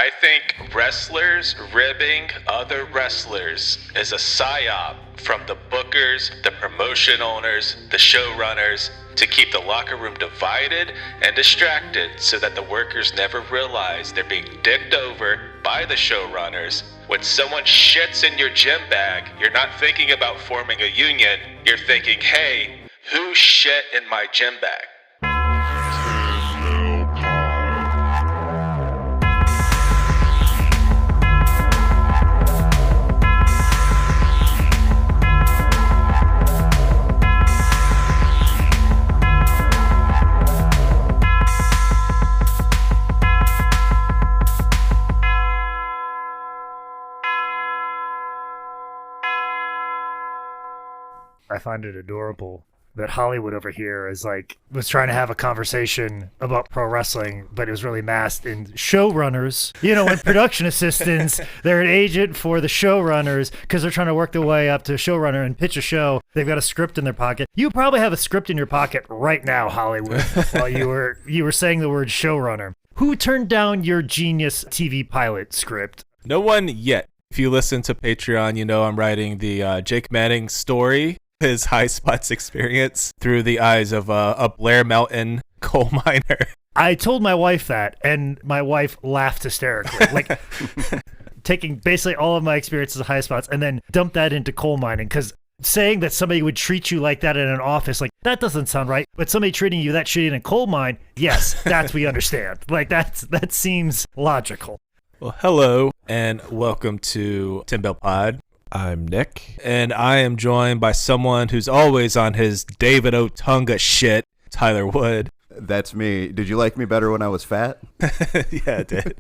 I think wrestlers ribbing other wrestlers is a psyop from the bookers, the promotion owners, the showrunners to keep the locker room divided and distracted so that the workers never realize they're being dicked over by the showrunners. When someone shits in your gym bag, you're not thinking about forming a union, you're thinking, hey, who shit in my gym bag? I find it adorable that Hollywood over here was trying to have a conversation about pro wrestling, but it was really masked in showrunners, and production assistants. They're an agent for the showrunners because they're trying to work their way up to a showrunner and pitch a show. They've got a script in their pocket. You probably have a script in your pocket right now, Hollywood, while you were saying the word showrunner. Who turned down your genius TV pilot script? No one yet. If you listen to Patreon, I'm writing the Jake Manning story, his high spots experience through the eyes of a Blair Mountain coal miner. I told my wife that, and my wife laughed hysterically. Taking basically all of my experiences of high spots and then dump that into coal mining, because saying that somebody would treat you like that in an office, that doesn't sound right. But somebody treating you that shitty in a coal mine, yes, that's we understand. That seems logical. Well, hello, and welcome to Tin Bell Pod. I'm Nick, and I am joined by someone who's always on his David Otunga shit, Tyler Wood. That's me. Did you like me better when I was fat? Yeah, I did.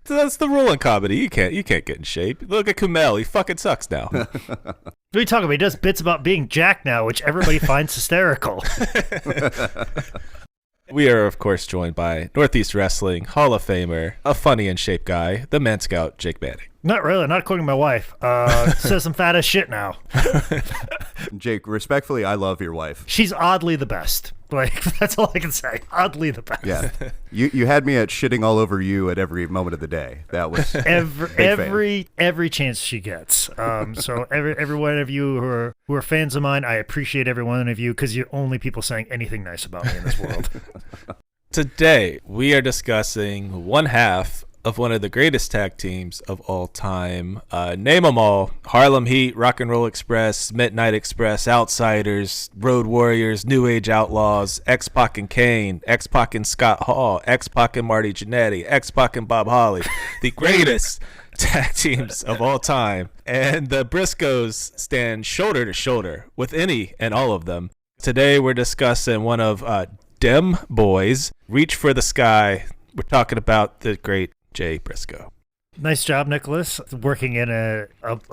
So that's the rule in comedy. You can't get in shape. Look at Kumail. He fucking sucks now. What are you talking about? He does bits about being jacked now, which everybody finds hysterical. We are, of course, joined by Northeast Wrestling Hall of Famer, a funny and shape guy, the Man Scout, Jake Manning. Not really. Not according to my wife. Says some fat as shit now. Jake, respectfully, I love your wife. She's oddly the best. That's all I can say. Oddly the best. Yeah. You had me at shitting all over you at every moment of the day. That was every chance she gets. So every one of you who are fans of mine, I appreciate every one of you because you're only people saying anything nice about me in this world. Today, we are discussing one half of one of the greatest tag teams of all time. Name them all. Harlem Heat, Rock and Roll Express, Midnight Express, Outsiders, Road Warriors, New Age Outlaws, X-Pac and Kane, X-Pac and Scott Hall, X-Pac and Marty Jannetty, X-Pac and Bob Holly. The greatest tag teams of all time. And the Briscoes stand shoulder to shoulder with any and all of them. Today we're discussing one of Dem Boys, Reach for the Sky. We're talking about the great Jay Briscoe. Nice job, Nicholas. Working in a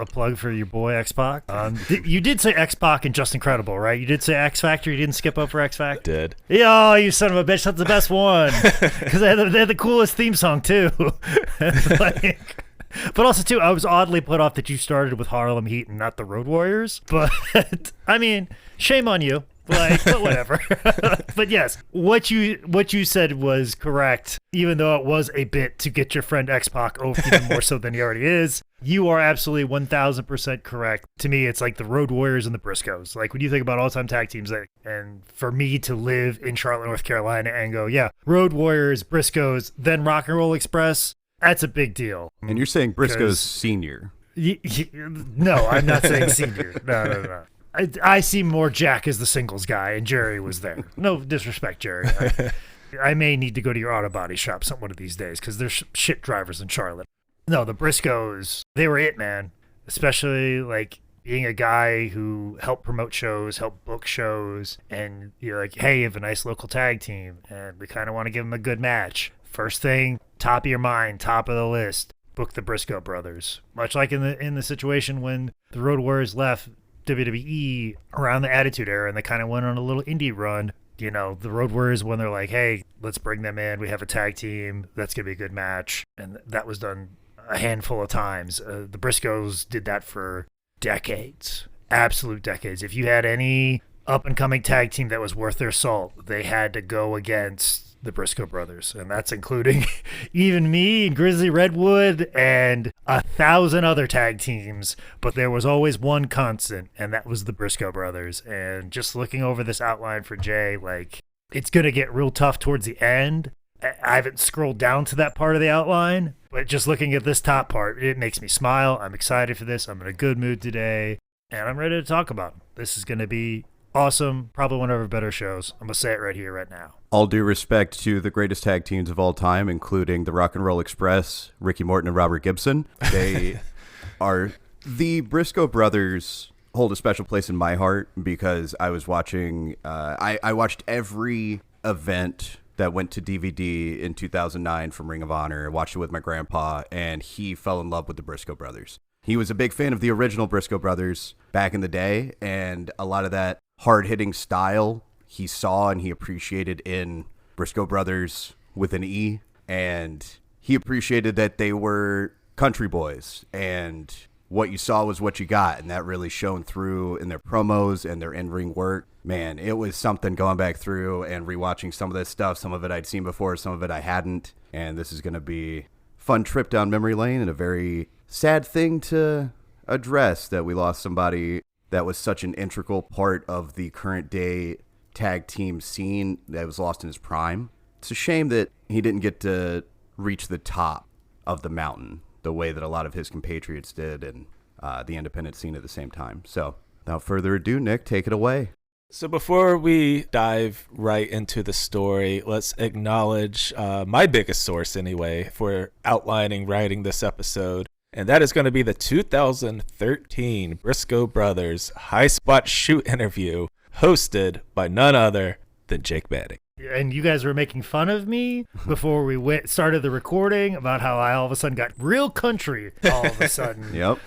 plug for your boy X-Pac. You did say X-Pac and Just Incredible, right? You did say X Factor. You didn't skip over X Factor. Did. Yeah, you son of a bitch. That's the best one. Because they had the coolest theme song too. But also too, I was oddly put off that you started with Harlem Heat and not the Road Warriors. But I mean, shame on you. But whatever. But yes, what you said was correct, even though it was a bit to get your friend X-Pac over even more so than he already is. You are absolutely 1,000% correct. To me, it's like the Road Warriors and the Briscoes. When you think about all-time tag teams, and for me to live in Charlotte, North Carolina and go, yeah, Road Warriors, Briscoes, then Rock and Roll Express, that's a big deal. And you're saying Briscoes senior. No, I'm not saying senior. No. I see more Jack as the singles guy, and Jerry was there. No disrespect, Jerry. I may need to go to your auto body shop one of these days because there's shit drivers in Charlotte. No, the Briscoes, they were it, man. Especially being a guy who helped promote shows, helped book shows, and you're like, hey, you have a nice local tag team, and we kind of want to give them a good match. First thing, top of your mind, top of the list, book the Briscoe brothers. Much like in the situation when the Road Warriors left WWE around the Attitude Era and they kind of went on a little indie run. The Road Warriors, when they're like, hey, let's bring them in. We have a tag team. That's going to be a good match. And that was done a handful of times. The Briscoes did that for decades, absolute decades. If you had any up-and-coming tag team that was worth their salt, they had to go against the Briscoe brothers, and that's including even me and Grizzly Redwood and 1,000 other tag teams. But there was always one constant, and that was the Briscoe brothers. And just looking over this outline for Jay, like, it's going to get real tough towards the end. I haven't scrolled down to that part of the outline, but just looking at this top part, it makes me smile. I'm excited for this. I'm in a good mood today, and I'm ready to talk about it. This is going to be awesome. Probably one of our better shows. I'm going to say it right here, right now. All due respect to the greatest tag teams of all time, including the Rock and Roll Express, Ricky Morton and Robert Gibson. They are the Briscoe brothers. Hold a special place in my heart because I was watching. I watched every event that went to DVD in 2009 from Ring of Honor. I watched it with my grandpa, and he fell in love with the Briscoe brothers. He was a big fan of the original Briscoe brothers back in the day, and a lot of that hard-hitting style he saw and he appreciated in Briscoe brothers with an E, and he appreciated that they were country boys, and what you saw was what you got, and that really shone through in their promos and their in-ring work. Man, it was something going back through and rewatching some of this stuff. Some of it I'd seen before, some of it I hadn't, and this is going to be a fun trip down memory lane and a very sad thing to address, that we lost somebody that was such an integral part of the current day tag team scene that was lost in his prime. It's a shame that he didn't get to reach the top of the mountain the way that a lot of his compatriots did, and the independent scene at the same time. So without further ado, Nick, take it away. So before we dive right into the story, let's acknowledge my biggest source anyway for outlining, writing this episode. And that is going to be the 2013 Briscoe Brothers High Spot Shoot interview hosted by none other than Jake Manning. And you guys were making fun of me before we started the recording about how I all of a sudden got real country all of a sudden. Yep.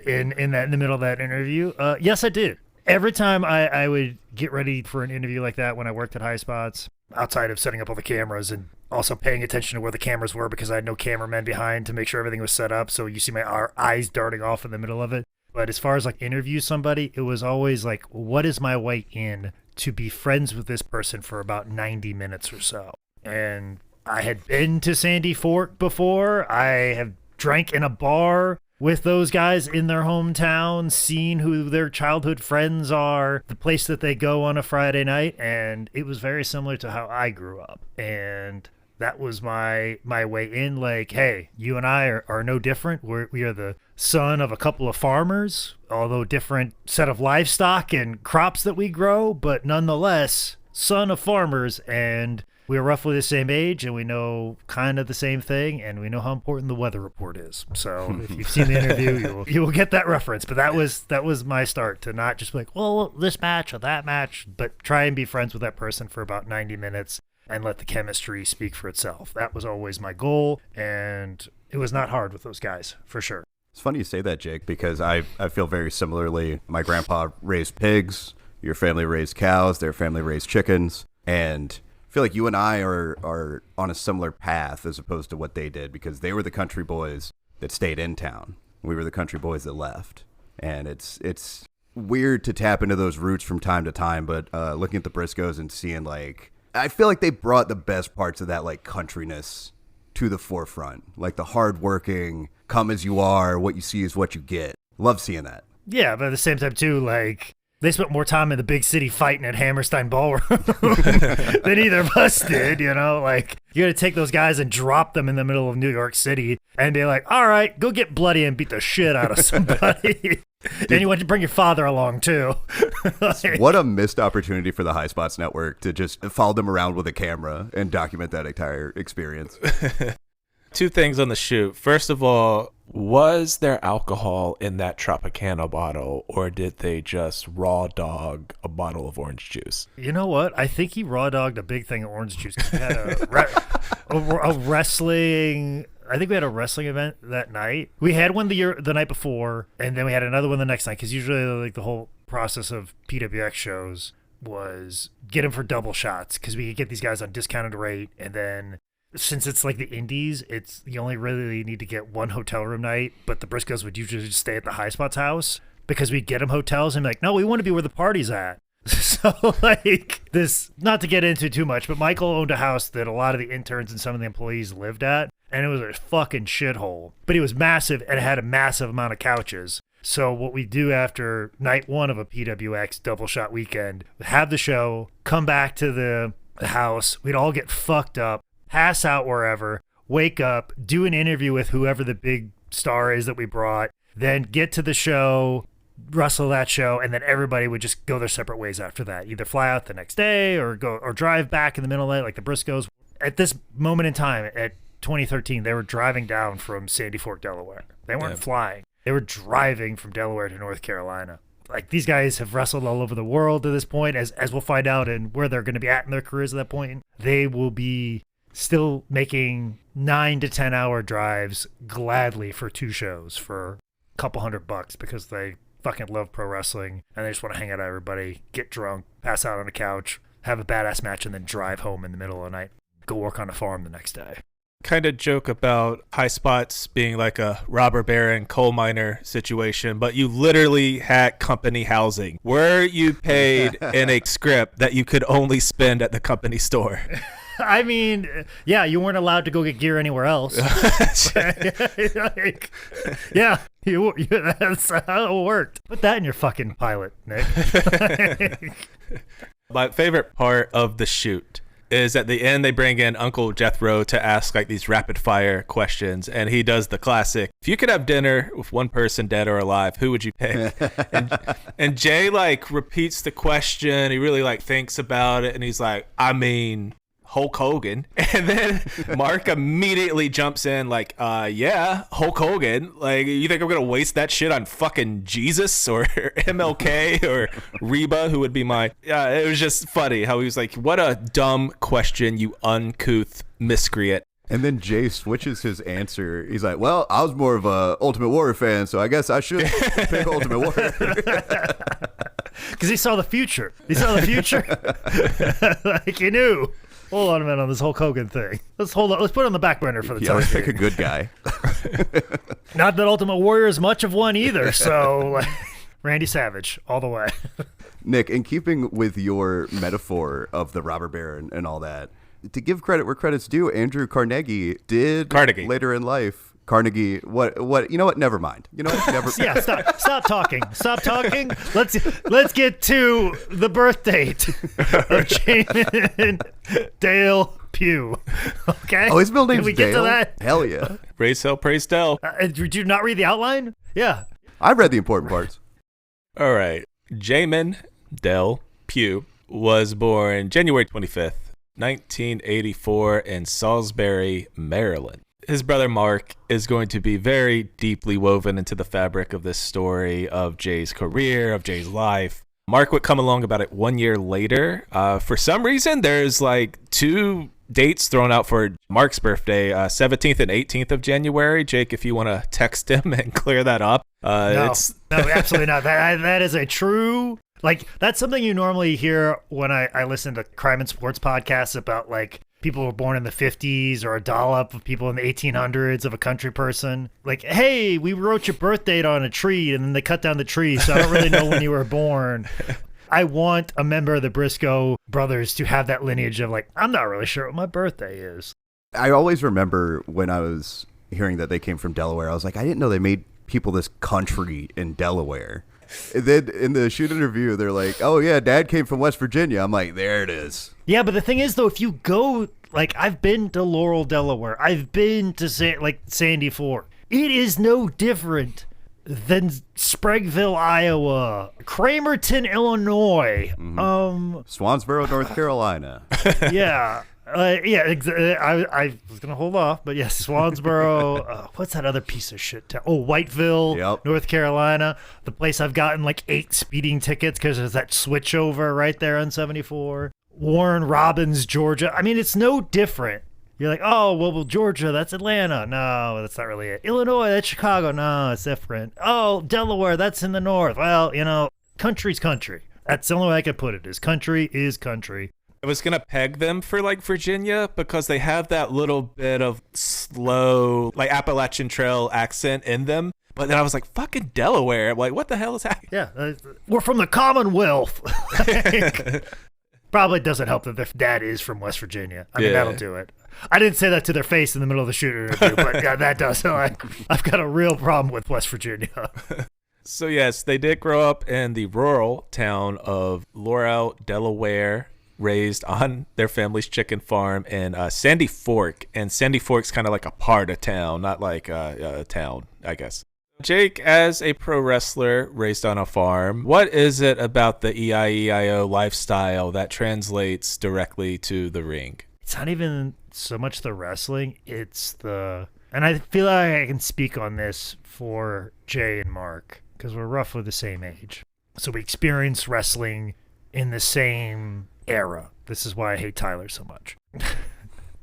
In the middle of that interview. Yes, I did. Every time I would get ready for an interview like that when I worked at High Spots, outside of setting up all the cameras and also paying attention to where the cameras were because I had no cameramen behind to make sure everything was set up. So you see my eyes darting off in the middle of it. But as far as like interview somebody, it was always like, what is my way in to be friends with this person for about 90 minutes or so? And I had been to Sandy Fork before. I have drank in a bar with those guys in their hometown, seen who their childhood friends are, the place that they go on a Friday night, and it was very similar to how I grew up. And that was my way in, like, hey, you and I are no different. We are the son of a couple of farmers, although different set of livestock and crops that we grow, but nonetheless, son of farmers, and we are roughly the same age, and we know kind of the same thing, and we know how important the weather report is. So if you've seen the interview, you will get that reference. But that was my start, to not just be like, well, this match or that match, but try and be friends with that person for about 90 minutes and let the chemistry speak for itself. That was always my goal, and it was not hard with those guys, for sure. It's funny you say that, Jake, because I feel very similarly. My grandpa raised pigs, your family raised cows, their family raised chickens, and I feel like you and I are on a similar path as opposed to what they did, because they were the country boys that stayed in town. We were the country boys that left. And it's weird to tap into those roots from time to time, but looking at the Briscoes and seeing, like, I feel like they brought the best parts of that, like, countryness to the forefront. Like the hardworking, come as you are, what you see is what you get. Love seeing that. Yeah, but at the same time, too, like, they spent more time in the big city fighting at Hammerstein Ballroom than either of us did, you know? Like, you got to take those guys and drop them in the middle of New York City and be like, all right, go get bloody and beat the shit out of somebody. And you want to bring your father along, too. Like, what a missed opportunity for the High Spots Network to just follow them around with a camera and document that entire experience. Two things on the shoot. First of all, was there alcohol in that Tropicana bottle, or did they just raw dog a bottle of orange juice? You know what? I think he raw dogged a big thing of orange juice. We had a wrestling. I think we had a wrestling event that night. We had one the night before, and then we had another one the next night. Because usually, like, the whole process of PWX shows was get them for double shots, because we could get these guys on discounted rate, and then, since it's like the indies, it's you only really need to get one hotel room night, but the Briscoes would usually just stay at the High Spots house because we'd get them hotels and be like, no, we want to be where the party's at. So, like, this, not to get into too much, but Michael owned a house that a lot of the interns and some of the employees lived at, and it was a fucking shithole. But it was massive, and it had a massive amount of couches. So what we do after night one of a PWX double shot weekend, have the show, come back to the house, we'd all get fucked up, pass out wherever, wake up, do an interview with whoever the big star is that we brought, then get to the show, wrestle that show, and then everybody would just go their separate ways after that. Either fly out the next day or go or drive back in the middle of the night like the Briscoes. At this moment in time, at 2013, they were driving down from Sandy Fork, Delaware. They weren't flying. They were driving from Delaware to North Carolina. Like, these guys have wrestled all over the world to this point, as we'll find out, and where they're going to be at in their careers at that point. They will be still making 9 to 10 hour drives gladly for 2 shows for a couple $100 because they fucking love pro wrestling and they just want to hang out with everybody, get drunk, pass out on a couch, have a badass match, and then drive home in the middle of the night, go work on a farm the next day. Kind of joke about High Spots being like a robber baron coal miner situation, but you literally had company housing where you paid in a script that you could only spend at the company store. I mean, yeah, you weren't allowed to go get gear anywhere else. Like, yeah, that's how it worked. Put that in your fucking pilot, Nick. My favorite part of the shoot is at the end they bring in Uncle Jethro to ask like these rapid fire questions, and he does the classic, if you could have dinner with one person dead or alive, who would you pick? and Jay like repeats the question, he really like thinks about it, and he's like, I mean, Hulk Hogan. And then Mark immediately jumps in like, yeah, Hulk Hogan. Like, you think I'm gonna waste that shit on fucking Jesus or MLK or Reba, who would be my it was just funny how he was like, what a dumb question, you uncouth miscreant. And then Jay switches his answer. He's like, well, I was more of a Ultimate Warrior fan, so I guess I should pick Ultimate Warrior. Because he saw the future. He saw the future. Like, he knew. Hold on a minute on this Hulk Hogan thing. Let's hold on. Let's put it on the back burner for the time. Let's pick a good guy. Not that Ultimate Warrior is much of one either. So, like, Randy Savage all the way. Nick, in keeping with your metaphor of the robber baron and all that, to give credit where credit's due, Andrew Carnegie did later in life. Carnegie, what? You know what? Never mind. You know what? Never. Yeah, stop talking. Stop talking. Let's get to the birth date of Jamin Dale Pugh. Okay. Oh, his middle name's Can we Dale? get to that? Hell yeah. Praise hell, praise Dell. Did you not read the outline? Yeah. I read the important parts. All right. Jamin Dell Pugh was born January 25th, 1984 in Salisbury, Maryland. His brother Mark is going to be very deeply woven into the fabric of this story of Jay's career, of Jay's life. Mark would come along about it 1 year later. For some reason, there's like 2 dates thrown out for Mark's birthday, 17th and 18th of January. Jake, if you want to text him and clear that up. No, absolutely not. That is a true... Like, that's something you normally hear when I listen to crime and sports podcasts about, like, people who were born in the 50s or a dollop of people in the 1800s of a country person. Like, hey, we wrote your birth date on a tree, and then they cut down the tree, so I don't really know when you were born. I want a member of the Briscoe brothers to have that lineage of, like, I'm not really sure what my birthday is. I always remember when I was hearing that they came from Delaware, I was like, I didn't know they made people this country in Delaware. And then in the shoot interview, they're like, oh, yeah, Dad came from West Virginia. I'm like, there it is. Yeah, but the thing is, though, if you go, like, I've been to Laurel, Delaware. I've been to, Sandy Fork. It is no different than Spragueville, Iowa, Cramerton, Illinois. Swansboro, North Carolina. Yeah. I was going to hold off, but yes, Swansboro. What's that other piece of shit town? Oh, Whiteville, North Carolina. The place I've gotten like 8 speeding tickets because there's that switchover right there on 74. Warren Robins, Georgia. I mean, it's no different. You're like, oh, well, Georgia, that's Atlanta. No, that's not really it. Illinois, that's Chicago. No, it's different. Oh, Delaware, that's in the north. Well, country's country. That's the only way I could put it, is country is country. I was gonna peg them for like Virginia because they have that little bit of slow, like Appalachian Trail accent in them. But then I was like, fucking Delaware. Like, what the hell is happening? Yeah, we're from the Commonwealth. Probably doesn't help that their dad is from West Virginia. I mean, that'll do it. I didn't say that to their face in the middle of the shooter interview, but yeah, that does. So I've got a real problem with West Virginia. So yes, they did grow up in the rural town of Laurel, Delaware, raised on their family's chicken farm in Sandy Fork. And Sandy Fork's kind of like a part of town, not like a town, I guess. Jake, as a pro wrestler raised on a farm, what is it about the EIEIO lifestyle that translates directly to the ring? It's not even so much the wrestling, it's the... And I feel like I can speak on this for Jay and Mark, because we're roughly the same age. So we experienced wrestling in the same era. This is why I hate Tyler so much.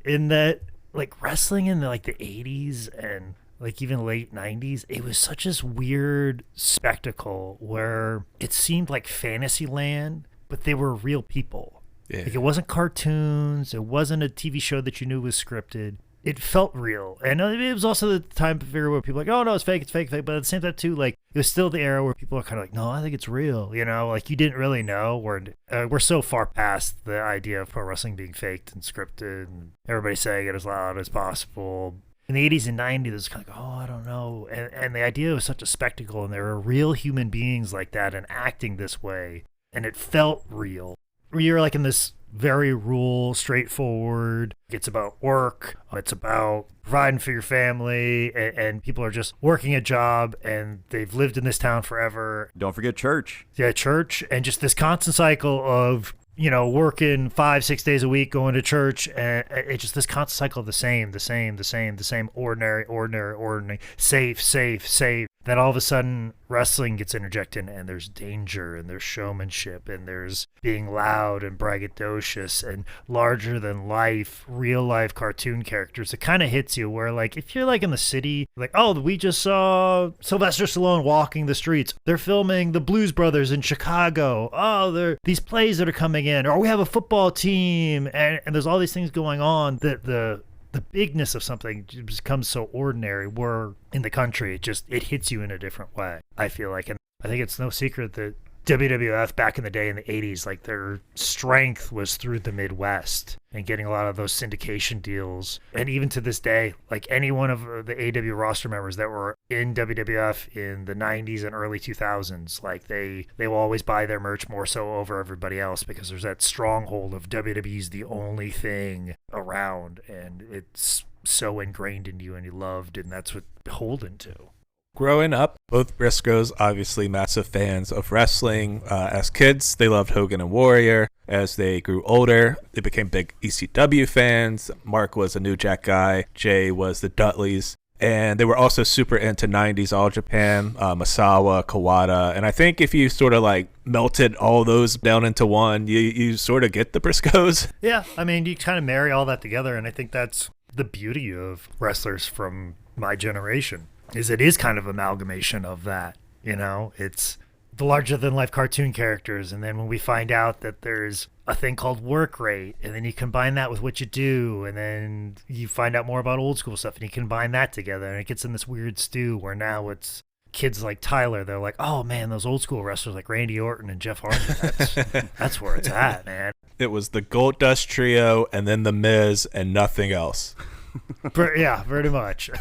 In that, like, wrestling in the 80s and like even late 90s, it was such this weird spectacle where it seemed like fantasy land, but they were real people. Yeah. Like, it wasn't cartoons. It wasn't a TV show that you knew was scripted. It felt real. And it was also the time period where people were like, oh, no, it's fake. But at the same time, too, like, it was still the era where people are kind of like, no, I think it's real. You know, like, you didn't really know. We're so far past the idea of pro wrestling being faked and scripted and everybody saying it as loud as possible. In the 80s and 90s, it was kind of like, oh, I don't know. And the idea was such a spectacle, and there were real human beings like that and acting this way. And it felt real. You're like in this very rural, straightforward. It's about work. It's about providing for your family, and people are just working a job, and they've lived in this town forever. Don't forget church. Yeah, church, and just this constant cycle of, you know, working 5-6 days a week, going to church, and it's just this constant cycle of the same, ordinary, safe. Then all of a sudden, wrestling gets interjected, and there's danger, and there's showmanship, and there's being loud and braggadocious, and larger than life, real life cartoon characters. It kind of hits you where, like, if you're like in the city, like, oh, we just saw Sylvester Stallone walking the streets. They're filming the Blues Brothers in Chicago. Oh, there these plays that are coming in, or we have a football team, and there's all these things going on that the bigness of something just becomes so ordinary. Where in the country, it hits you in a different way, I feel like. And I think it's no secret that WWF back in the day in the 80s, like, their strength was through the Midwest and getting a lot of those syndication deals. And even to this day, like, any one of the AEW roster members that were in WWF in the 90s and early 2000s, like, they will always buy their merch more so over everybody else because there's that stronghold of WWE's the only thing around, and it's so ingrained in you and you loved, and that's what beholden to. Growing up, both Briscoes obviously massive fans of wrestling. As kids, they loved Hogan and Warrior. As they grew older, they became big ECW fans. Mark was a New Jack guy. Jay was the Dudleys. And they were also super into 90s All Japan, Masawa, Kawada. And I think if you sort of like melted all those down into one, you sort of get the Briscoes. Yeah, I mean, you kind of marry all that together. And I think that's the beauty of wrestlers from my generation. Is it is kind of amalgamation of that, you know? It's the larger-than-life cartoon characters, and then when we find out that there's a thing called work rate, and then you combine that with what you do, and then you find out more about old school stuff, and you combine that together, and it gets in this weird stew where now it's kids like Tyler. They're like, oh, man, those old school wrestlers like Randy Orton and Jeff Hardy, that's where it's at, man. It was the Gold Dust Trio, and then the Miz, and nothing else. Yeah, pretty much.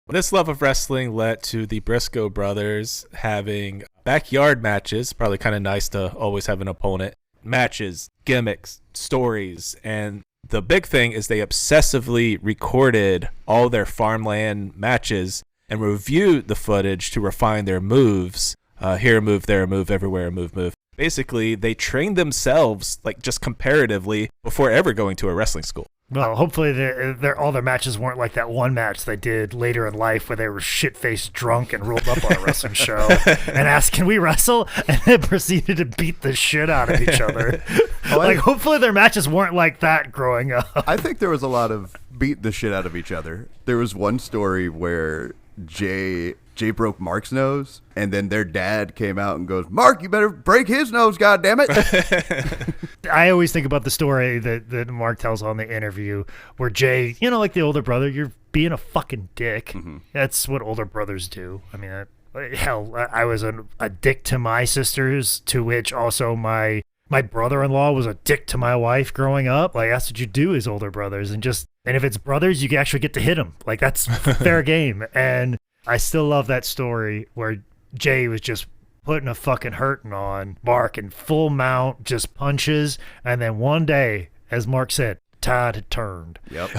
This love of wrestling led to the Briscoe brothers having backyard matches, probably kind of nice to always have an opponent, matches, gimmicks, stories, and the big thing is they obsessively recorded all their farmland matches and reviewed the footage to refine their moves. Here a move, there a move, everywhere a move. Basically, they trained themselves, like, just comparatively before ever going to a wrestling school. Well, hopefully all their matches weren't like that one match they did later in life where they were shit-faced drunk and rolled up on a wrestling show and asked, can we wrestle? And then proceeded to beat the shit out of each other. Hopefully their matches weren't like that growing up. I think there was a lot of beat the shit out of each other. There was one story where Jay Jay broke Mark's nose, and then their dad came out and goes, Mark, you better break his nose, goddammit. I always think about the story that Mark tells on the interview where Jay, like the older brother, you're being a fucking dick. Mm-hmm. That's what older brothers do. I mean, hell, I was a dick to my sisters, to which also my brother-in-law was a dick to my wife growing up. Like, that's what you do as older brothers. And if it's brothers, you can actually get to hit them. Like, that's fair game. And I still love that story where Jay was just putting a fucking hurting on Mark in full mount, just punches. And then one day, as Mark said, tide had turned. Yep.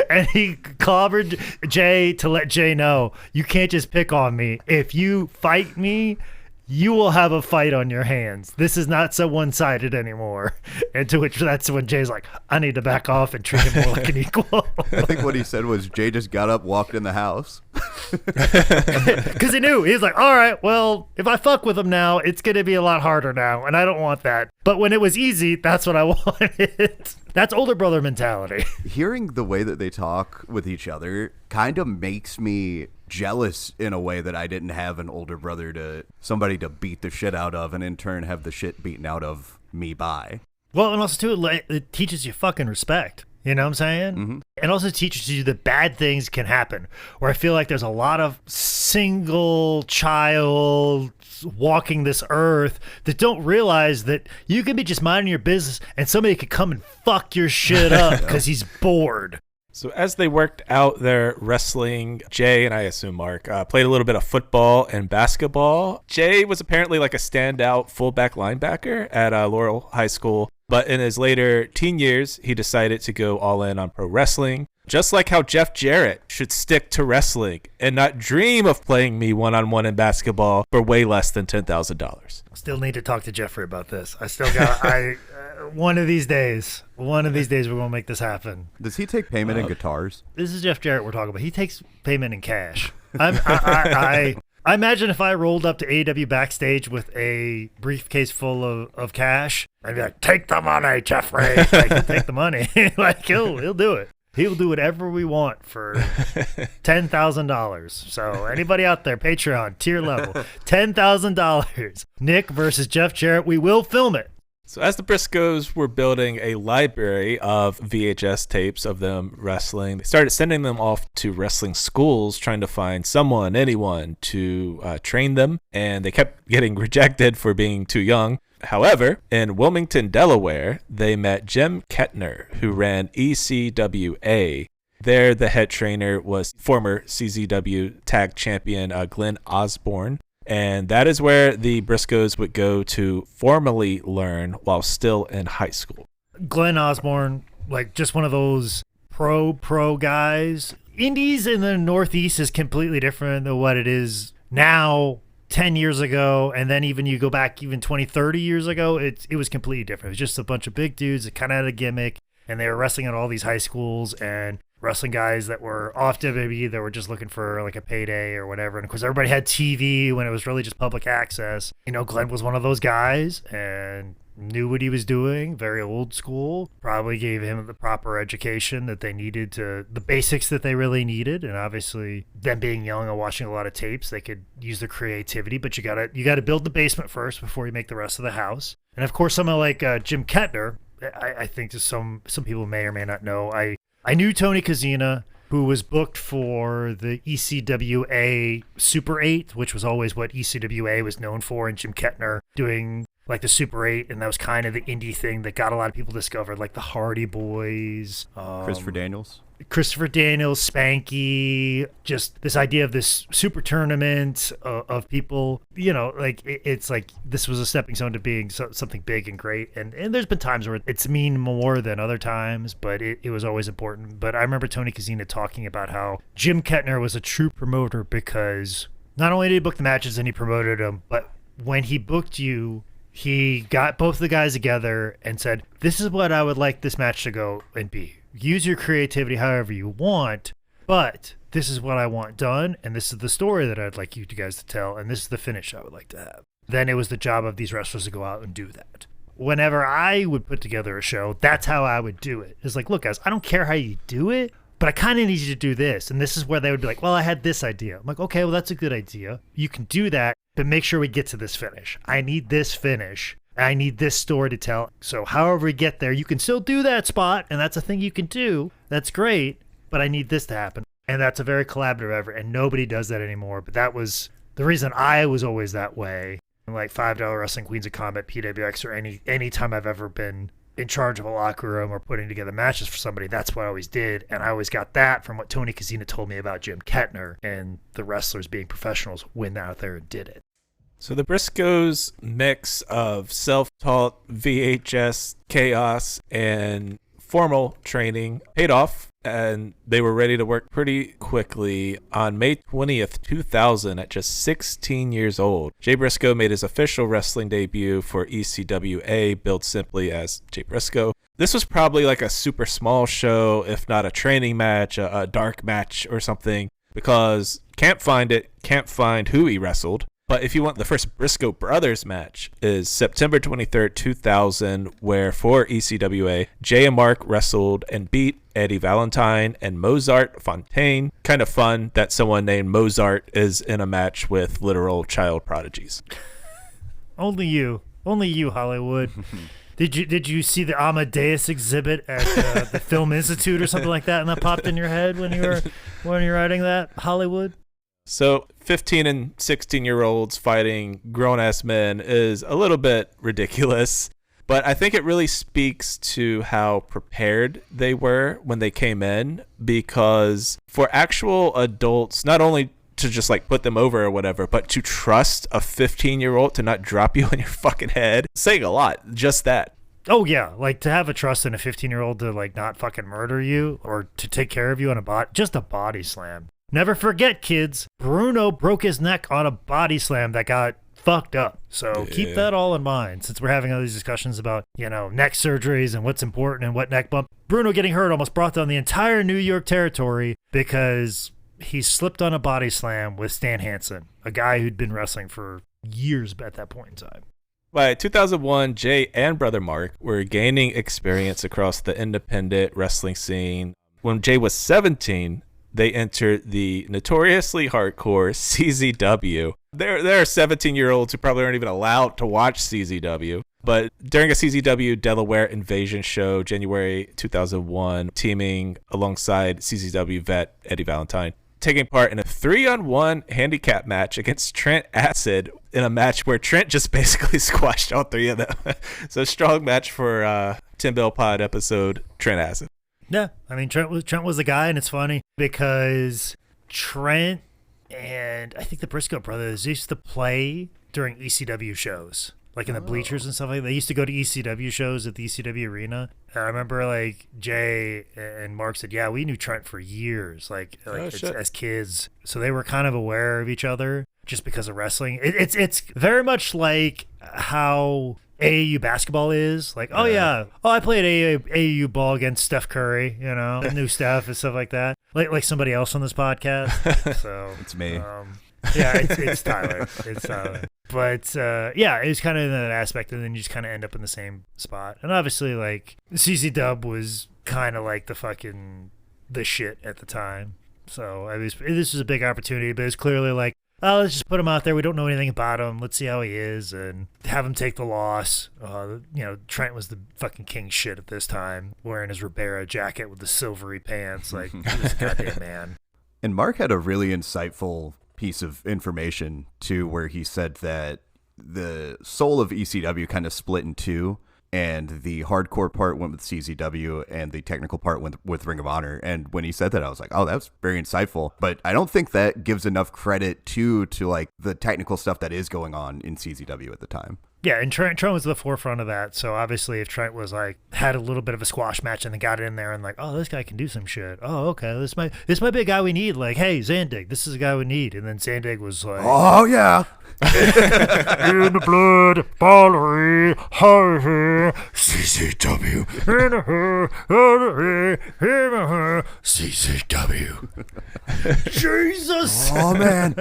And he clobbered Jay to let Jay know, you can't just pick on me. If you fight me, you will have a fight on your hands. This is not so one-sided anymore. And to which that's when Jay's like, I need to back off and treat him more like an equal. I think what he said was Jay just got up, walked in the house. Because he knew. He was like, all right, well, if I fuck with him now, it's going to be a lot harder now, and I don't want that. But when it was easy, that's what I wanted. That's older brother mentality. Hearing the way that they talk with each other kind of makes me jealous in a way that I didn't have an older brother somebody to beat the shit out of and in turn have the shit beaten out of me by. Well, and also too, it teaches you fucking respect. You know what I'm saying? Mm-hmm. And also teaches you that bad things can happen. Where I feel like there's a lot of single child walking this earth that don't realize that you can be just minding your business and somebody could come and fuck your shit up because he's bored. So as they worked out their wrestling, Jay, and I assume Mark, played a little bit of football and basketball. Jay was apparently like a standout fullback linebacker at Laurel High School. But in his later teen years, he decided to go all in on pro wrestling. Just like how Jeff Jarrett should stick to wrestling and not dream of playing me one-on-one in basketball for way less than $10,000. Still need to talk to Jeffrey about this. I still got one of these days we're going to make this happen. Does he take payment in guitars? This is Jeff Jarrett we're talking about. He takes payment in cash. I imagine if I rolled up to AEW backstage with a briefcase full of cash, I'd be like, take the money, Jeffrey. Like, he'll take the money. Like, he'll do it. He'll do whatever we want for $10,000. So anybody out there, Patreon, tier level, $10,000. Nick versus Jeff Jarrett. We will film it. So as the Briscoes were building a library of VHS tapes of them wrestling, they started sending them off to wrestling schools, trying to find anyone to train them. And they kept getting rejected for being too young. However, in Wilmington, Delaware, they met Jim Kettner, who ran ECWA. There, the head trainer was former CZW tag champion Glenn Osborne. And that is where the Briscoes would go to formally learn while still in high school. Glenn Osborne, like just one of those pro guys. Indies in the Northeast is completely different than what it is now. 10 years ago, and then even you go back even 20, 30 years ago, it was completely different. It was just a bunch of big dudes that kind of had a gimmick, and they were wrestling at all these high schools and wrestling guys that were off WWE that were just looking for like a payday or whatever. And of course, everybody had TV when it was really just public access. Glenn was one of those guys and knew what he was doing, very old school, probably gave him the proper education that they needed, to the basics that they really needed. And obviously them being young and watching a lot of tapes, they could use their creativity, but you gotta build the basement first before you make the rest of the house. And of course, someone like Jim Kettner, I think some people may or may not know, I knew Tony Kozina, who was booked for the ECWA Super 8, which was always what ECWA was known for, and Jim Kettner doing like the Super 8, and that was kind of the indie thing that got a lot of people discovered, like the Hardy Boys. Christopher Daniels, Spanky, just this idea of this super tournament of people, it's like this was a stepping stone to being something big and great. And there's been times where it's mean more than other times, but it was always important. But I remember Tony Kozina talking about how Jim Kettner was a true promoter because not only did he book the matches and he promoted them, but when he booked you, he got both the guys together and said, this is what I would like this match to go and be. Use your creativity however you want, but this is what I want done, and this is the story that I'd like you guys to tell, and this is the finish I would like to have. Then it was the job of these wrestlers to go out and do that. Whenever I would put together a show, that's how I would do it. It's like, look, guys, I don't care how you do it. but I kind of need you to do this. And this is where they would be like, well, I had this idea. I'm like, okay, well, that's a good idea. You can do that, but make sure we get to this finish. I need this finish. I need this story to tell. So however we get there, you can still do that spot, and that's a thing you can do. That's great, but I need this to happen. And that's a very collaborative effort, and nobody does that anymore. But that was the reason I was always that way. Like $5 Wrestling, Queens of Combat, PWX, or any time I've ever been in charge of a locker room or putting together matches for somebody, that's what I always did. And I always got that from what Tony Casina told me about Jim Kettner and the wrestlers being professionals, went out there and did it. So the Briscoes' mix of self-taught VHS chaos and formal training paid off, and they were ready to work pretty quickly. On May 20th, 2000, at just 16 years old, Jay Briscoe made his official wrestling debut for ECWA, billed simply as Jay Briscoe. This was probably like a super small show, if not a training match, a dark match or something, because can't find who he wrestled. But if you want, the first Briscoe Brothers match is September 23rd, 2000, where for ECWA, Jay and Mark wrestled and beat Eddie Valentine and Mozart Fontaine. Kind of fun that someone named Mozart is in a match with literal child prodigies. Only you, Hollywood. Did you see the Amadeus exhibit at the Film Institute or something like that, and that popped in your head when you were writing that, Hollywood? So 15 and 16-year-olds fighting grown-ass men is a little bit ridiculous, but I think it really speaks to how prepared they were when they came in, because for actual adults, not only to just like put them over or whatever, but to trust a 15-year-old to not drop you on your fucking head, saying a lot, just that. Oh, yeah. Like, to have a trust in a 15-year-old to, like, not fucking murder you or to take care of you on just a body slam. Never forget, kids, Bruno broke his neck on a body slam that got fucked up. So keep that all in mind, since we're having all these discussions about, neck surgeries and what's important and what neck bump. Bruno getting hurt almost brought down the entire New York territory because he slipped on a body slam with Stan Hansen, a guy who'd been wrestling for years at that point in time. By 2001, Jay and brother Mark were gaining experience across the independent wrestling scene. When Jay was 17, they entered the notoriously hardcore CZW. There are 17-year-olds who probably aren't even allowed to watch CZW. But during a CZW Delaware invasion show, January 2001, teaming alongside CZW vet Eddie Valentine, taking part in a 3-on-1 handicap match against Trent Acid, in a match where Trent just basically squashed all three of them. So a strong match for 10 Bell Pod episode Trent Acid. Yeah, I mean, Trent was the guy, and it's funny because Trent and I think the Briscoe brothers used to play during ECW shows, like in the bleachers and stuff like that. They used to go to ECW shows at the ECW arena. And I remember, like, Jay and Mark said, yeah, we knew Trent for years, as kids. So they were kind of aware of each other just because of wrestling. It's very much like how AAU basketball is. Like, I played AAU ball against Steph Curry, I knew Steph and stuff like that. Like somebody else on this podcast. So It's me. It's Tyler. It's Tyler. But it was kind of in that aspect, and then you just kind of end up in the same spot. And obviously, like, CZ Dub was kind of like the shit at the time. So this was a big opportunity, but it's clearly like, oh, let's just put him out there. We don't know anything about him. Let's see how he is and have him take the loss. Trent was the fucking king shit at this time, wearing his Ribera jacket with the silvery pants. Like, he was a goddamn man. And Mark had a really insightful piece of information, too, where he said that the soul of ECW kind of split in two, and the hardcore part went with CZW and the technical part went with Ring of Honor. And when he said that, I was like, oh, that's very insightful. But I don't think that gives enough credit to like the technical stuff that is going on in CZW at the time. Yeah, and Trent was at the forefront of that. So obviously, if Trent was like had a little bit of a squash match and then got in there and like, oh, this guy can do some shit. Oh, okay, this might be a guy we need. Like, hey, Zandig, this is a guy we need. And then Zandig was like, oh yeah, in the blood, Valerie, hi, CZW, CZW. Jesus. oh man.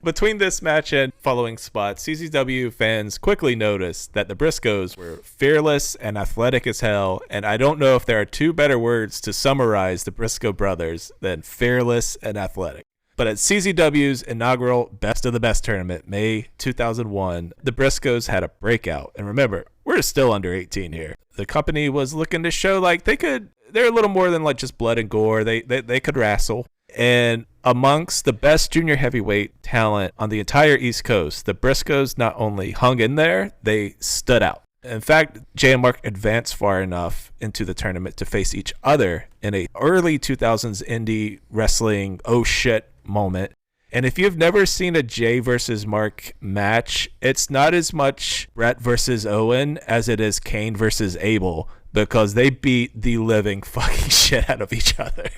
Between this match and following spots, CZW fans quickly noticed that the Briscoes were fearless and athletic as hell, and I don't know if there are two better words to summarize the Briscoe brothers than fearless and athletic. But at CZW's inaugural Best of the Best tournament, May 2001, the Briscoes had a breakout. And remember, we're still under 18 here. The company was looking to show like they're a little more than like just blood and gore. They could wrestle. And amongst the best junior heavyweight talent on the entire East Coast, the Briscoes not only hung in there, they stood out. In fact, Jay and Mark advanced far enough into the tournament to face each other in a early 2000s indie wrestling oh shit moment. And if you've never seen a Jay versus Mark match, it's not as much Brett versus Owen as it is Kane versus Abel, because they beat the living fucking shit out of each other.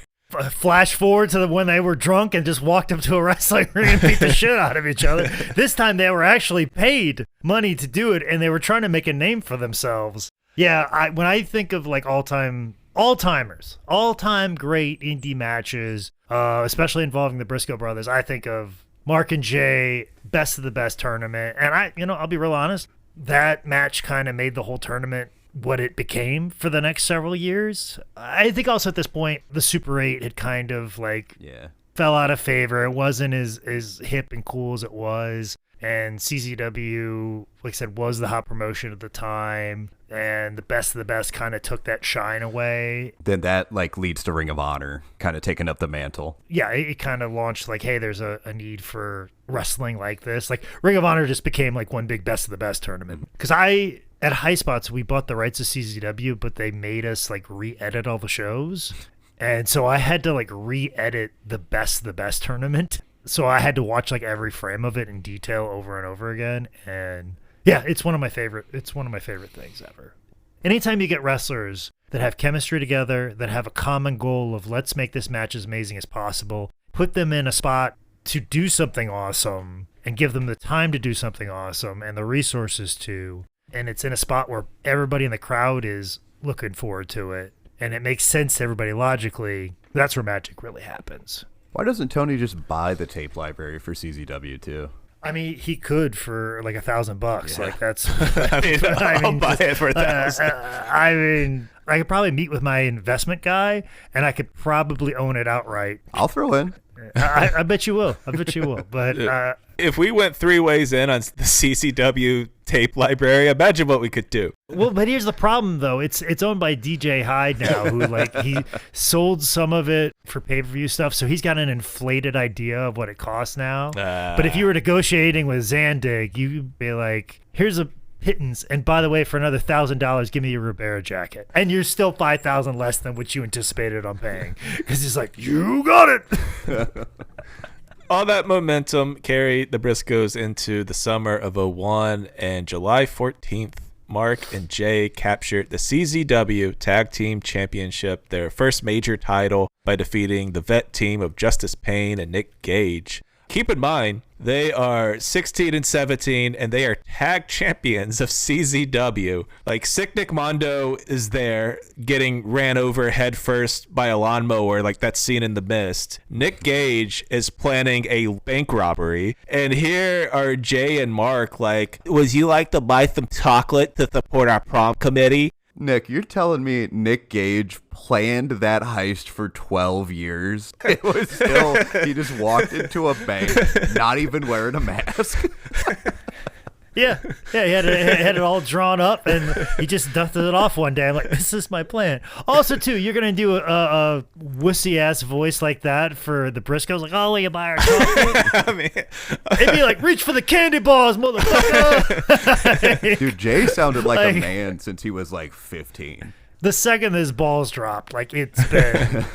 Flash forward to when they were drunk and just walked up to a wrestling ring and beat the shit out of each other. This time they were actually paid money to do it, and they were trying to make a name for themselves. Yeah, when I think of like all-time great indie matches, especially involving the Briscoe brothers, I think of Mark and Jay, Best of the Best tournament. And I'll be real honest, that match kind of made the whole tournament what it became for the next several years. I think also at this point, the Super 8 had kind of fell out of favor. It wasn't as hip and cool as it was. And CZW, like I said, was the hot promotion at the time. And the Best of the Best kind of took that shine away. Then that leads to Ring of Honor kind of taking up the mantle. Yeah, it kind of launched hey, there's a need for wrestling like this. Ring of Honor just became one big Best of the Best tournament. Because at High Spots, we bought the rights to CZW, but they made us re-edit all the shows. And so I had to re-edit the Best of the Best tournament. So I had to watch every frame of it in detail over and over again. And yeah, it's one of my favorite things ever. Anytime you get wrestlers that have chemistry together, that have a common goal of let's make this match as amazing as possible, put them in a spot to do something awesome and give them the time to do something awesome and the resources to, and it's in a spot where everybody in the crowd is looking forward to it and it makes sense to everybody logically, that's where magic really happens. Why doesn't Tony just buy the tape library for CZW too? I mean, he could for $1,000. Yeah. That's. I'll buy it for $1,000. I could probably meet with my investment guy, and I could probably own it outright. I'll throw in. I bet you will. But if we went 3 ways in on the CCW tape library, imagine what we could do. Well, but here's the problem, though. It's owned by DJ Hyde now, who he sold some of it for pay-per-view stuff, so he's got an inflated idea of what it costs now. But if you were negotiating with Zandig, you'd be like, here's a pittance, and by the way, for another $1,000, give me your Ribera jacket. And you're still $5,000 less than what you anticipated on paying. Because he's like, you got it! All that momentum carried the Briscoes into the summer of 2001, and July 14th, Mark and Jay captured the CZW Tag Team Championship, their first major title, by defeating the vet team of Justice Payne and Nick Gage. Keep in mind, they are 16 and 17, and they are tag champions of CZW. Sick Nick Mondo is there getting ran over head first by a lawnmower, that scene in The Mist. Nick Gage is planning a bank robbery, and here are Jay and Mark would you like to buy some chocolate to support our prom committee? Nick, you're telling me Nick Gage planned that heist for 12 years? It was still, he just walked into a bank, not even wearing a mask. Yeah, he had it all drawn up, and he just dusted it off one day. I'm like, this is my plan. Also, too, you're going to do a wussy-ass voice like that for the Briscoes? Oh, will you buy our chocolate? It'd be reach for the candy bars, motherfucker! Dude, Jay sounded like a man since he was 15. The second his balls dropped, it's been,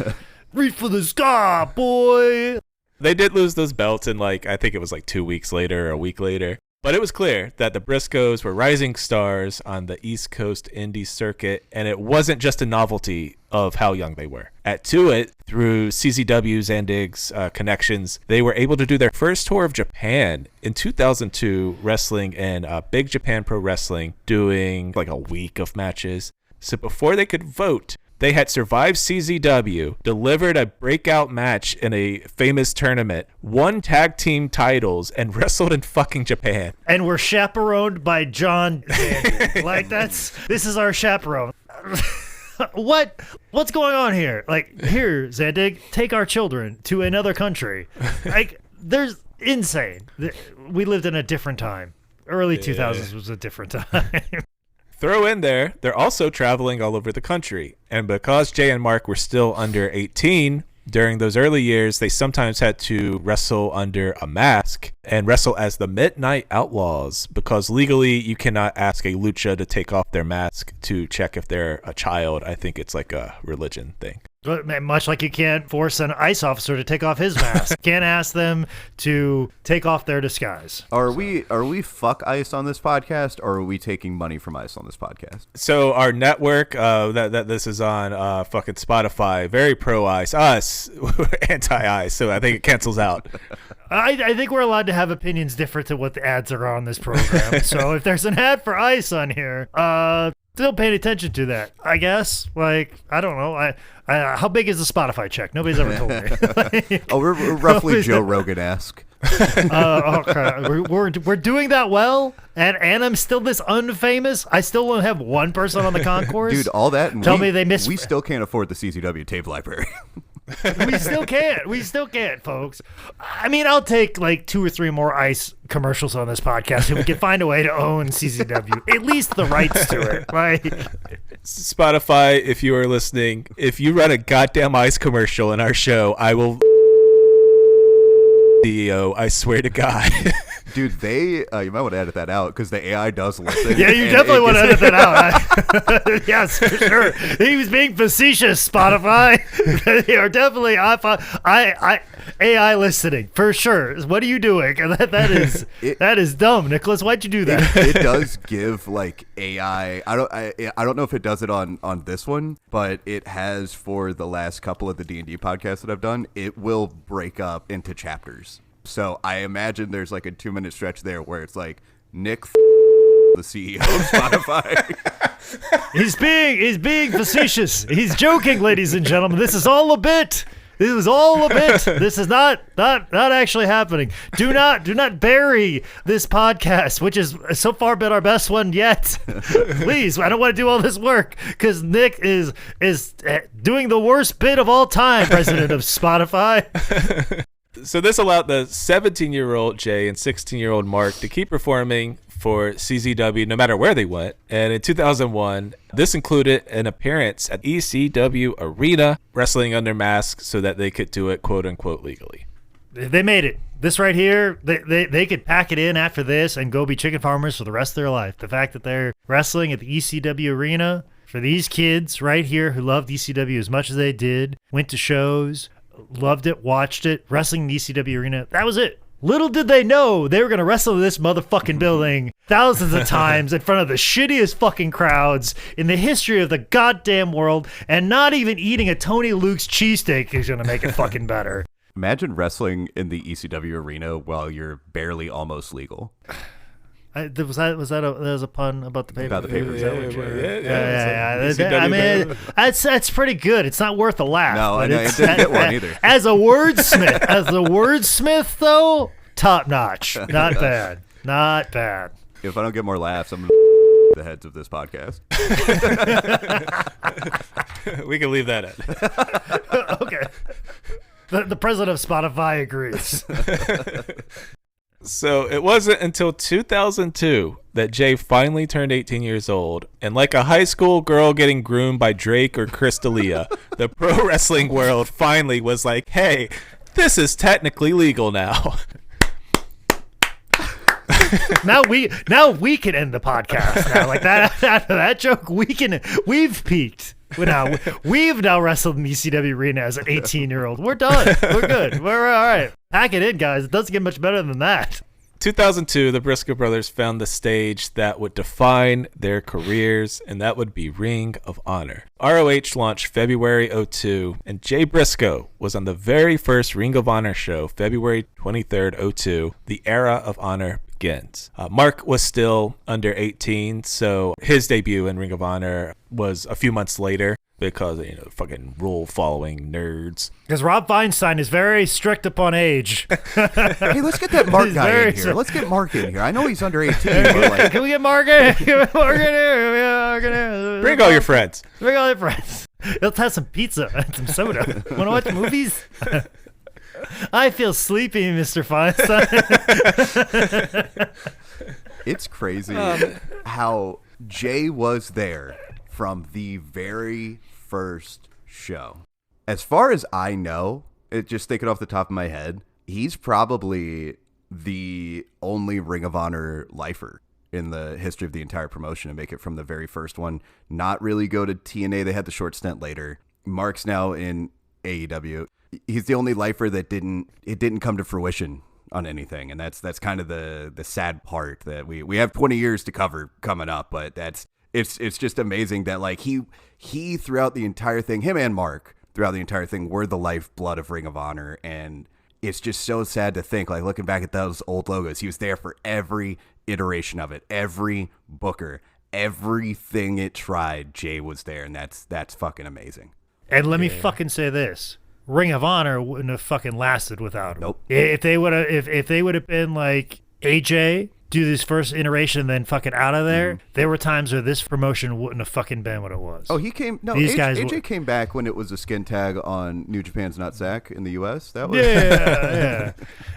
reach for the sky, boy! They did lose those belts in I think it was 2 weeks later or a week later. But it was clear that the Briscoes were rising stars on the East Coast indie circuit, and it wasn't just a novelty of how young they were. Add to it, through CZW Zandig's connections, they were able to do their first tour of Japan in 2002, wrestling in Big Japan Pro Wrestling, doing a week of matches. So before they could vote They had survived CZW, delivered a breakout match in a famous tournament, won tag team titles, and wrestled in fucking Japan. And we're chaperoned by John Dandy. Like, this is our chaperone. What's going on here? Like, here, Zandig, take our children to another country. Like, there's insane. We lived in a different time. Early 2000s was a different time. Throw in there, they're also traveling all over the country. And because Jay and Mark were still under 18, during those early years, they sometimes had to wrestle under a mask and wrestle as the Midnight Outlaws, because legally you cannot ask a lucha to take off their mask to check if they're a child. I think it's like a religion thing. Much like you can't force an ICE officer to take off his mask. Can't ask them to take off their disguise. Are we fuck ICE on this podcast, or are we taking money from ICE on this podcast? So our network that this is on fucking Spotify, very pro ICE. Us, anti ICE. So I think it cancels out. I think we're allowed to have opinions different to what the ads are on this program. So if there's an ad for ICE on here, still paying attention to that, I guess. Like, I don't know. How big is the Spotify check? Nobody's ever told me. Like, we're roughly Joe Rogan-esque. Okay. We're doing that well, and I'm still this unfamous. I still only have one person on the concourse. Dude, all that. And Tell me they miss. We still can't afford the CZW tape library. We still can't, folks. I mean, I'll take like 2 or 3 more ICE commercials on this podcast if we can find a way to own CZW, at least the rights to it, right? Spotify, if you are listening, if you run a goddamn ICE commercial in our show, I will CEO, I swear to God. Dude, you might want to edit that out because the AI does listen. Yeah, you definitely want to edit that out. Yes, for sure. He was being facetious, Spotify. They are definitely AI listening, for sure. What are you doing? That is dumb, Nicholas. Why'd you do that? It does give like AI. I don't know if it does it on this one, but it has for the last couple of the D&D podcasts that I've done. It will break up into chapters. So I imagine there's like a 2-minute stretch there where it's like Nick, the CEO of Spotify. He's being facetious. He's joking, ladies and gentlemen. This is all a bit. This is all a bit. This is not actually happening. Do not bury this podcast, which has so far been our best one yet. Please, I don't want to do all this work because Nick is doing the worst bit of all time, president of Spotify. So this allowed the 17-year-old Jay and 16-year-old Mark to keep performing for CZW no matter where they went. And in 2001, this included an appearance at ECW Arena, wrestling under masks so that they could do it quote-unquote legally. They made it. This right here, they could pack it in after this and go be chicken farmers for the rest of their life. The fact that they're wrestling at the ECW Arena, for these kids right here who loved ECW as much as they did, went to shows, loved it, watched it, wrestling in the ECW Arena. That was it. Little did they know they were going to wrestle in this motherfucking building thousands of times in front of the shittiest fucking crowds in the history of the goddamn world, and not even eating a Tony Luke's cheesesteak is going to make it fucking better. Imagine wrestling in the ECW Arena while you're barely almost legal. Was that a pun about the paper? About the paper. Yeah. I mean, that's pretty good. It's not worth a laugh. No, it didn't get one either. As a wordsmith, though, top notch. Not bad. Not bad. If I don't get more laughs, I'm gonna the heads of this podcast. We can leave that in. Okay. The president of Spotify agrees. So it wasn't until 2002 that Jay finally turned 18 years old, and like a high school girl getting groomed by Drake or Chris D'Elia, the pro wrestling world finally was like, hey, this is technically legal now. Now we can end the podcast now. Like that after that joke, we've peaked. We've now wrestled in the ECW Arena as an 18-year-old. We're done. We're good. We're all right. Pack it in, guys. It doesn't get much better than that. 2002, the Briscoe brothers found the stage that would define their careers, and that would be Ring of Honor. ROH launched February 2002, and Jay Briscoe was on the very first Ring of Honor show, February 23rd, 2002. The era of honor begins. Mark was still under 18, so his debut in Ring of Honor was a few months later. because, fucking rule following nerds. Because Rob Feinstein is very strict upon age. Hey, let's get that Mark He's guy very in here. Let's get Mark in here. I know he's under 18, but like, Can we get Mark in? Get Mark in here. Bring all your friends. Bring all your friends. Let's have some pizza and some soda. Want to watch movies? I feel sleepy, Mr. Feinstein. it's crazy how Jay was there from the very first show. As far as I know, just thinking off the top of my head, he's probably the only Ring of Honor lifer in the history of the entire promotion to make it from the very first one. Not really go to TNA. They had the short stint later. Mark's now in AEW. He's the only lifer that didn't come to fruition on anything, and that's kind of the sad part, that we have 20 years to cover coming up, but it's just amazing that like he throughout the entire thing, him and Mark throughout the entire thing were the lifeblood of Ring of Honor, and it's just so sad to think, like, looking back at those old logos, he was there for every iteration of it, every booker, everything it tried, Jay was there, and that's fucking amazing. And let me fucking say this. Ring of Honor wouldn't have fucking lasted without him. Nope. If they would have, if they would have been like AJ, do this first iteration, then fucking out of there. There were times where this promotion wouldn't have fucking been what it was. Oh, he came. No, These guys AJ came back when it was a skin tag on New Japan's Nutsack in the U.S. That was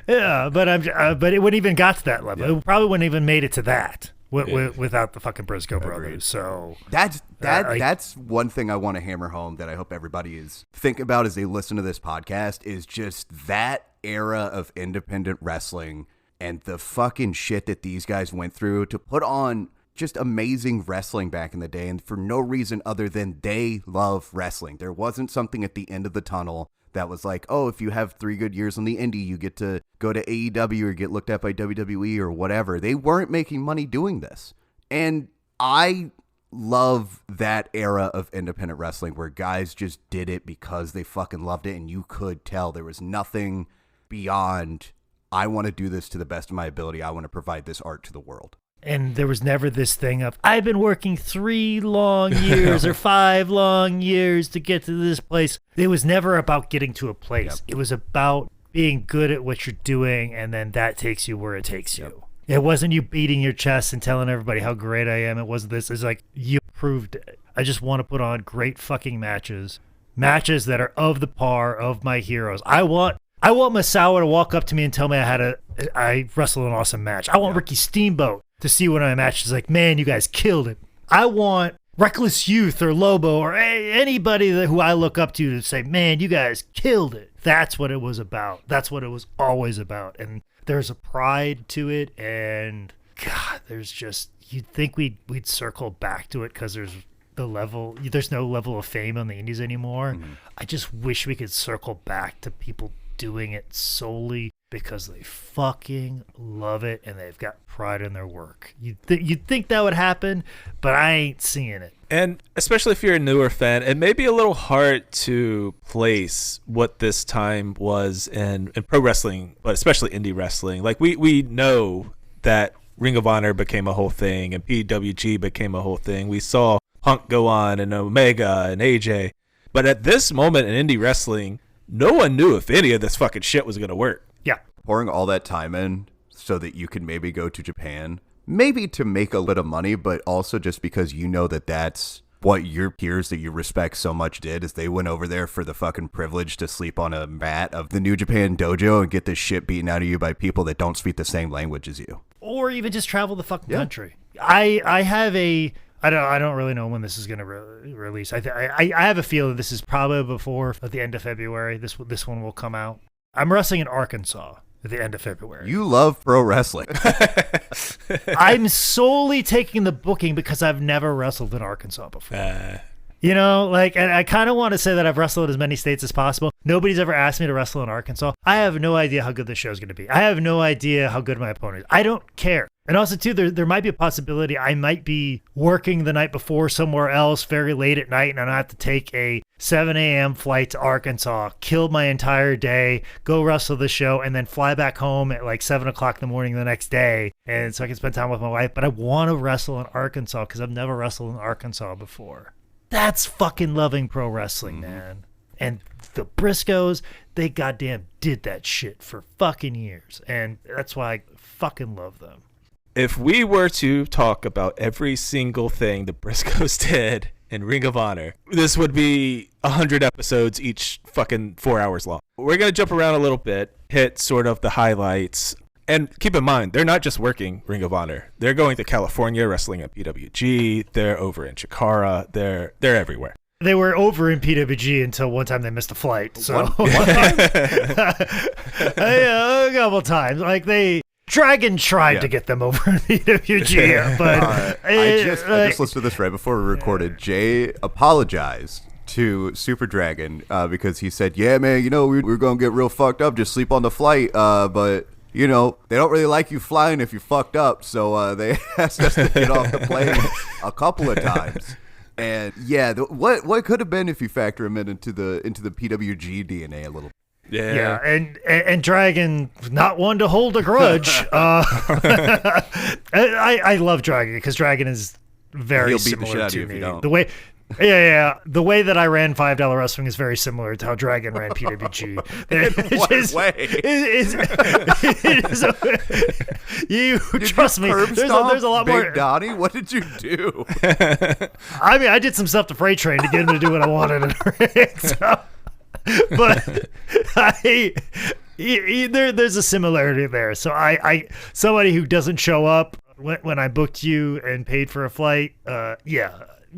yeah. But it wouldn't even got to that level. It probably wouldn't even made it to that without the fucking Briscoe brothers. So that's one thing I want to hammer home that I hope everybody is thinking about as they listen to this podcast, is just that era of independent wrestling and the fucking shit that these guys went through to put on just amazing wrestling back in the day, and for no reason other than they love wrestling. There wasn't something at the end of the tunnel that was like, oh, if you have 3 good years on the indie, you get to go to AEW or get looked at by WWE or whatever. They weren't making money doing this. And I love that era of independent wrestling where guys just did it because they fucking loved it, and you could tell there was nothing beyond, I want to do this to the best of my ability. I want to provide this art to the world. And there was never this thing of, I've been working 3 long years or 5 long years to get to this place. It was never about getting to a place. Yep. It was about being good at what you're doing, and then that takes you where it takes you. It wasn't you beating your chest and telling everybody how great I am. It wasn't this. It's like, you proved it. I just want to put on great fucking matches that are of the par of my heroes. I want Masawa to walk up to me and tell me I wrestled an awesome match. I want Ricky Steamboat to see one of my matches like, man, you guys killed it. I want Reckless Youth or Lobo or anybody who I look up to say, man, you guys killed it. That's what it was about. That's what it was always about. And there's a pride to it, and God, there's just, you'd think we'd circle back to it because there's no level of fame on the indies anymore. I just wish we could circle back to people doing it solely because they fucking love it and they've got pride in their work. You'd think that would happen, but I ain't seeing it. And especially if you're a newer fan, it may be a little hard to place what this time was in pro wrestling, but especially indie wrestling. Like we know that Ring of Honor became a whole thing and PWG became a whole thing. We saw Punk go on and Omega and AJ. But at this moment in indie wrestling, no one knew if any of this fucking shit was going to work. Yeah. Pouring all that time in so that you could maybe go to Japan, maybe to make a little money, but also just because you know that that's what your peers that you respect so much did, is they went over there for the fucking privilege to sleep on a mat of the New Japan dojo and get this shit beaten out of you by people that don't speak the same language as you. Or even just travel the fucking country. I have I don't really know when this is going to release. I have a feeling this is probably before at the end of February. This one will come out. I'm wrestling in Arkansas at the end of February. You love pro wrestling. I'm solely taking the booking because I've never wrestled in Arkansas before. You know, like, and I kind of want to say that I've wrestled in as many states as possible. Nobody's ever asked me to wrestle in Arkansas. I have no idea how good this show is going to be. I have no idea how good my opponent is. I don't care. And also, too, there might be a possibility I might be working the night before somewhere else very late at night, and I have to take a 7 a.m. flight to Arkansas, kill my entire day, go wrestle the show, and then fly back home at like 7 o'clock in the morning the next day, and so I can spend time with my wife. But I want to wrestle in Arkansas because I've never wrestled in Arkansas before. That's fucking loving pro wrestling, man. And the Briscoes, they goddamn did that shit for fucking years. And that's why I fucking love them. If we were to talk about every single thing the Briscoes did in Ring of Honor, this would be 100 episodes, each fucking 4 hours long. We're going to jump around a little bit, hit sort of the highlights. And keep in mind, they're not just working Ring of Honor. They're going to California, wrestling at PWG. They're over in Chikara. They're everywhere. They were over in PWG until one time they missed a flight. So One time? a couple times. Like Dragon tried to get them over in PWG, but I just listened to this right before we recorded. Jay apologized to Super Dragon because he said, "Yeah, man, we're gonna get real fucked up. Just sleep on the flight, but." They don't really like you flying if you fucked up, so they asked us to get off the plane a couple of times. And yeah, what could have been if you factor him into the PWG DNA a little. Yeah, and Dragon, not one to hold a grudge. I love Dragon because Dragon is very similar to me. The way that I ran $5 wrestling is very similar to how Dragon ran PWG. Trust me. There's a lot more. Big Donnie, what did you do? I mean, I did some stuff to Freight Train to get him to do what I wanted in the ring. But there's a similarity there. So I somebody who doesn't show up when I booked you and paid for a flight,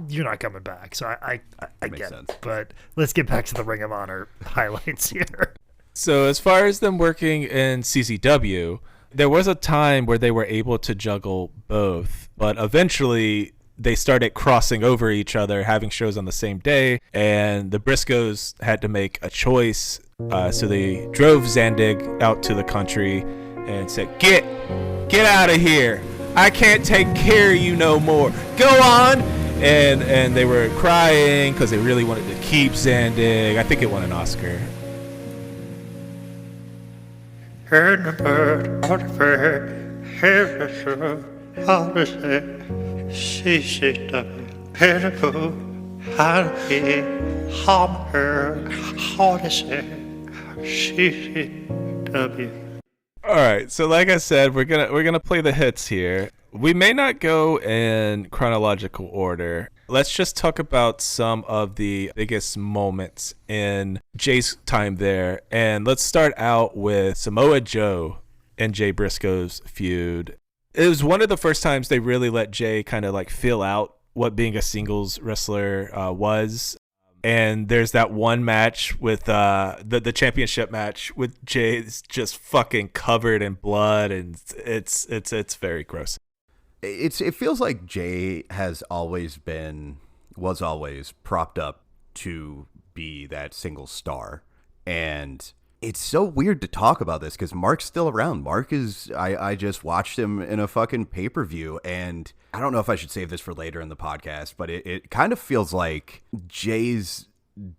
you're not coming back. So I get sense. it. But let's get back to the Ring of Honor highlights here. So as far as them working in CZW, there was a time where they were able to juggle both, but eventually they started crossing over each other, having shows on the same day, and the Briscoes had to make a choice. So they drove Zandig out to the country and said, get out of here. I can't take care of you no more. Go on. And they were crying because they really wanted to keep Zandig. I think it won an Oscar. Heard the bird on the bird, heard the show, all the same, CZW, heard the boo, how to be, how her, how to say, CZW. All right, so like I said, we're gonna play the hits here. We may not go in chronological order. Let's just talk about some of the biggest moments in Jay's time there. And let's start out with Samoa Joe and Jay Briscoe's feud. It was one of the first times they really let Jay kind of like feel out what being a singles wrestler was. And there's that one match with the championship match with Jay just fucking covered in blood, and it's very gross. It feels like Jay was always propped up to be that single star. And it's so weird to talk about this because Mark's still around. Mark is, I just watched him in a fucking pay-per-view, and I don't know if I should save this for later in the podcast, but it kind of feels like Jay's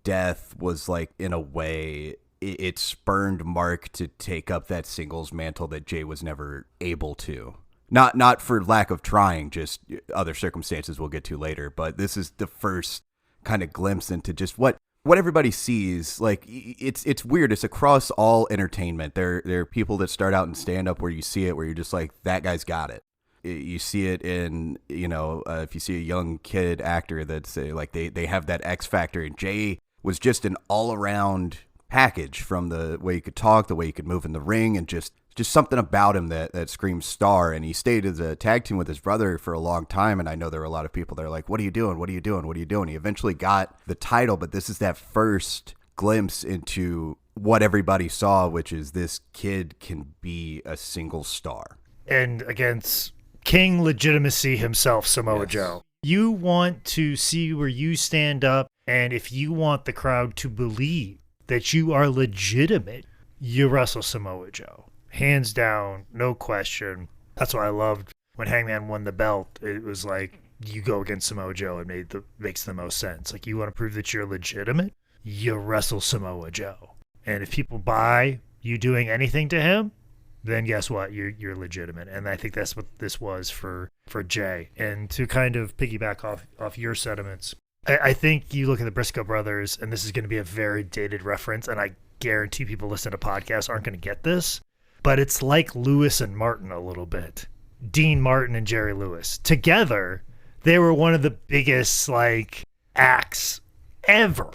death was like, in a way, it spurned Mark to take up that singles mantle that Jay was never able to. Not for lack of trying, just other circumstances we'll get to later. But this is the first kind of glimpse into just what everybody sees. Like, it's weird. It's across all entertainment. There are people that start out in stand-up where you see it, where you're just like, that guy's got it. You see it in, if you see a young kid actor that's like they have that X factor. And Jay was just an all-around package, from the way he could talk, the way he could move in the ring, and just something about him that screams star. And he stayed as a tag team with his brother for a long time. And I know there were a lot of people that are like, what are you doing? What are you doing? What are you doing? He eventually got the title, but this is that first glimpse into what everybody saw, which is this kid can be a single star. And against King legitimacy himself, Samoa Joe. You want to see where you stand up, and if you want the crowd to believe that you are legitimate, you wrestle Samoa Joe. Hands down, no question. That's why I loved when Hangman won the belt. It was like, you go against Samoa Joe. It makes the most sense. Like, you want to prove that you're legitimate, you wrestle Samoa Joe. And if people buy you doing anything to him, then guess what? You're legitimate. And I think that's what this was for Jay. And to kind of piggyback off your sentiments, I think you look at the Briscoe brothers, and this is going to be a very dated reference, and I guarantee people listening to podcasts aren't going to get this, but it's like Lewis and Martin a little bit. Dean Martin and Jerry Lewis. Together, they were one of the biggest, like, acts ever,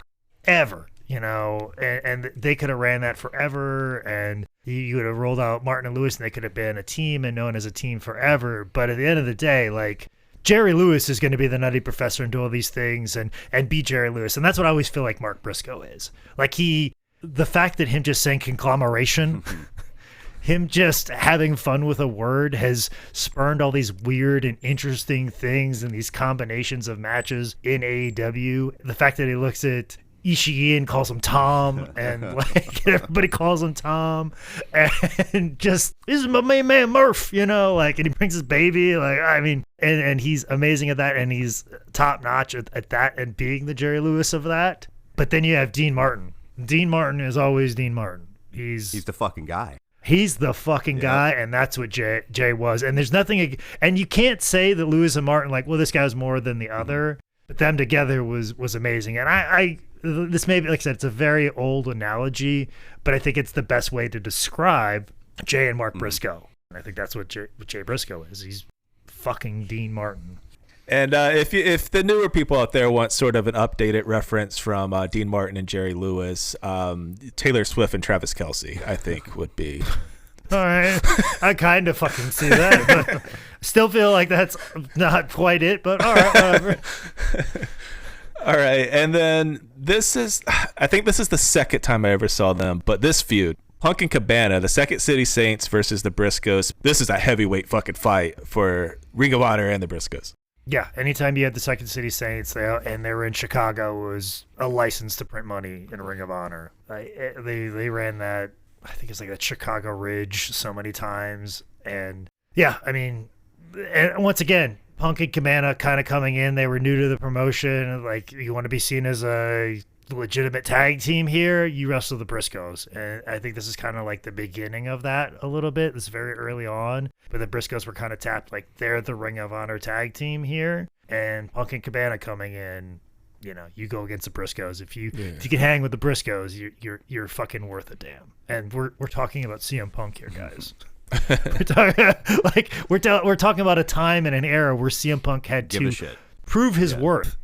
and they could have ran that forever, and you would have rolled out Martin and Lewis, and they could have been a team and known as a team forever, but at the end of the day, like, Jerry Lewis is going to be the Nutty Professor and do all these things and be Jerry Lewis. And that's what I always feel like Mark Briscoe is. Like the fact that him just saying conglomeration, him just having fun with a word has spurned all these weird and interesting things and these combinations of matches in AEW. The fact that he looks at Ishii and calls him Tom, and like everybody calls him Tom, and just, this is my main man Murph, like, and he brings his baby, like, I mean, and he's amazing at that, and he's top notch at that, and being the Jerry Lewis of that. But then you have Dean Martin. Dean Martin is always Dean Martin. He's the fucking guy. He's the fucking guy, and that's what Jay was. And there's nothing, and you can't say that Lewis and Martin, like, well, this guy's more than the other, but them together was amazing. And I this may be, like I said, it's a very old analogy, but I think it's the best way to describe Jay and Mark Briscoe. And I think that's what Jay Briscoe is. He's fucking Dean Martin. And if the newer people out there want sort of an updated reference from Dean Martin and Jerry Lewis, Taylor Swift and Travis Kelce, I think, would be. All right. I kind of fucking see that. But still feel like that's not quite it, but all right, whatever. All right, and then I think this is the second time I ever saw them, but this feud, Punk and Cabana, the Second City Saints versus the Briscoes, this is a heavyweight fucking fight for Ring of Honor and the Briscoes. Yeah, anytime you had the Second City Saints and they were in Chicago, was a license to print money in Ring of Honor. They ran that, I think it's like that Chicago Ridge so many times, and yeah, I mean, and once again, Punk and Cabana kind of coming in. They were new to the promotion. Like, you want to be seen as a legitimate tag team here, you wrestle the Briscoes. And I think this is kind of like the beginning of that a little bit. This is very early on. But the Briscoes were kind of tapped like they're the Ring of Honor tag team here. And Punk and Cabana coming in, you go against the Briscoes. If you can hang with the Briscoes, you're fucking worth a damn. And we're talking about CM Punk here, guys. we're talking about a time and an era where CM Punk had to prove his worth.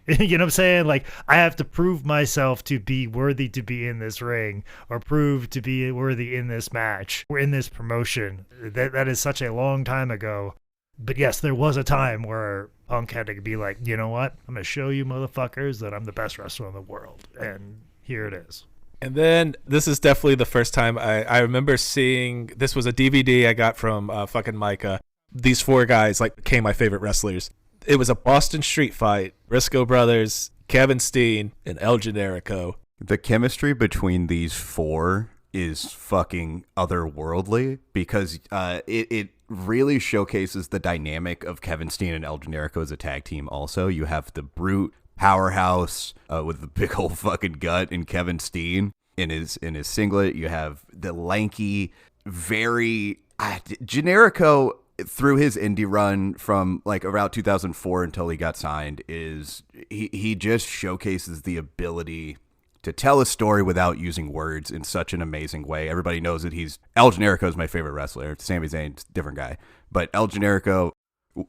You know what I'm saying? Like, I have to prove myself to be worthy to be in this ring, or prove to be worthy in this match. We're in this promotion. That is such a long time ago. But yes, there was a time where Punk had to be like, you know what? I'm going to show you motherfuckers that I'm the best wrestler in the world. And here it is. And then this is definitely the first time I remember seeing, this was a DVD I got from fucking Micah. These four guys became my favorite wrestlers. It was a Boston street fight, Briscoe brothers, Kevin Steen, and El Generico. The chemistry between these four is fucking otherworldly, because it really showcases the dynamic of Kevin Steen and El Generico as a tag team. Also, you have the brute powerhouse with the big old fucking gut in Kevin Steen in his singlet. You have the lanky, very Generico through his indie run from like around 2004 until he got signed. He just showcases the ability to tell a story without using words in such an amazing way. Everybody knows that El Generico is my favorite wrestler. Sami Zayn's a different guy, but El Generico,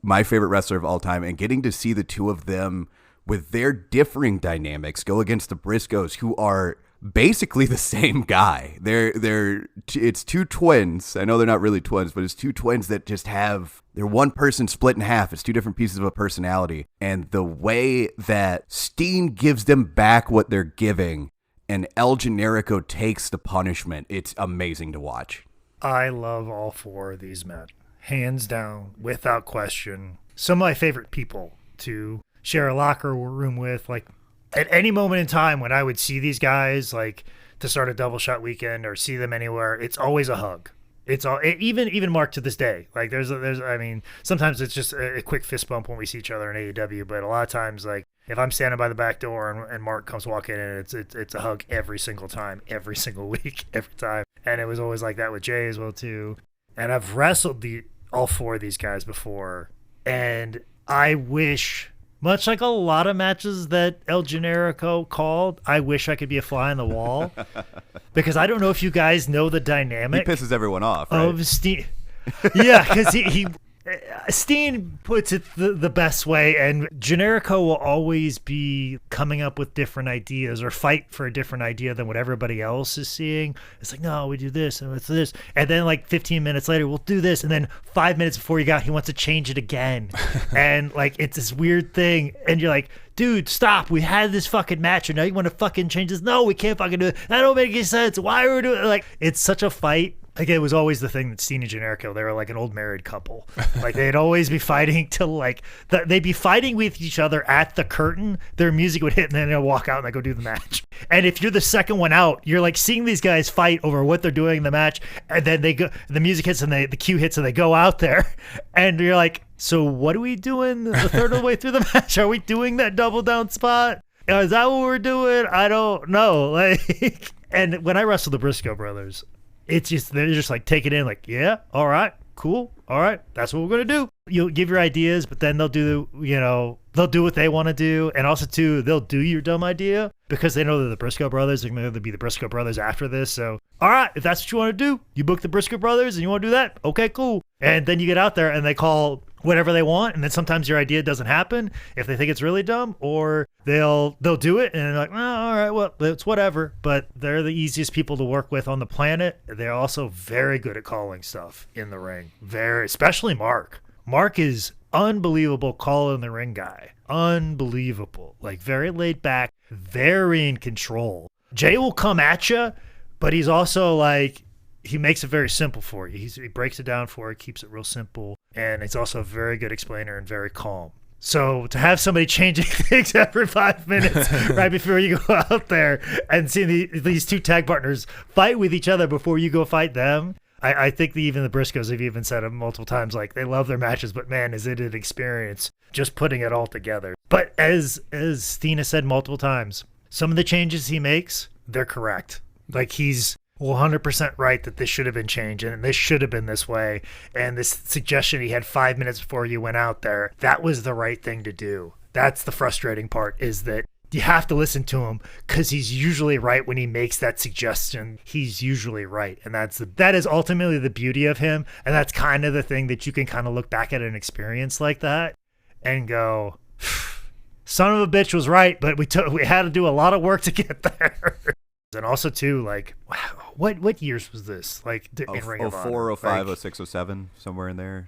my favorite wrestler of all time, and getting to see the two of them with their differing dynamics go against the Briscoes, who are basically the same guy. It's two twins. I know they're not really twins, but it's two twins that just they're one person split in half. It's two different pieces of a personality. And the way that Steen gives them back what they're giving and El Generico takes the punishment, it's amazing to watch. I love all four of these men. Hands down, without question. Some of my favorite people to share a locker room with. Like, at any moment in time when I would see these guys, like, to start a double shot weekend or see them anywhere, it's always a hug. It's all, even Mark to this day. Like, I mean, sometimes it's just a quick fist bump when we see each other in AEW, but a lot of times, like, if I'm standing by the back door and Mark comes walking in, it's a hug every single time, every single week, every time. And it was always like that with Jay as well too. And I've wrestled all four of these guys before, and I wish Much like a lot of matches that El Generico called, I wish I could be a fly on the wall. Because I don't know if you guys know the He dynamic pisses everyone off, right? of Steen. Yeah, because he Steen puts it the best way, and Generico will always be coming up with different ideas or fight for a different idea than what everybody else is seeing. It's like, no, we do this and it's this. And then like 15 minutes later, we'll do this. And then 5 minutes before you got, he wants to change it again. And like, it's this weird thing. And you're like, dude, stop. We had this fucking match and now you want to fucking change this? No, we can't fucking do it. That don't make any sense. Why are we doing it? Like, it's such a fight. Like, it was always the thing that Steen and Generico, they were like an old married couple. Like, they'd always be fighting till like, they'd be fighting with each other at the curtain. Their music would hit and then they'll walk out and they go do the match. And if you're the second one out, you're like seeing these guys fight over what they're doing in the match. And then they go, the music hits and the cue hits and they go out there. And you're like, so what are we doing the third of the way through the match? Are we doing that double down spot? Is that what we're doing? I don't know. Like, and when I wrestled the Briscoe brothers, it's just, they're just like, take it in, like, yeah, all right, cool, all right, that's what we're going to do. You'll give your ideas, but then they'll do, they'll do what they want to do. And also, too, they'll do your dumb idea because they know they're the Briscoe brothers. They're going to be the Briscoe brothers after this. So, all right, if that's what you want to do, you book the Briscoe brothers and you want to do that, okay, cool. And then you get out there and they call whatever they want, and then sometimes your idea doesn't happen if they think it's really dumb, or they'll do it and they're like, oh, all right, well, it's whatever. But they're the easiest people to work with on the planet. They're also very good at calling stuff in the ring, especially Mark. Mark is unbelievable call in the ring guy, unbelievable, like very laid back, very in control. Jay will come at you, but he's also like, he makes it very simple for you. He breaks it down for you, keeps it real simple, and he's also a very good explainer and very calm. So to have somebody changing things every 5 minutes right before you go out there and see these two tag partners fight with each other before you go fight them, I think even the Briscoes have even said it multiple times, like they love their matches, but man, is it an experience just putting it all together. But as Steen said multiple times, some of the changes he makes, they're correct. Like he's 100% right that this should have been changed and this should have been this way. And this suggestion he had 5 minutes before you went out there, that was the right thing to do. That's the frustrating part, is that you have to listen to him because he's usually right when he makes that suggestion. He's usually right. And that is ultimately the beauty of him. And that's kind of the thing that you can kind of look back at an experience like that and go, son of a bitch was right, but we had to do a lot of work to get there. And also, too, like, wow, what years was this? Like, in Ring of Honor? 04, 05, like, 06, 07, somewhere in there.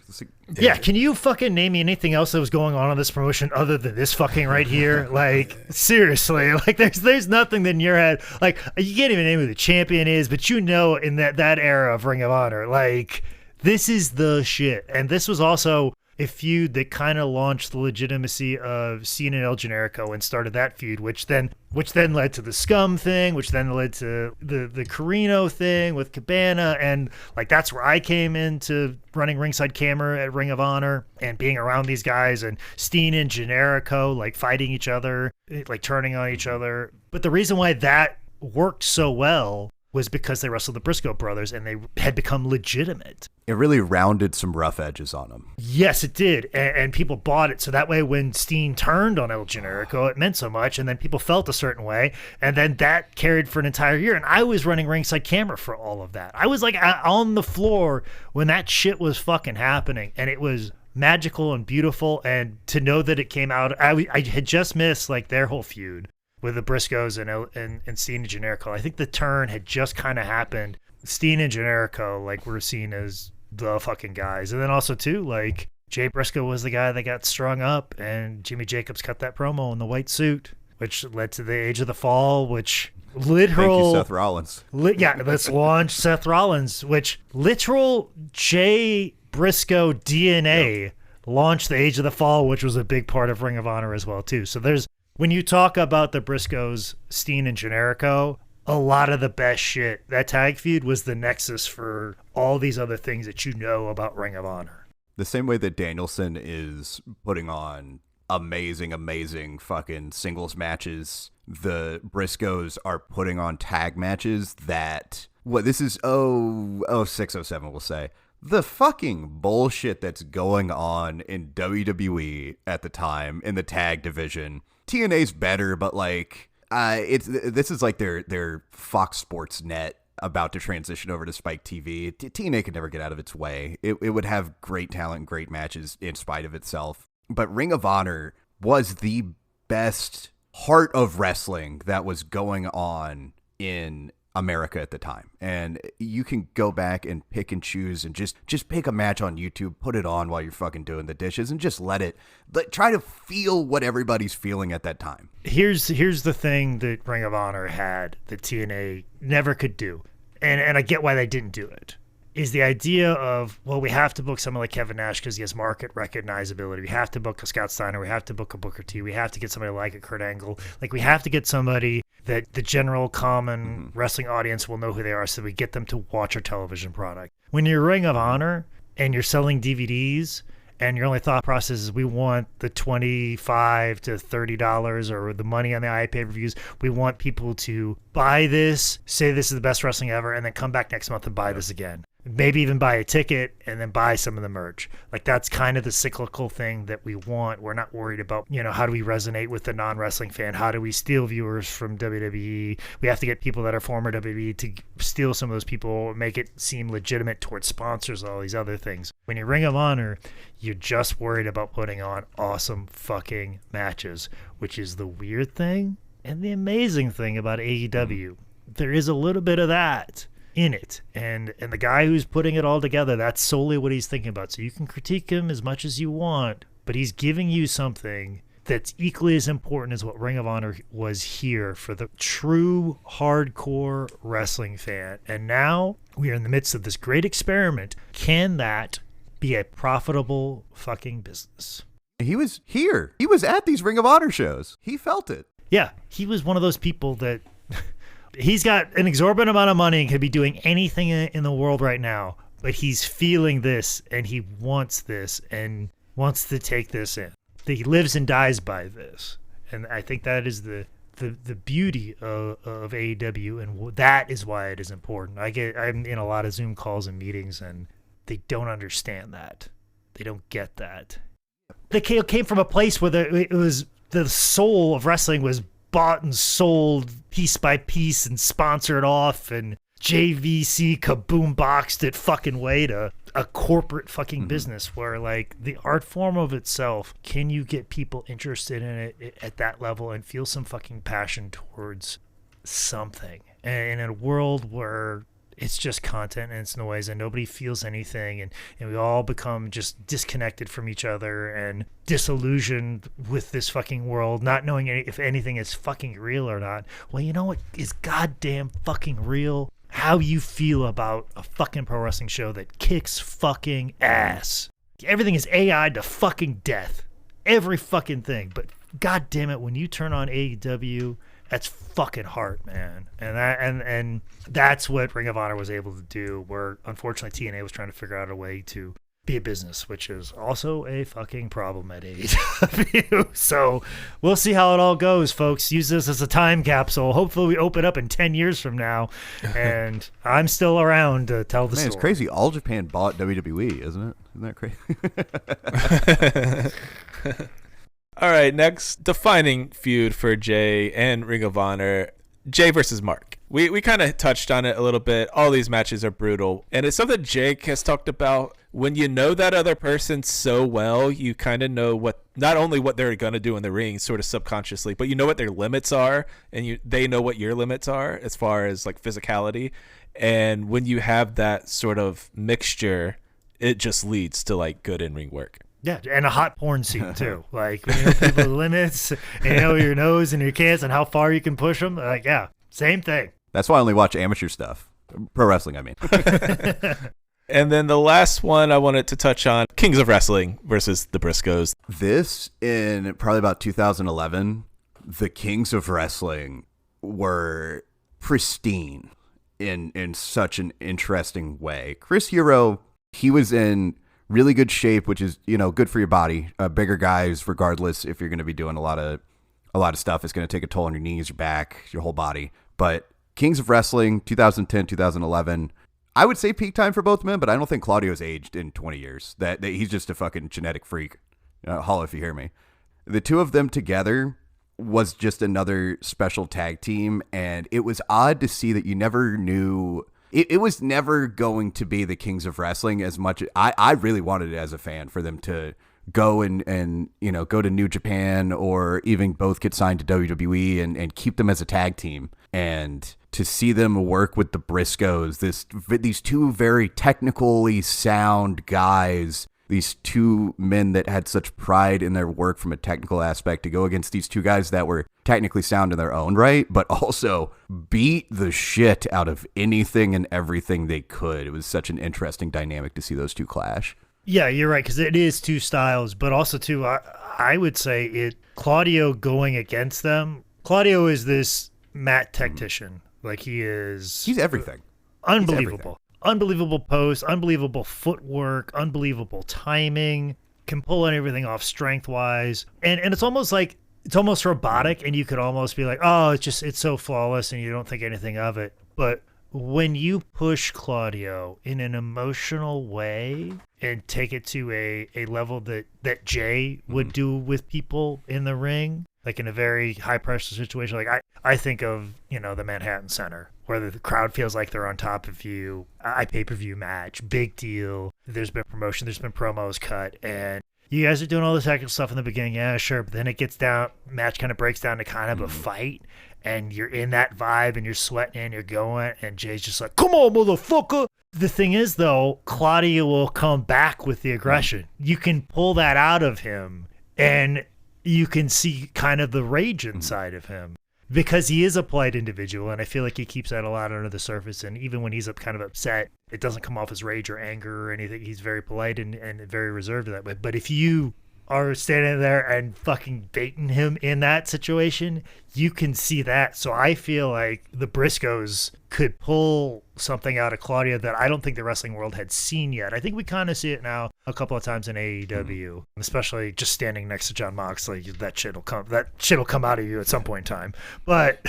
Yeah, can you fucking name me anything else that was going on this promotion other than this fucking right here? Like, seriously, like, there's nothing in your head. Like, you can't even name who the champion is, but you know in that era of Ring of Honor, like, this is the shit. And this was also a feud that kind of launched the legitimacy of Cena and El Generico and started that feud, which then led to the Scum thing, which then led to the Carino thing with Cabana, and like that's where I came into running ringside camera at Ring of Honor and being around these guys and Steen and Generico like fighting each other, like turning on each other. But the reason why that worked so well was because they wrestled the Briscoe brothers and they had become legitimate. It really rounded some rough edges on them. Yes, it did. And people bought it. So that way when Steen turned on El Generico, it meant so much. And then people felt a certain way. And then that carried for an entire year. And I was running ringside camera for all of that. I was like on the floor when that shit was fucking happening. And it was magical and beautiful. And to know that it came out, I had just missed like their whole feud with the Briscoes and Steen and Generico. I think the turn had just kind of happened. Steen and Generico, like, were seen as the fucking guys. And then also, too, like, Jay Briscoe was the guy that got strung up, and Jimmy Jacobs cut that promo in the white suit, which led to the Age of the Fall, which literal... Thank you, Seth Rollins. Let's launch Seth Rollins, which literal Jay Briscoe DNA launched the Age of the Fall, which was a big part of Ring of Honor as well, too. So there's... When you talk about the Briscoes, Steen and Generico, a lot of the best shit, that tag feud was the nexus for all these other things that you know about Ring of Honor. The same way that Danielson is putting on amazing fucking singles matches, the Briscoes are putting on tag matches that, this is 06, 07, we'll say. the fucking bullshit that's going on in WWE at the time in the tag division. TNA's better, but like this is like their Fox Sports Net about to transition over to Spike TV. TNA could never get out of its way. It would have great talent and great matches in spite of itself. But Ring of Honor was the best heart of wrestling that was going on in America at the time. And you can go back and pick and choose and just pick a match on YouTube, put it on while you're fucking doing the dishes, and just try to feel what everybody's feeling at that time. Here's the thing that Ring of Honor had that TNA never could do, and I get why they didn't do it, is the idea of, well, we have to book someone like Kevin Nash because he has market recognizability. We have to book a Scott Steiner. We have to book a Booker T. We have to get somebody like a Kurt Angle. Like, we have to get somebody that the general common wrestling audience will know who they are, so we get them to watch our television product. When you're Ring of Honor and you're selling DVDs and your only thought process is we want the $25 to $30 or the money on the iPay-per-views, we want people to buy this, say this is the best wrestling ever, and then come back next month and buy this again. Maybe even buy a ticket and then buy some of the merch. Like, that's kind of the cyclical thing that we want. We're not worried about, how do we resonate with the non-wrestling fan? How do we steal viewers from WWE? We have to get people that are former WWE to steal some of those people, make it seem legitimate towards sponsors, all these other things. When you're Ring of Honor, you're just worried about putting on awesome fucking matches, which is the weird thing and the amazing thing about AEW. There is a little bit of that in it, and the guy who's putting it all together, that's solely what he's thinking about. So you can critique him as much as you want, but he's giving you something that's equally as important as what Ring of Honor was here for the true hardcore wrestling fan. And now we are in the midst of this great experiment. Can that be a profitable fucking business? He was here. He was at these Ring of Honor shows. He felt it. Yeah, he was one of those people that he's got an exorbitant amount of money and could be doing anything in the world right now, but he's feeling this and he wants this and wants to take this in. He lives and dies by this. And I think that is the beauty of AEW, and that is why it is important. I'm in a lot of Zoom calls and meetings, and they don't understand that. They don't get that. They came from a place where it was the soul of wrestling was bought and sold piece by piece and sponsored off, and JVC kaboom boxed it fucking way to a corporate fucking business where, like, the art form of itself, can you get people interested in it at that level and feel some fucking passion towards something? And in a world where it's just content and it's noise and nobody feels anything, and we all become just disconnected from each other and disillusioned with this fucking world, not knowing if anything is fucking real or not. Well, you know what is goddamn fucking real? How you feel about a fucking pro wrestling show that kicks fucking ass. Everything is AI'd to fucking death. Every fucking thing. But goddamn it, when you turn on AEW, that's fucking heart, man. And that's what Ring of Honor was able to do, where unfortunately TNA was trying to figure out a way to be a business, which is also a fucking problem at AEW. So we'll see how it all goes, folks. Use this as a time capsule. Hopefully we open up in 10 years from now, and I'm still around to tell the story. Man, it's crazy. All Japan bought WWE, isn't it? Isn't that crazy? All right, next defining feud for Jay and Ring of Honor, Jay versus Mark. We kind of touched on it a little bit. All these matches are brutal, and it's something Jake has talked about. When you know that other person so well, you kind of know not only what they're going to do in the ring sort of subconsciously, but you know what their limits are, and they know what your limits are as far as like physicality. And when you have that sort of mixture, it just leads to like good in-ring work. Yeah, and a hot porn scene too. Like, when you know people's limits, and you know your nose and your cans and how far you can push them. Like, yeah, same thing. That's why I only watch amateur stuff. Pro wrestling, I mean. And then the last one I wanted to touch on, Kings of Wrestling versus the Briscoes. This, in probably about 2011, the Kings of Wrestling were pristine in such an interesting way. Chris Hero, he was in really good shape, which is, good for your body. Bigger guys, regardless, if you're going to be doing a lot of stuff, it's going to take a toll on your knees, your back, your whole body. But Kings of Wrestling, 2010, 2011, I would say peak time for both men, but I don't think Claudio's aged in 20 years. That he's just a fucking genetic freak. Holla if you hear me. The two of them together was just another special tag team, and it was odd to see that you never knew. It was never going to be the Kings of Wrestling as much. I really wanted it as a fan for them to go and go to New Japan, or even both get signed to WWE and keep them as a tag team. And to see them work with the Briscoes, these two very technically sound guys, these two men that had such pride in their work from a technical aspect, to go against these two guys that were technically sound in their own right, but also beat the shit out of anything and everything they could. It was such an interesting dynamic to see those two clash. Yeah, you're right, because it is two styles, but also too, I would say Claudio going against them. Claudio is this mat tactician. Like he's everything. Unbelievable. Unbelievable post, unbelievable footwork, unbelievable timing, can pull everything off strength-wise. And it's almost robotic, and you could almost be like, oh, it's so flawless, and you don't think anything of it. But when you push Claudio in an emotional way and take it to a level that Jay would do with people in the ring, like in a very high-pressure situation, like I think of, the Manhattan Center, where the crowd feels like they're on top of you. A pay-per-view match, big deal. There's been promotion, there's been promos cut, and you guys are doing all the technical stuff in the beginning, yeah, sure, but then it gets down, match kind of breaks down to kind of a fight, and you're in that vibe, and you're sweating, and you're going, and Jay's just like, come on, motherfucker! The thing is, though, Claudio will come back with the aggression. You can pull that out of him, and you can see kind of the rage inside of him. Because he is a polite individual, and I feel like he keeps that a lot under the surface, and even when he's kind of upset, it doesn't come off as rage or anger or anything. He's very polite and very reserved that way. But if you are standing there and fucking baiting him in that situation, you can see that. So I feel like the Briscoes could pull something out of Claudio that I don't think the wrestling world had seen yet. I think we kind of see it now a couple of times in AEW, especially just standing next to John Moxley. That shit'll come out of you at some point in time. But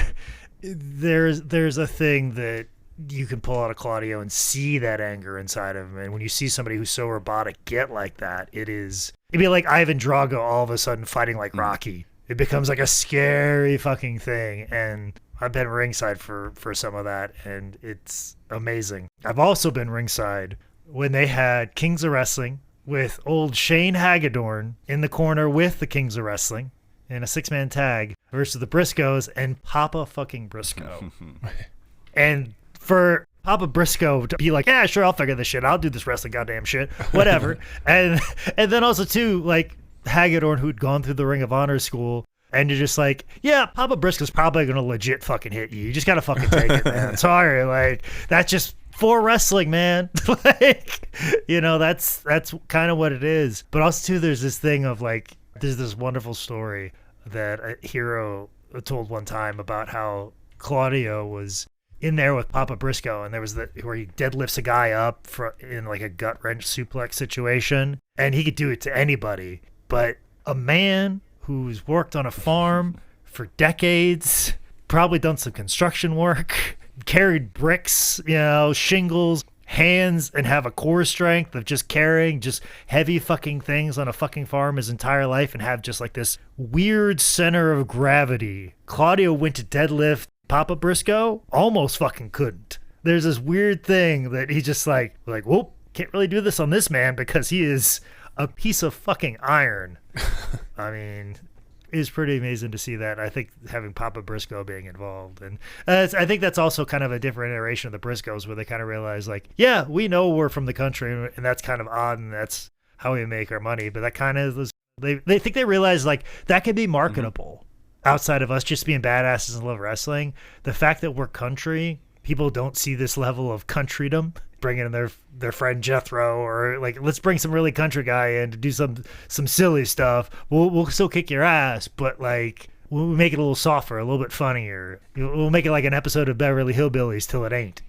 there's a thing that you can pull out of Claudio and see that anger inside of him. And when you see somebody who's so robotic get like that, it'd be like Ivan Drago all of a sudden fighting like Rocky. It becomes like a scary fucking thing. And I've been ringside for some of that, and it's amazing. I've also been ringside when they had Kings of Wrestling with old Shane Hagedorn in the corner with the Kings of Wrestling in a 6-man tag versus the Briscoes and Papa fucking Briscoe. And for Papa Briscoe to be like, yeah, sure, I'll figure this shit. I'll do this wrestling goddamn shit, whatever. and then also too, like Hagedorn, who'd gone through the Ring of Honor school, and you're just like, yeah, Papa Briscoe's probably gonna legit fucking hit you. You just gotta fucking take it, man. Sorry, like that's just for wrestling, man. Like, that's kind of what it is. But also too, there's this thing of like, there's this wonderful story that a hero told one time about how Claudio was in there with Papa Briscoe, and there was where he deadlifts a guy up in like a gut wrench suplex situation, and he could do it to anybody. But a man who's worked on a farm for decades, probably done some construction work, carried bricks, shingles, hands, and have a core strength of just carrying just heavy fucking things on a fucking farm his entire life, and have just like this weird center of gravity. Claudio went to deadlift Papa Briscoe, almost fucking couldn't. There's this weird thing that he just like, whoop, can't really do this on this man because he is a piece of fucking iron. I mean, it's pretty amazing to see that. I think having Papa Briscoe being involved, and I think that's also kind of a different iteration of the Briscoes, where they kind of realize like, yeah, we know we're from the country, and that's kind of odd, and that's how we make our money. But that kind of they think they realize like that could be marketable. Outside of us just being badasses and love wrestling, the fact that we're country, people don't see this level of countrydom. Bringing in their friend Jethro, or like, let's bring some really country guy in to do some silly stuff. We'll still kick your ass, but like we'll make it a little softer, a little bit funnier. We'll make it like an episode of Beverly Hillbillies till it ain't,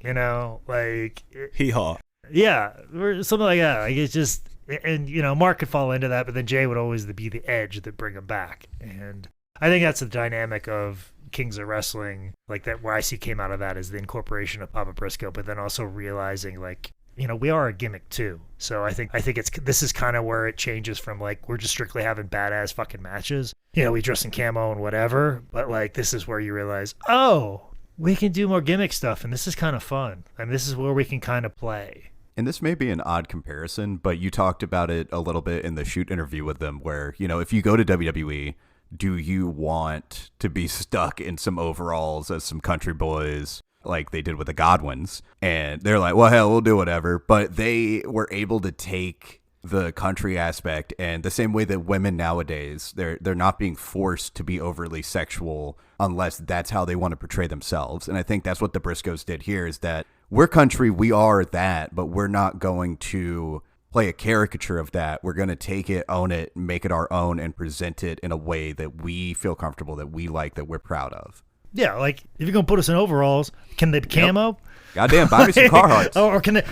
like hee haw. Yeah, or something like that. Like it's just, and Mark could fall into that, but then Jay would always be the edge that bring him back, and I think that's the dynamic of Kings of Wrestling, like that, where I see came out of that is the incorporation of Papa Briscoe, but then also realizing like, you know, we are a gimmick too. So I think this is kind of where it changes from like, we're just strictly having badass fucking matches. You know, we dress in camo and whatever, but like, this is where you realize, oh, we can do more gimmick stuff, and this is kind of fun. And this is where we can kind of play. And this may be an odd comparison, but you talked about it a little bit in the shoot interview with them where, you know, if you go to WWE, do you want to be stuck in some overalls as some country boys like they did with the Godwins? And they're like, well, hell, we'll do whatever. But they were able to take the country aspect, and the same way that women nowadays, they're not being forced to be overly sexual unless that's how they want to portray themselves. And I think that's what the Briscoes did here, is that we're country, we are that, but we're not going to play a caricature of that. We're going to take it, own it, make it our own, and present it in a way that we feel comfortable, that we like, that we're proud of. Yeah, like if you're gonna put us in overalls, can they be camo? Yep. Goddamn, buy me some Carhartts. Or can they?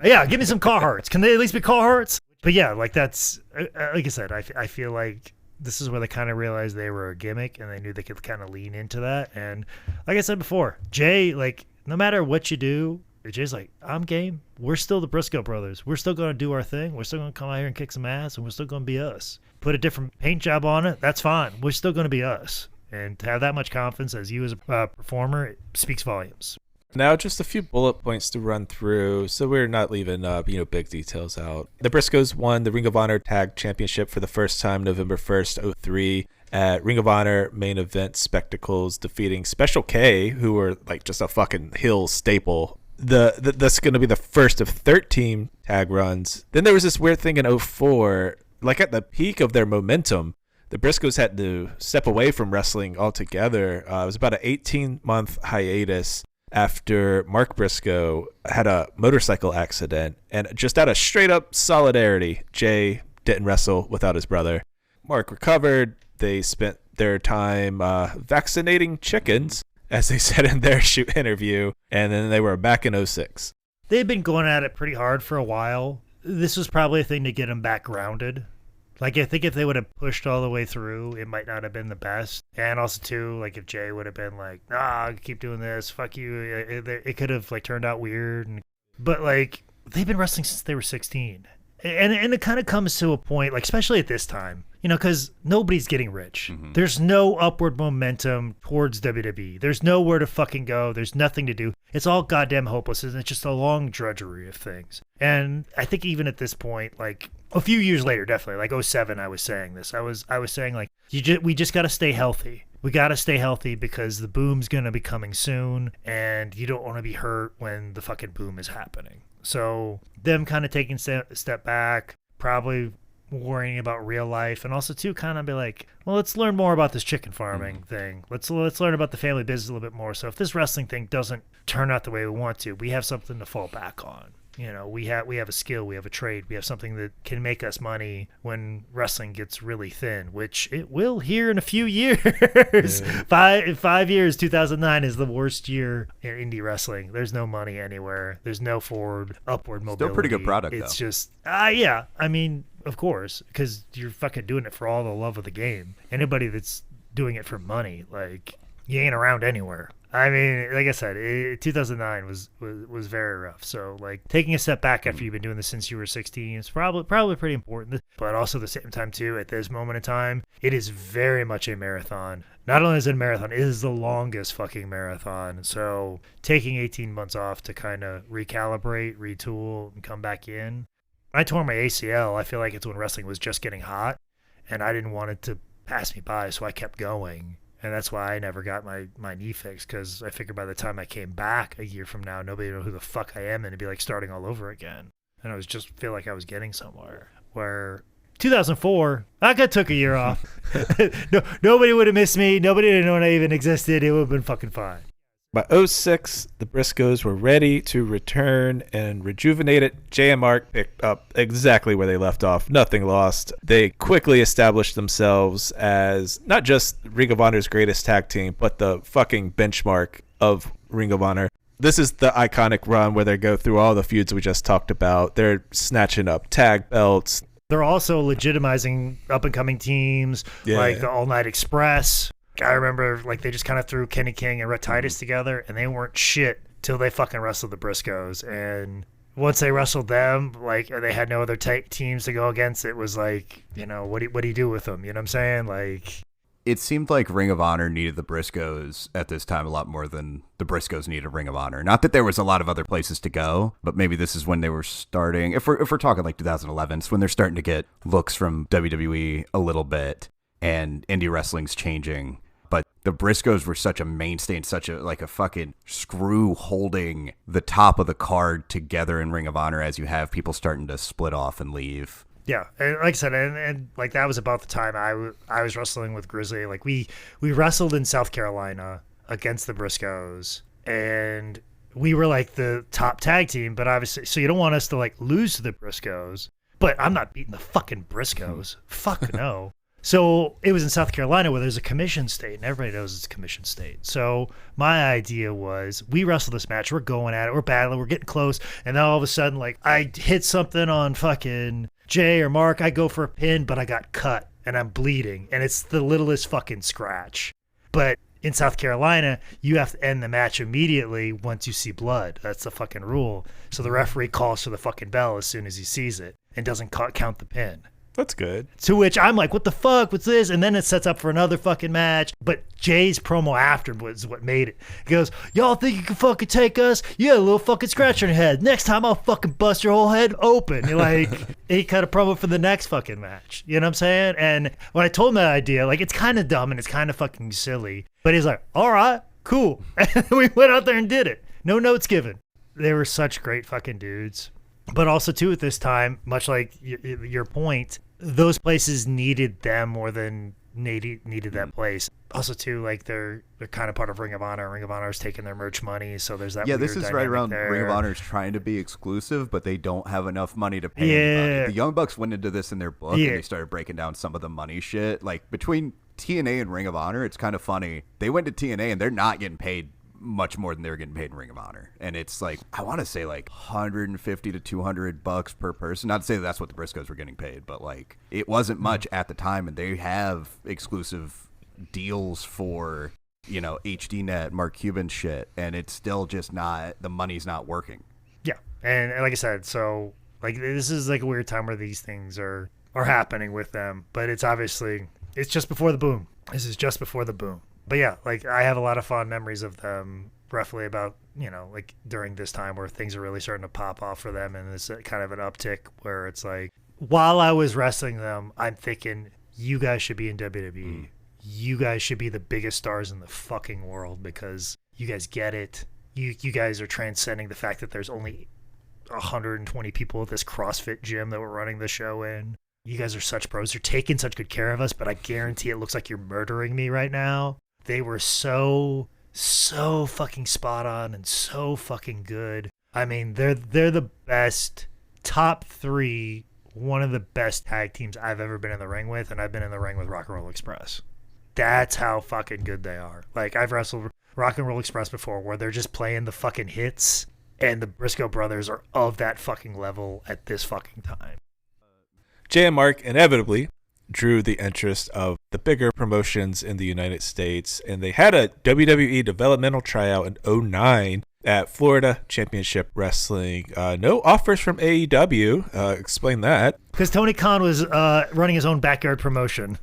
Yeah, give me some Carhartts. Can they at least be Carhartts? But yeah, like that's like I said, I feel like this is where they kind of realized they were a gimmick, and they knew they could kind of lean into that. And like I said before, Jay, like no matter what you do, Jay's like, I'm game. We're still the Briscoe brothers. We're still gonna do our thing. We're still gonna come out here and kick some ass, and we're still gonna be us. Put a different paint job on it. That's fine. We're still gonna be us. And to have that much confidence as you as a performer, it speaks volumes. Now, just a few bullet points to run through, so we're not leaving big details out. The Briscoes won the Ring of Honor Tag Championship for the first time November 1st, 03 at Ring of Honor Main Event Spectacles, defeating Special K, who were like just a fucking Hill staple. That's going to be the first of 13 tag runs. Then there was this weird thing in 04, like at the peak of their momentum, the Briscoes had to step away from wrestling altogether. It was about an 18-month hiatus after Mark Briscoe had a motorcycle accident. And just out of straight-up solidarity, Jay didn't wrestle without his brother. Mark recovered. They spent their time vaccinating chickens, as they said in their shoot interview. And then they were back in 06. They've been going at it pretty hard for a while. This was probably a thing to get them back grounded. Like, I think if they would have pushed all the way through, it might not have been the best. And also, too, like, if Jay would have been like, nah, keep doing this, fuck you, it could have, like, turned out weird. But, like, they've been wrestling since they were 16. And it kind of comes to a point, like, especially at this time, you know, because nobody's getting rich. Mm-hmm. There's no upward momentum towards WWE. There's nowhere to fucking go. There's nothing to do. It's all goddamn hopeless, and it's just a long drudgery of things. And I think even at this point, like, a few years later, definitely, like 07, I was saying this. I was saying, like, we just got to stay healthy. We got to stay healthy because the boom's going to be coming soon, and you don't want to be hurt when the fucking boom is happening. So them kind of taking a step back, probably worrying about real life, and also too kind of be like, well, let's learn more about this chicken farming thing. Let's learn about the family business a little bit more. So if this wrestling thing doesn't turn out the way we want to, we have something to fall back on. You know, we have a skill, we have a trade, we have something that can make us money when wrestling gets really thin, which it will here in a few years. Yeah. 5 years, 2009 is the worst year in indie wrestling. There's no money anywhere. There's no upward mobility. Still pretty good product, though. It's just, yeah. I mean, of course, because you're fucking doing it for all the love of the game. Anybody that's doing it for money, like, you ain't around anywhere. I mean, like I said, 2009 was very rough. So, like, taking a step back after you've been doing this since you were 16 is probably pretty important. But also at the same time, too, at this moment in time, it is very much a marathon. Not only is it a marathon, it is the longest fucking marathon. So, taking 18 months off to kind of recalibrate, retool, and come back in. When I tore my ACL, I feel like it's when wrestling was just getting hot, and I didn't want it to pass me by, so I kept going. And that's why I never got my knee fixed, because I figured by the time I came back a year from now, nobody would know who the fuck I am, and it'd be like starting all over again. And I was just feel like I was getting somewhere. Where 2004, I took a year off. Nobody would have missed me. Nobody would have known I even existed. It would have been fucking fine. By 06, the Briscoes were ready to return, and rejuvenated Jay and Mark picked up exactly where they left off. Nothing lost. They quickly established themselves as not just Ring of Honor's greatest tag team, but the fucking benchmark of Ring of Honor. This is the iconic run where they go through all the feuds we just talked about. They're snatching up tag belts. They're also legitimizing up-and-coming teams like the All Night Express. I remember like they just kind of threw Kenny King and Rhett Titus together, and they weren't shit till they fucking wrestled the Briscoes. And once they wrestled them, like they had no other teams to go against. It was like, you know, what do you do with them? You know what I'm saying? Like, it seemed like Ring of Honor needed the Briscoes at this time a lot more than the Briscoes needed Ring of Honor. Not that there was a lot of other places to go, but maybe this is when they were starting. If we're talking like 2011, it's when they're starting to get looks from WWE a little bit, and indie wrestling's changing. But the Briscoes were such a mainstay and such a fucking screw holding the top of the card together in Ring of Honor as you have people starting to split off and leave. Yeah, and like I said, and like that was about the time I was wrestling with Grizzly. Like we wrestled in South Carolina against the Briscoes, and we were like the top tag team. But obviously, so you don't want us to like lose to the Briscoes. But I'm not beating the fucking Briscoes. Fuck no. So it was in South Carolina where there's a commission state, and everybody knows it's a commission state. So my idea was we wrestle this match. We're going at it. We're battling. We're getting close. And then all of a sudden, like I hit something on fucking Jay or Mark. I go for a pin, but I got cut and I'm bleeding. And it's the littlest fucking scratch. But in South Carolina, you have to end the match immediately once you see blood. That's the fucking rule. So the referee calls for the fucking bell as soon as he sees it and doesn't count the pin. That's good. To which I'm like, what the fuck? What's this? And then it sets up for another fucking match. But Jay's promo after was what made it. He goes, y'all think you can fucking take us? You had a little fucking scratch on your head. Next time I'll fucking bust your whole head open. You're like, he cut a promo for the next fucking match. You know what I'm saying? And when I told him that idea, like, it's kind of dumb and it's kind of fucking silly. But he's like, all right, cool. And we went out there and did it. No notes given. They were such great fucking dudes. But also, too, at this time, much like your point, those places needed them more than needed that place. Also, too, like they're kind of part of Ring of Honor. Ring of Honor is taking their merch money, so there's that. Yeah, weird this is right around there. Ring of Honor is trying to be exclusive, but they don't have enough money to pay anybody. The Young Bucks went into this in their book, and they started breaking down some of the money shit. Like between TNA and Ring of Honor, it's kind of funny. They went to TNA, and they're not getting paid much more than they were getting paid in Ring of Honor. And it's like, I want to say like $150 to $200 per person. Not to say that's what the Briscoes were getting paid, but like it wasn't much at the time. And they have exclusive deals for, you know, HDNet, Mark Cuban shit. And it's still just not, the money's not working. Yeah. And like I said, so like this is like a weird time where these things are happening with them. But it's obviously, it's just before the boom. This is just before the boom. But yeah, like I have a lot of fond memories of them roughly about, you know, like during this time where things are really starting to pop off for them. And it's kind of an uptick where it's like, while I was wrestling them, I'm thinking, you guys should be in WWE. You guys should be the biggest stars in the fucking world because you guys get it. You guys are transcending the fact that there's only 120 people at this CrossFit gym that we're running the show in. You guys are such pros. You're taking such good care of us, but I guarantee it looks like you're murdering me right now. They were so fucking spot on and so fucking good. I mean, they're the best, top 3, one of the best tag teams I've ever been in the ring with, and I've been in the ring with Rock and Roll Express. That's how fucking good they are. Like, I've wrestled Rock and Roll Express before where they're just playing the fucking hits, and the Briscoe brothers are of that fucking level at this fucking time. Jay and Mark inevitably drew the interest of the bigger promotions in the United States, and they had a WWE developmental tryout in 2009 at Florida Championship Wrestling. No offers from AEW. Explain that. Because Tony Khan was running his own backyard promotion.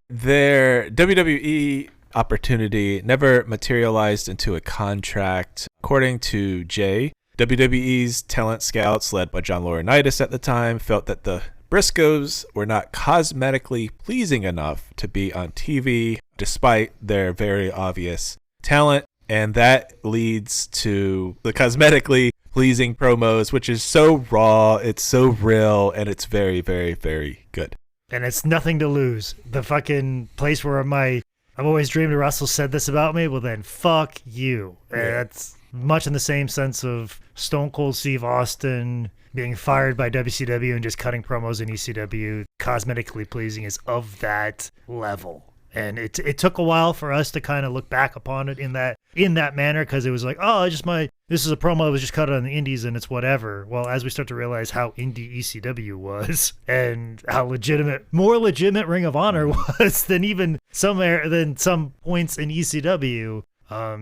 Their WWE opportunity never materialized into a contract. According to Jay, WWE's talent scouts, led by John Laurinaitis at the time, felt that the Briscoes were not cosmetically pleasing enough to be on TV, despite their very obvious talent. And that leads to the cosmetically pleasing promos, which is so raw, it's so real, and it's very, very, very good. And it's nothing to lose. The fucking place where I've always dreamed of Russell said this about me, well then, fuck you. And that's much in the same sense of Stone Cold Steve Austin being fired by WCW and just cutting promos in ECW. Cosmetically pleasing is of that level. And it took a while for us to kind of look back upon it in that manner, because it was like, oh, this is a promo that was just cut on the indies and it's whatever. Well, as we start to realize how indie ECW was and how more legitimate Ring of Honor was than some points in ECW,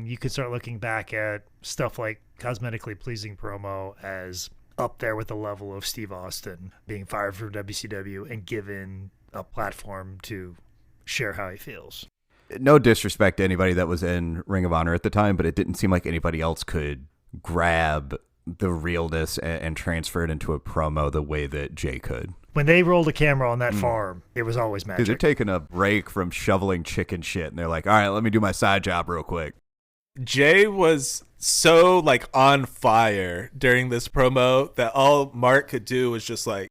you could start looking back at stuff like Cosmetically Pleasing promo as up there with the level of Steve Austin being fired from WCW and given a platform to share how he feels. No disrespect to anybody that was in Ring of Honor at the time, but it didn't seem like anybody else could grab the realness and transfer it into a promo the way that Jay could. When they rolled a camera on that farm, it was always magic. Because they're taking a break from shoveling chicken shit, and they're like, all right, let me do my side job real quick. Jay was so like on fire during this promo that all Mark could do was just like,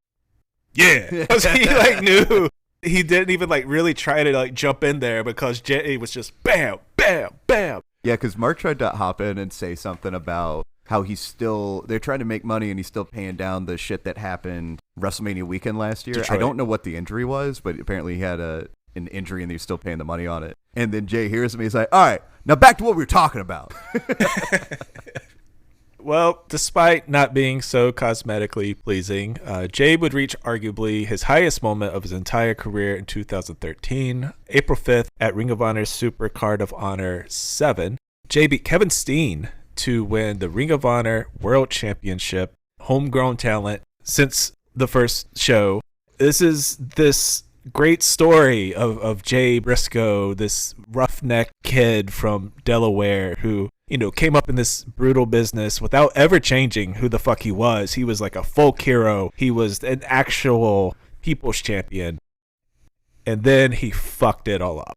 yeah. Because he like knew. He didn't even like really try to like jump in there because Jay was just bam, bam, bam. Yeah, because Mark tried to hop in and say something about how they're trying to make money and he's still paying down the shit that happened WrestleMania weekend last year. Detroit. I don't know what the injury was, but apparently he had an injury and he's still paying the money on it. And then Jay hears me, he's like, all right, now back to what we were talking about. Well, despite not being so cosmetically pleasing, Jay would reach arguably his highest moment of his entire career in 2013, April 5th at Ring of Honor's Super Card of Honor 7. Jay beat Kevin Steen to win the Ring of Honor World Championship, homegrown talent since the first show. This is this great story of Jay Briscoe, this roughneck kid from Delaware who, came up in this brutal business without ever changing who the fuck he was. He was like a folk hero. He was an actual people's champion. And then he fucked it all up.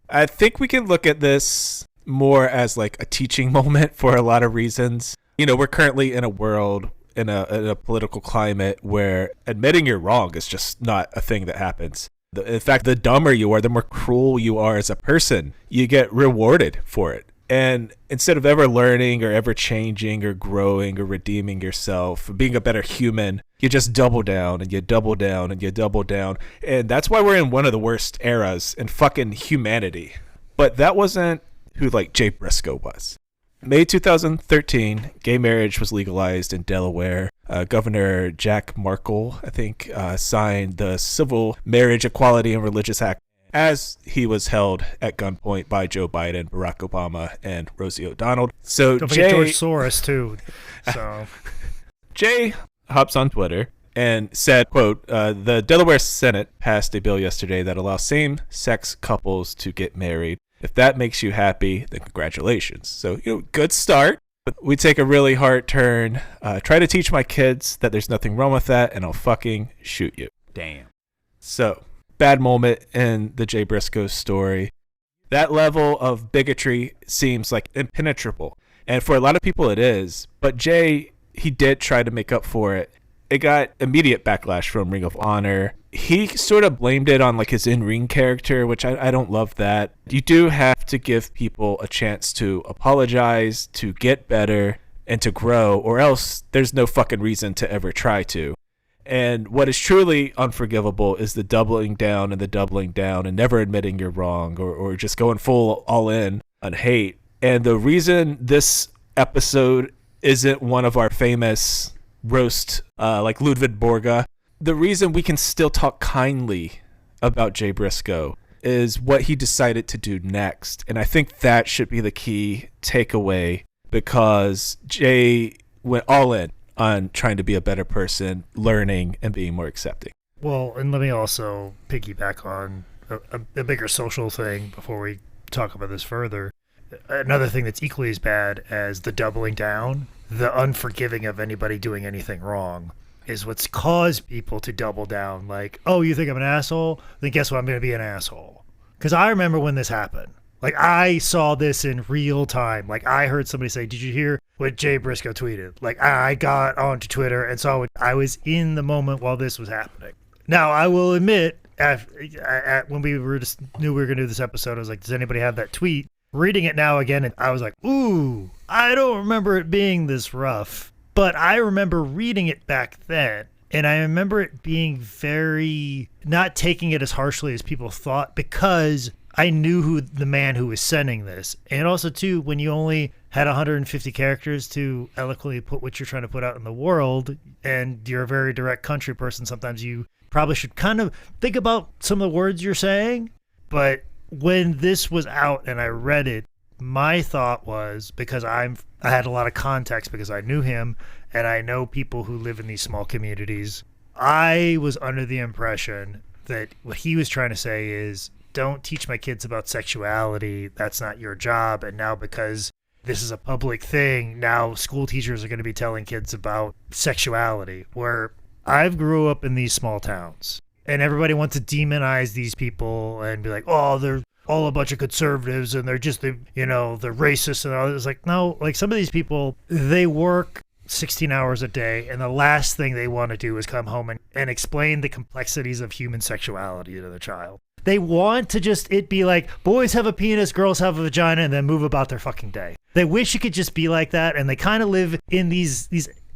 I think we can look at this more as like a teaching moment for a lot of reasons. We're currently in a world, in a political climate where admitting you're wrong is just not a thing that happens. In fact, the dumber you are, the more cruel you are as a person, you get rewarded for it. And instead of ever learning or ever changing or growing or redeeming yourself, being a better human, you just double down and you double down and you double down. And that's why we're in one of the worst eras in fucking humanity. But that wasn't who like Jay Briscoe was. May 2013, gay marriage was legalized in Delaware. Governor Jack Markle, I think, signed the Civil Marriage Equality and Religious Act as he was held at gunpoint by Joe Biden, Barack Obama, and Rosie O'Donnell. So don't forget George Soros, too. So Jay hops on Twitter and said, quote, the Delaware Senate passed a bill yesterday that allows same-sex couples to get married. If that makes you happy, then congratulations. So, good start. But we take a really hard turn. Try to teach my kids that there's nothing wrong with that, and I'll fucking shoot you. Damn. So, bad moment in the Jay Briscoe story. That level of bigotry seems like impenetrable. And for a lot of people it is. But Jay, he did try to make up for it. It got immediate backlash from Ring of Honor. He sort of blamed it on like his in-ring character, which I don't love that. You do have to give people a chance to apologize, to get better, and to grow, or else there's no fucking reason to ever try to. And what is truly unforgivable is the doubling down and never admitting you're wrong or just going full all in on hate. And the reason this episode isn't one of our famous roast like Ludwig Borga, the reason we can still talk kindly about Jay Briscoe is what he decided to do next. And I think that should be the key takeaway, because Jay went all in on trying to be a better person, learning, and being more accepting. Well, and let me also piggyback on a bigger social thing before we talk about this further. Another thing that's equally as bad as the doubling down, the unforgiving of anybody doing anything wrong, is what's caused people to double down. Like, oh, you think I'm an asshole? Then guess what? I'm going to be an asshole. Because I remember when this happened. Like, I saw this in real time. Like, I heard somebody say, did you hear what Jay Briscoe tweeted? Like, I got onto Twitter and saw it. I was in the moment while this was happening. Now, I will admit, when we knew we were going to do this episode, I was like, does anybody have that tweet? Reading it now again, and I was like, ooh, I don't remember it being this rough. But I remember reading it back then, and I remember it being very, not taking it as harshly as people thought, because I knew who the man who was sending this. And also, too, when you only had 150 characters to eloquently put what you're trying to put out in the world, and you're a very direct country person, sometimes you probably should kind of think about some of the words you're saying. But when this was out and I read it, my thought was, because I had a lot of context because I knew him and I know people who live in these small communities, I was under the impression that what he was trying to say is, don't teach my kids about sexuality. That's not your job. And now because this is a public thing, now school teachers are going to be telling kids about sexuality. Where I've grew up in these small towns and everybody wants to demonize these people and be like, oh, they're all a bunch of conservatives and they're just, they're racist and all. It's like, no, like some of these people, they work 16 hours a day, and the last thing they want to do is come home and explain the complexities of human sexuality to the child. They want to just it be like, boys have a penis, girls have a vagina, and then move about their fucking day. They wish it could just be like that, and they kind of live in these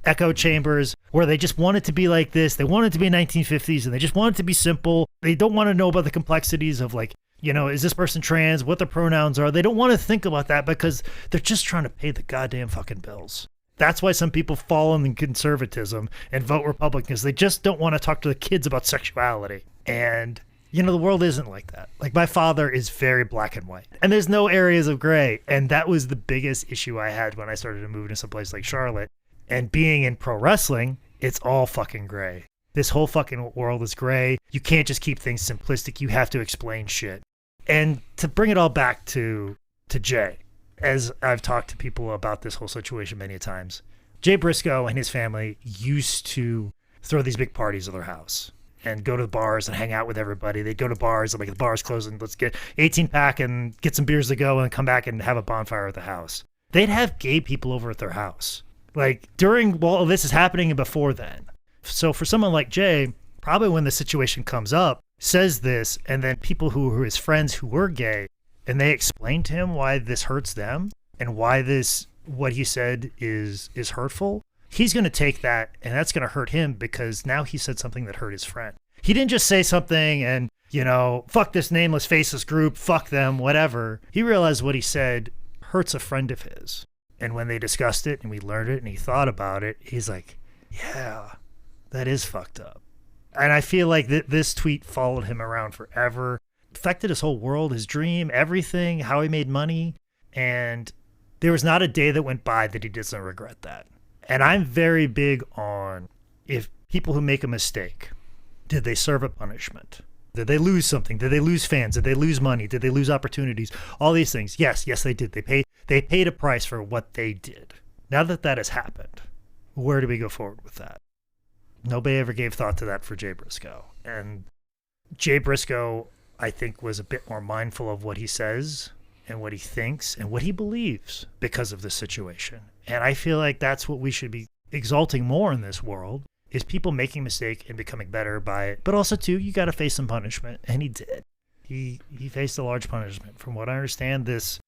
echo chambers where they just want it to be like this. They want it to be 1950s, and they just want it to be simple. They don't want to know about the complexities of, like, is this person trans, what their pronouns are. They don't want to think about that because they're just trying to pay the goddamn fucking bills. That's why some people fall in conservatism and vote Republican, because they just don't want to talk to the kids about sexuality. And the world isn't like that. Like, my father is very black and white, and there's no areas of gray. And that was the biggest issue I had when I started to move into some place like Charlotte. And being in pro wrestling, it's all fucking gray. This whole fucking world is gray. You can't just keep things simplistic. You have to explain shit. And to bring it all back to Jay, as I've talked to people about this whole situation many times, Jay Briscoe and his family used to throw these big parties at their house and go to the bars and hang out with everybody. They'd go to bars and, like, the bar's closing, let's get 18-pack and get some beers to go and come back and have a bonfire at the house. They'd have gay people over at their house, like, during all this is happening and before then. So for someone like Jay, probably when the situation comes up, says this, and then people who were his friends who were gay, and they explain to him why this hurts them and why what he said is hurtful, he's going to take that, and that's going to hurt him because now he said something that hurt his friend. He didn't just say something and, fuck this nameless, faceless group, fuck them, whatever. He realized what he said hurts a friend of his. And when they discussed it and we learned it and he thought about it, he's like, yeah, that is fucked up. And I feel like this tweet followed him around forever, affected his whole world, his dream, everything, how he made money. And there was not a day that went by that he doesn't regret that. And I'm very big on, if people who make a mistake, did they serve a punishment? Did they lose something? Did they lose fans? Did they lose money? Did they lose opportunities? All these things. Yes, they did. They paid a price for what they did. Now that has happened, where do we go forward with that? Nobody ever gave thought to that for Jay Briscoe. And Jay Briscoe, I think, was a bit more mindful of what he says and what he thinks and what he believes because of this situation. And I feel like that's what we should be exalting more in this world, is people making mistakes and becoming better by it. But also, too, you got to face some punishment. And he did. He faced a large punishment. From what I understand, this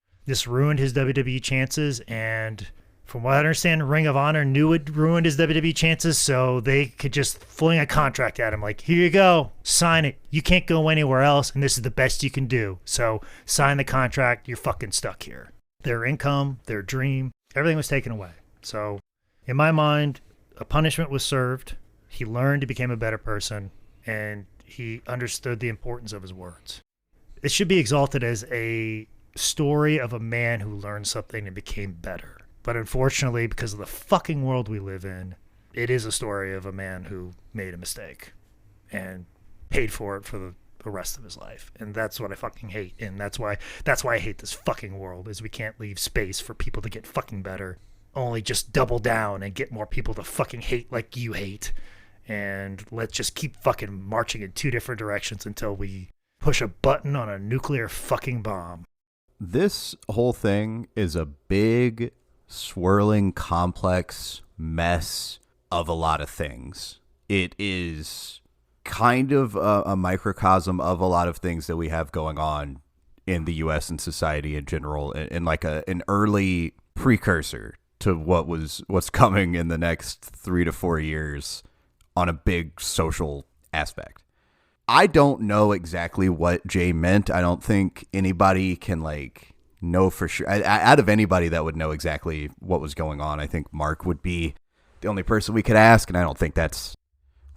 ruined his WWE chances, and from what I understand, Ring of Honor knew it ruined his WWE chances, so they could just fling a contract at him like, here you go, sign it. You can't go anywhere else, and this is the best you can do. So sign the contract. You're fucking stuck here. Their income, their dream, everything was taken away. So in my mind, a punishment was served. He learned, he became a better person, and he understood the importance of his words. It should be exalted as a story of a man who learned something and became better. But unfortunately, because of the fucking world we live in, it is a story of a man who made a mistake and paid for it for the rest of his life. And that's what I fucking hate. And that's why I hate this fucking world, is we can't leave space for people to get fucking better. Only just double down and get more people to fucking hate like you hate. And let's just keep fucking marching in two different directions until we push a button on a nuclear fucking bomb. This whole thing is a big, swirling, complex mess of a lot of things. It is kind of a microcosm of a lot of things that we have going on in the U.S. and society in general, and like an early precursor to what's coming in the next 3 to 4 years on a big social aspect. I don't know exactly what Jay meant. I don't think anybody can know for sure. Out of anybody that would know exactly what was going on, I think Mark would be the only person we could ask, and I don't think that's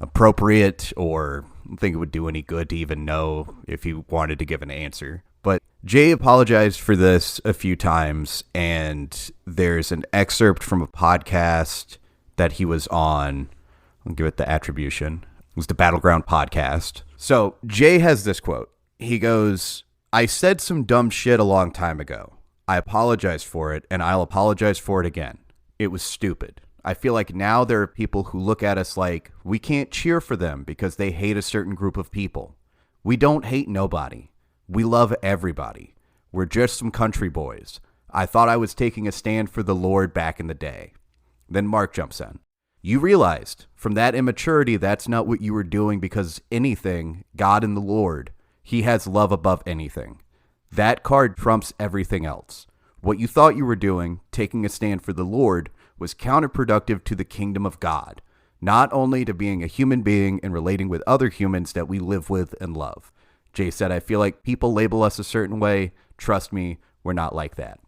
appropriate, or I don't think it would do any good to even know if he wanted to give an answer. But Jay apologized for this a few times, and there's an excerpt from a podcast that he was on. I'll give it the attribution. It was the Battleground podcast. So Jay has this quote. He goes, "I said some dumb shit a long time ago. I apologize for it, and I'll apologize for it again. It was stupid. I feel like now there are people who look at us like we can't cheer for them because they hate a certain group of people. We don't hate nobody. We love everybody. We're just some country boys. I thought I was taking a stand for the Lord back in the day." Then Mark jumps in. "You realized from that immaturity that's not what you were doing, because anything, God and the Lord, he has love above anything. That card trumps everything else. What you thought you were doing, taking a stand for the Lord, was counterproductive to the kingdom of God, not only to being a human being and relating with other humans that we live with and love." Jay said, "I feel like people label us a certain way. Trust me, we're not like that."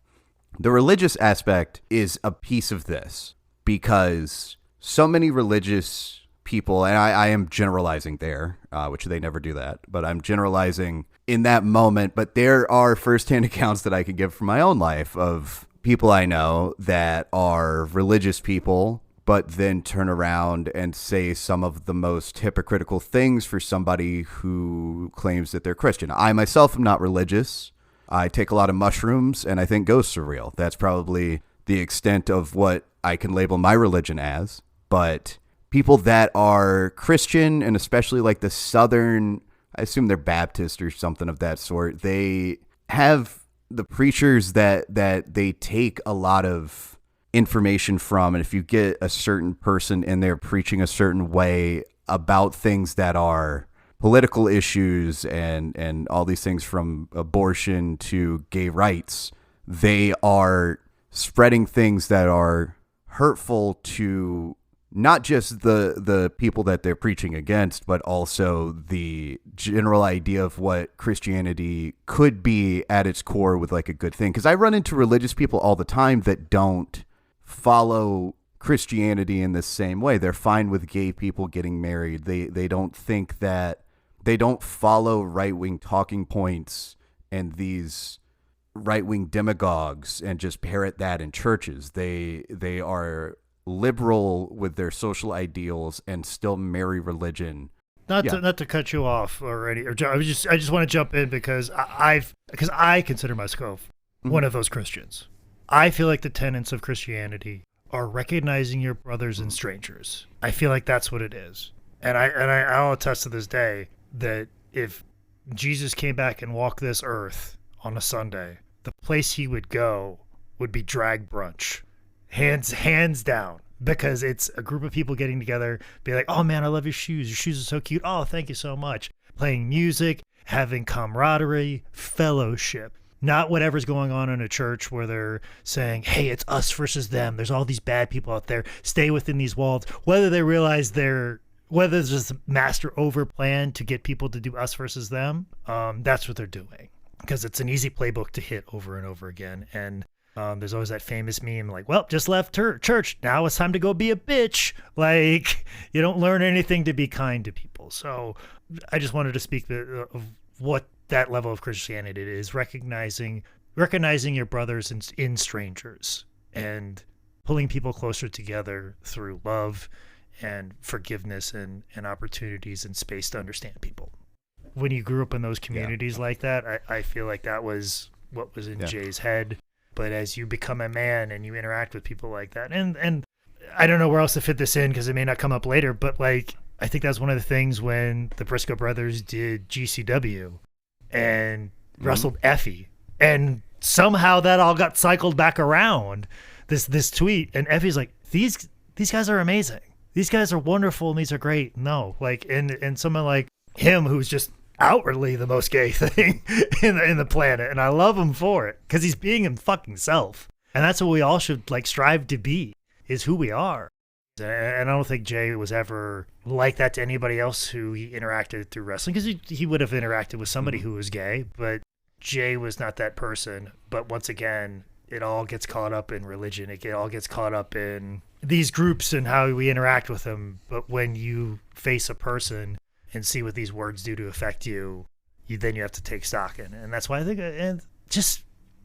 The religious aspect is a piece of this, because so many religious people, and I am generalizing there, which they never do that, but I'm generalizing in that moment. But there are firsthand accounts that I could give from my own life of people I know that are religious people, but then turn around and say some of the most hypocritical things for somebody who claims that they're Christian. I myself am not religious. I take a lot of mushrooms, and I think ghosts are real. That's probably the extent of what I can label my religion as. But people that are Christian, and especially like the Southern, I assume they're Baptist or something of that sort, they have the preachers that they take a lot of information from. And if you get a certain person in there preaching a certain way about things that are political issues and all these things from abortion to gay rights, they are spreading things that are hurtful to not just the people that they're preaching against, but also the general idea of what Christianity could be at its core with like a good thing. Because I run into religious people all the time that don't follow Christianity in the same way. They're fine with gay people getting married. They don't think that, they don't follow right-wing talking points and these right-wing demagogues and just parrot that in churches. They are liberal with their social ideals and still marry religion. Not to cut you off already, or I just want to jump in because I consider myself one of those Christians. I feel like the tenets of Christianity are recognizing your brothers and strangers. I feel like that's what it is, and I'll attest to this day that if Jesus came back and walked this earth on a Sunday, the place he would go would be drag brunch. Hands down, because it's a group of people getting together, be like, "Oh man, I love your shoes. Your shoes are so cute. Oh, thank you so much." Playing music, having camaraderie, fellowship. Not whatever's going on in a church where they're saying, "Hey, it's us versus them. There's all these bad people out there. Stay within these walls." Whether they realize whether there's just a master over plan to get people to do us versus them, that's what they're doing. Because it's an easy playbook to hit over and over again. And there's always that famous meme like, "Well, just left church. Now it's time to go be a bitch." Like, you don't learn anything to be kind to people. So I just wanted to speak of what that level of Christianity is, recognizing your brothers in strangers and pulling people closer together through love and forgiveness and opportunities and space to understand people. When you grew up in those communities like that, I feel like that was what was in Jay's head. But as you become a man and you interact with people like that, and I don't know where else to fit this in because it may not come up later, but like, I think that's one of the things when the Briscoe brothers did GCW and wrestled Effie, and somehow that all got cycled back around this tweet, and Effie's like, these guys are amazing. These guys are wonderful and these are great. No, like, and someone like him who's just outwardly the most gay thing in the planet, and I love him for it because he's being him fucking self, and that's what we all should like strive to be, is who we are. And I don't think Jay was ever like that to anybody else who he interacted through wrestling, because he would have interacted with somebody who was gay, but Jay was not that person. But once again, it all gets caught up in religion. It all gets caught up in these groups and how we interact with them. But when you face a person and see what these words do to affect you, then you have to take stock in it. And that's why I think, and just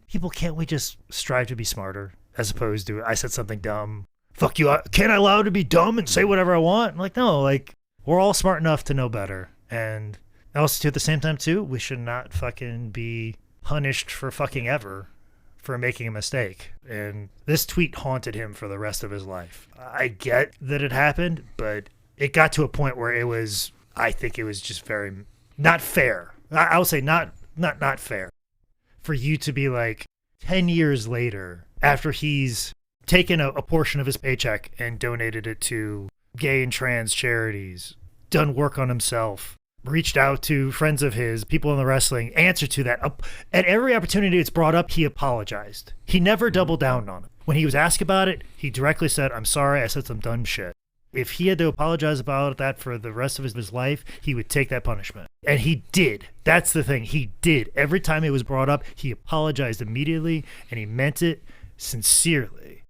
people, can't we just strive to be smarter as opposed to, I said something dumb, fuck you, can't I allow to be dumb and say whatever I want? I'm like, no, like, we're all smart enough to know better. And also, too, at the same time, too, we should not fucking be punished for fucking ever for making a mistake. And this tweet haunted him for the rest of his life. I get that it happened, but it got to a point where it was, I think it was just very not fair. I will say not fair for you to be like 10 years later, after he's taken a portion of his paycheck and donated it to gay and trans charities, done work on himself, reached out to friends of his, people in the wrestling, answer to that. At every opportunity it's brought up, he apologized. He never doubled down on it. When he was asked about it, he directly said, I'm sorry, I said some dumb shit. If he had to apologize about that for the rest of his life, he would take that punishment. And he did. That's the thing. He did. Every time it was brought up, he apologized immediately, and he meant it sincerely.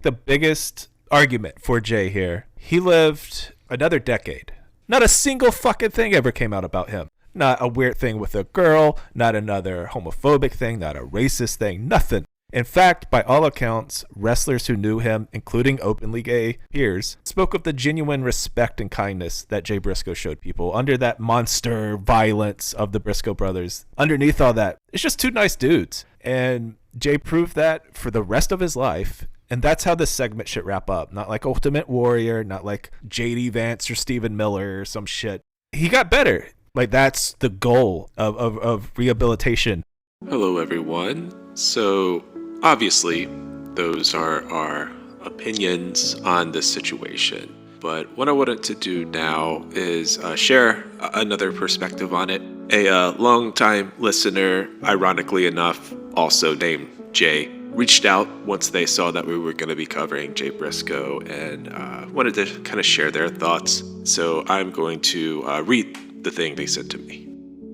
The biggest argument for Jay here, he lived another decade. Not a single fucking thing ever came out about him. Not a weird thing with a girl, not another homophobic thing, not a racist thing, nothing. In fact, by all accounts, wrestlers who knew him, including openly gay peers, spoke of the genuine respect and kindness that Jay Briscoe showed people under that monster violence of the Briscoe brothers. Underneath all that, it's just two nice dudes. And Jay proved that for the rest of his life. And that's how this segment should wrap up. Not like Ultimate Warrior, not like J.D. Vance or Stephen Miller or some shit. He got better. Like, that's the goal of rehabilitation. Hello, everyone. So, obviously, those are our opinions on this situation. But what I wanted to do now is share another perspective on it. A longtime listener, ironically enough, also named Jay, reached out once they saw that we were going to be covering Jay Briscoe and wanted to kind of share their thoughts. So I'm going to read the thing they sent to me.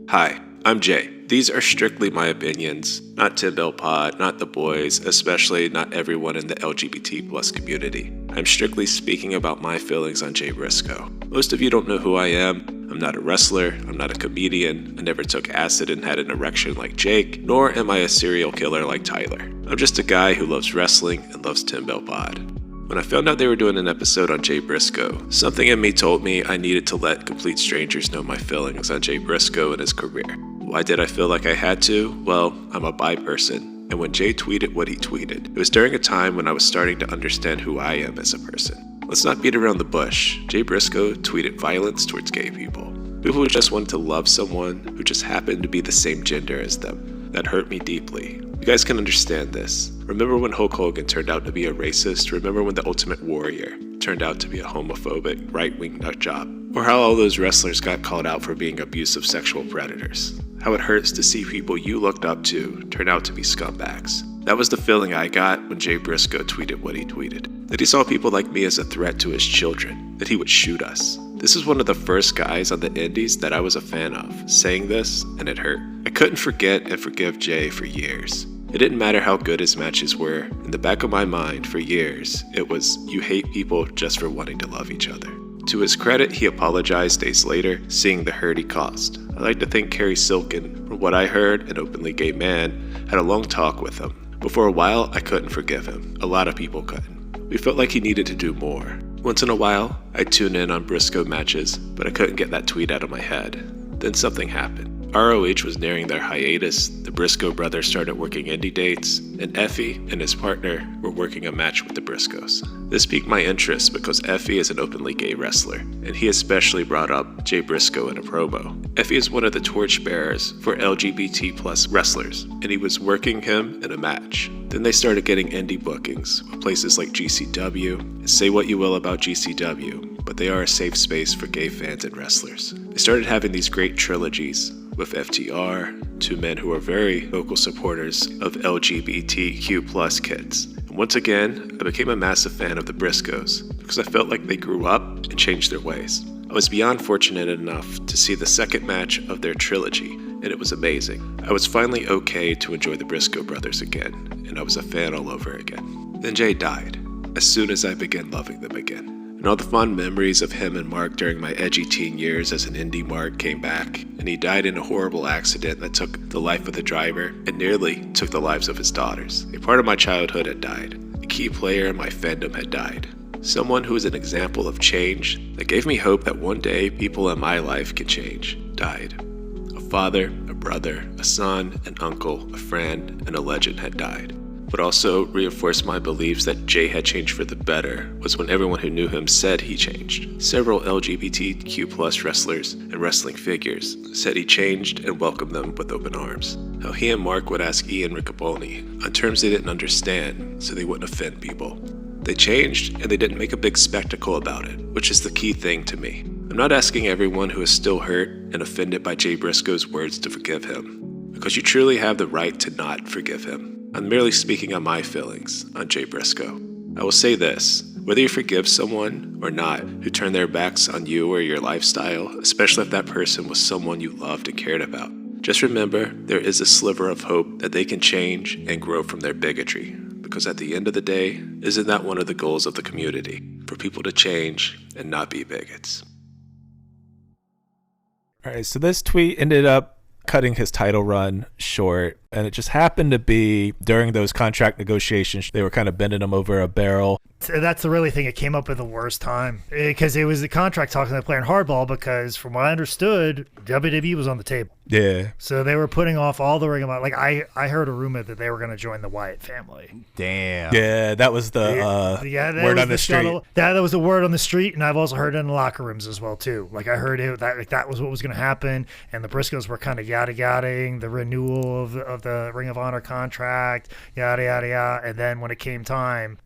Hi, I'm Jay. These are strictly my opinions, not Tim Bell Pod, not the boys, especially not everyone in the LGBT plus community. I'm strictly speaking about my feelings on Jay Briscoe. Most of you don't know who I am. I'm not a wrestler, I'm not a comedian, I never took acid and had an erection like Jake, nor am I a serial killer like Tyler. I'm just a guy who loves wrestling and loves Tim Bell Pod. When I found out they were doing an episode on Jay Briscoe, something in me told me I needed to let complete strangers know my feelings on Jay Briscoe and his career. Why did I feel like I had to? Well, I'm a bi person, and when Jay tweeted what he tweeted, it was during a time when I was starting to understand who I am as a person. Let's not beat around the bush. Jay Briscoe tweeted violence towards gay people. People who just wanted to love someone who just happened to be the same gender as them. That hurt me deeply. You guys can understand this. Remember when Hulk Hogan turned out to be a racist? Remember when the Ultimate Warrior turned out to be a homophobic, right-wing nutjob? Or how all those wrestlers got called out for being abusive sexual predators? How it hurts to see people you looked up to turn out to be scumbags. That was the feeling I got when Jay Briscoe tweeted what he tweeted. That he saw people like me as a threat to his children. That he would shoot us. This is one of the first guys on the indies that I was a fan of, saying this, and it hurt. I couldn't forget and forgive Jay for years. It didn't matter how good his matches were. In the back of my mind, for years, it was, you hate people just for wanting to love each other. To his credit, he apologized days later, seeing the hurt he caused. I like to think Kerry Silken, from what I heard, an openly gay man, had a long talk with him. But for a while, I couldn't forgive him. A lot of people couldn't. We felt like he needed to do more. Once in a while, I'd tune in on Briscoe matches, but I couldn't get that tweet out of my head. Then something happened. ROH was nearing their hiatus, the Briscoe brothers started working indie dates, and Effie and his partner were working a match with the Briscoes. This piqued my interest because Effie is an openly gay wrestler, and he especially brought up Jay Briscoe in a promo. Effie is one of the torchbearers for LGBT plus wrestlers, and he was working him in a match. Then they started getting indie bookings with places like GCW, and say what you will about GCW, but they are a safe space for gay fans and wrestlers. They started having these great trilogies with FTR, two men who are very vocal supporters of LGBTQ plus kids. And once again, I became a massive fan of the Briscoes because I felt like they grew up and changed their ways. I was beyond fortunate enough to see the second match of their trilogy, and it was amazing. I was finally okay to enjoy the Briscoe brothers again, and I was a fan all over again. Then Jay died, as soon as I began loving them again. And all the fond memories of him and Mark during my edgy teen years as an indie Mark came back, and he died in a horrible accident that took the life of the driver and nearly took the lives of his daughters. A part of my childhood had died. A key player in my fandom had died. Someone who was an example of change that gave me hope that one day people in my life could change died. A father, a brother, a son, an uncle, a friend, and a legend had died. What also reinforced my beliefs that Jay had changed for the better was when everyone who knew him said he changed. Several LGBTQ+ wrestlers and wrestling figures said he changed and welcomed them with open arms. How he and Mark would ask Ian Riccoboni on terms they didn't understand so they wouldn't offend people. They changed and they didn't make a big spectacle about it, which is the key thing to me. I'm not asking everyone who is still hurt and offended by Jay Briscoe's words to forgive him, because you truly have the right to not forgive him. I'm merely speaking on my feelings on Jay Briscoe. I will say this, whether you forgive someone or not who turned their backs on you or your lifestyle, especially if that person was someone you loved and cared about, just remember there is a sliver of hope that they can change and grow from their bigotry. Because at the end of the day, isn't that one of the goals of the community? For people to change and not be bigots. All right, so this tweet ended up cutting his title run short, and it just happened to be during those contract negotiations. They were kind of bending him over a barrel. That's the really thing. It came up at the worst time because it was the contract talking to playing hardball, because from what I understood, WWE was on the table. Yeah. So they were putting off all the Ring of Honor. Like I heard a rumor that they were going to join the Wyatt family. Damn. Yeah, that was the that word was on the street. That was the word on the street, and I've also heard it in the locker rooms as well too. Like I heard it that was what was going to happen, and the Briscoes were kind of yada-yadaing the renewal of the Ring of Honor contract, yada yada yada, and then when it came time,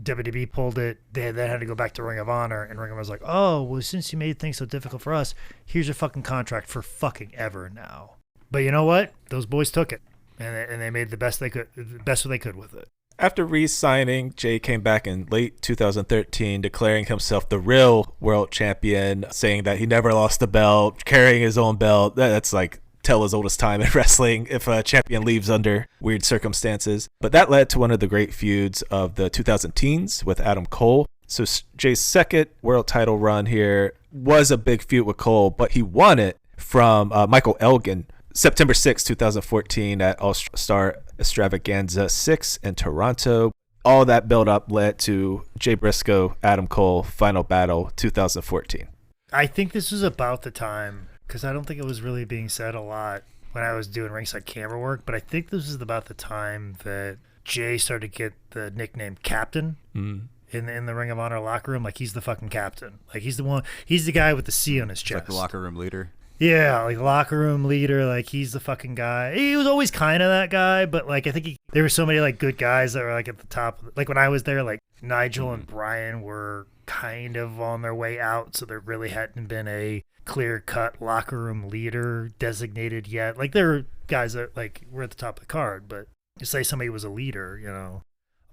WWE pulled it. They then had to go back to Ring of Honor, and Ring of Honor was like, "Oh, well, since you made things so difficult for us, here's your fucking contract for fucking ever now." But you know what? Those boys took it, and they made the best they could with it. After re-signing, Jay came back in late 2013, declaring himself the real world champion, saying that he never lost the belt, carrying his own belt. That's like tell his oldest time in wrestling if a champion leaves under weird circumstances. But that led to one of the great feuds of the 2010s with Adam Cole. So Jay's second world title run here was a big feud with Cole, but he won it from Michael Elgin September 6, 2014 at All-Star Extravaganza 6 in Toronto. All that build-up led to Jay Briscoe, Adam Cole, Final Battle 2014. I think this was about the time, because I don't think it was really being said a lot when I was doing ringside camera work, but I think this is about the time that Jay started to get the nickname Captain in the Ring of Honor locker room. Like, he's the fucking captain. Like, he's the guy with the C on his chest. Like the locker room leader. Yeah, like locker room leader. Like, he's the fucking guy. He was always kind of that guy, but like I think there were so many like good guys that were like at the top. Like when I was there, like Nigel and Brian were kind of on their way out, so there really hadn't been a clear-cut locker room leader designated yet. Like there were guys that like were at the top of the card, but to say somebody was a leader, you know.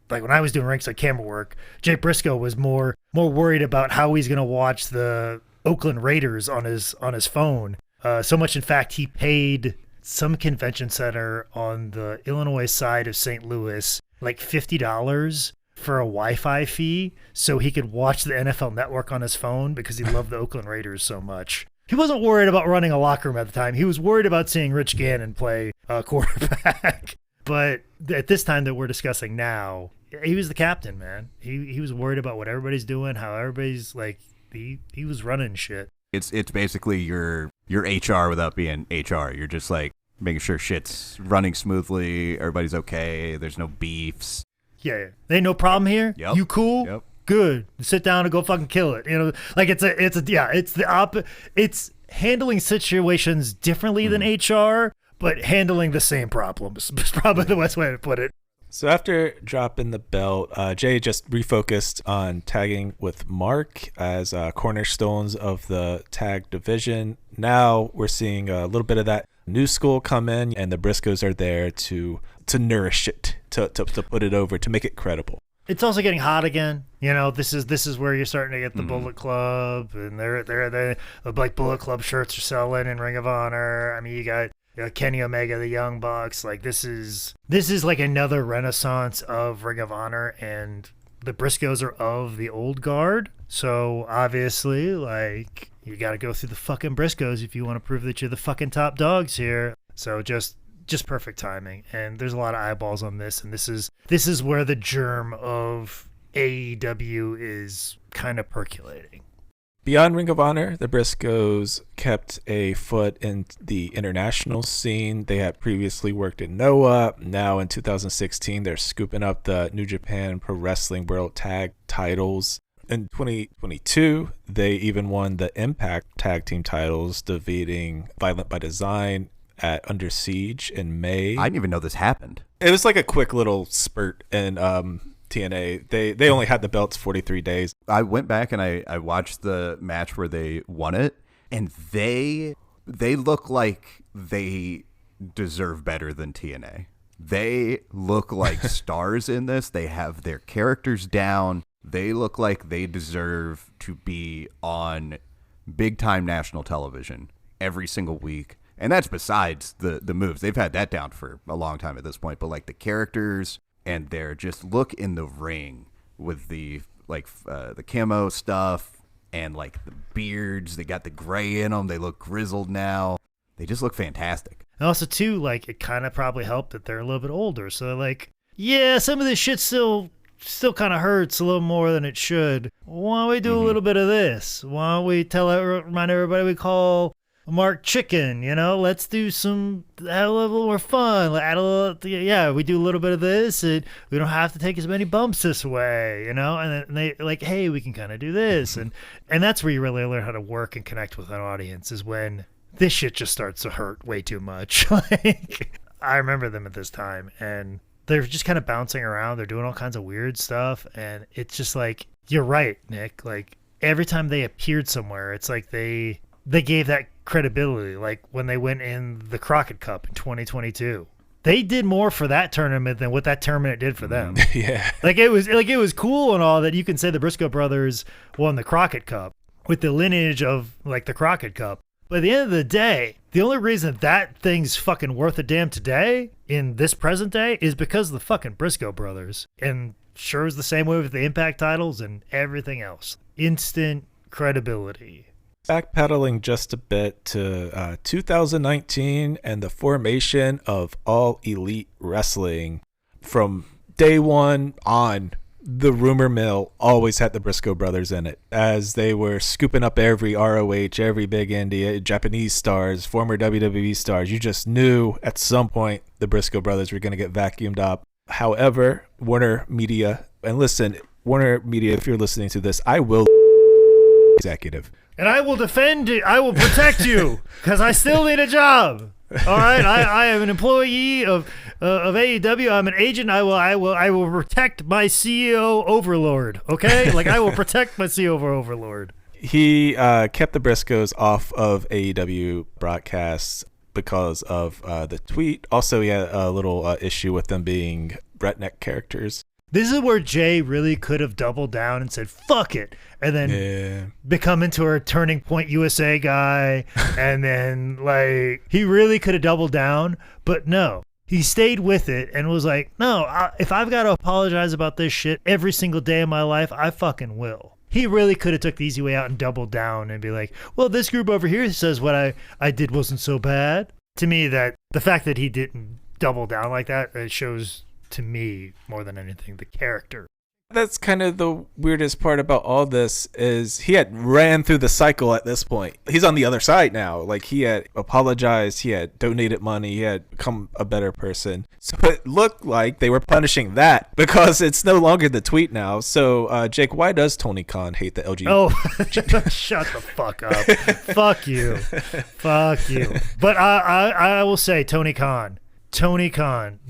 Like when I was doing ringside camera work, Jay Briscoe was more worried about how he's gonna watch the Oakland Raiders on his phone. So much, in fact, he paid some convention center on the Illinois side of St. Louis like $50 for a Wi-Fi fee so he could watch the NFL Network on his phone because he loved the Oakland Raiders so much. He wasn't worried about running a locker room at the time. He was worried about seeing Rich Gannon play quarterback. But at this time that we're discussing now, he was the captain, man. He was worried about what everybody's doing, how everybody's like, he was running shit. It's basically your HR without being HR. You're just like making sure shit's running smoothly, everybody's okay, there's no beefs. Yeah. There ain't no problem here. Yep. You cool? Yep. Good. Sit down and go fucking kill it. You know, like it's handling situations differently than HR, but handling the same problems is probably the best way to put it. So after dropping the belt, Jay just refocused on tagging with Mark as cornerstones of the tag division. Now we're seeing a little bit of that new school come in, and the Briscoes are there to nourish it, to put it over, to make it credible. It's also getting hot again. You know, this is where you're starting to get the Bullet Club, and the like Bullet Club shirts are selling in Ring of Honor. I mean, you got Kenny Omega, the Young Bucks. Like this is like another renaissance of Ring of Honor, and the Briscoes are of the old guard. So obviously, like you got to go through the fucking Briscoes if you want to prove that you're the fucking top dogs here. So just perfect timing, and there's a lot of eyeballs on this, and this is where the germ of AEW is kind of percolating. Beyond Ring of Honor, the Briscoes kept a foot in the international scene. They had previously worked in Noah. Now in 2016, they're scooping up the New Japan Pro Wrestling World Tag titles. In 2022, they even won the Impact Tag Team titles, defeating Violent by Design at Under Siege in May. I didn't even know this happened. It was like a quick little spurt in TNA. They only had the belts 43 days. I went back and I watched the match where they won it, and they look like they deserve better than TNA. They look like stars in this. They have their characters down. They look like they deserve to be on big time national television every single week. And that's besides the moves. They've had that down for a long time at this point. But like the characters and their just look in the ring with the the camo stuff and like the beards. They got the gray in them. They look grizzled now. They just look fantastic. And also too, like it kind of probably helped that they're a little bit older. So they're like, yeah, some of this shit still kind of hurts a little more than it should. Why don't we do a little bit of this? Why don't we remind everybody we call Mark Chicken, you know, let's do add a little more fun. Add a little, we do a little bit of this, and we don't have to take as many bumps this way, you know. And they like, hey, we can kind of do this, and that's where you really learn how to work and connect with an audience. Is when this shit just starts to hurt way too much. Like I remember them at this time, and they're just kind of bouncing around. They're doing all kinds of weird stuff, and it's just like you're right, Nick. Like every time they appeared somewhere, it's like they gave that credibility. Like when they went in the Crockett Cup in 2022, they did more for that tournament than what that tournament did for them. Yeah, like it was cool and all that. You can say the Briscoe brothers won the Crockett Cup with the lineage of like the Crockett Cup, but at the end of the day, the only reason that thing's fucking worth a damn today in this present day is because of the fucking Briscoe brothers. And sure is the same way with the Impact titles and everything else. Instant credibility. Backpedaling just a bit to 2019 and the formation of All Elite Wrestling. From day one on, the rumor mill always had the Briscoe brothers in it, as they were scooping up every ROH, every big indie, Japanese stars, former WWE stars. You just knew at some point the Briscoe brothers were going to get vacuumed up. However, Warner Media, and listen, Warner Media, if you're listening to this, I will executive. And I will defend you. I will protect you because I still need a job. All right, I am an employee of AEW. I'm an agent. I will protect my CEO overlord. Okay, like I will protect my CEO overlord. He kept the Briscoes off of AEW broadcasts because of the tweet. Also, he had a little issue with them being redneck characters. This is where Jay really could have doubled down and said, fuck it. And then become into a Turning Point USA guy. And then, like, he really could have doubled down. But no, he stayed with it and was like, no, if I've got to apologize about this shit every single day of my life, I fucking will. He really could have took the easy way out and doubled down and be like, well, this group over here says what I did wasn't so bad. To me, that the fact that he didn't double down like that, it shows to me more than anything the character. That's kind of the weirdest part about all this is he had ran through the cycle at this point. He's on the other side now. Like he had apologized, he had donated money, he had become a better person. So it looked like they were punishing that because it's no longer the tweet now. So Jake, why does Tony Khan hate the LGBT? Oh, shut the fuck up. Fuck you. Fuck you. But I will say Tony Khan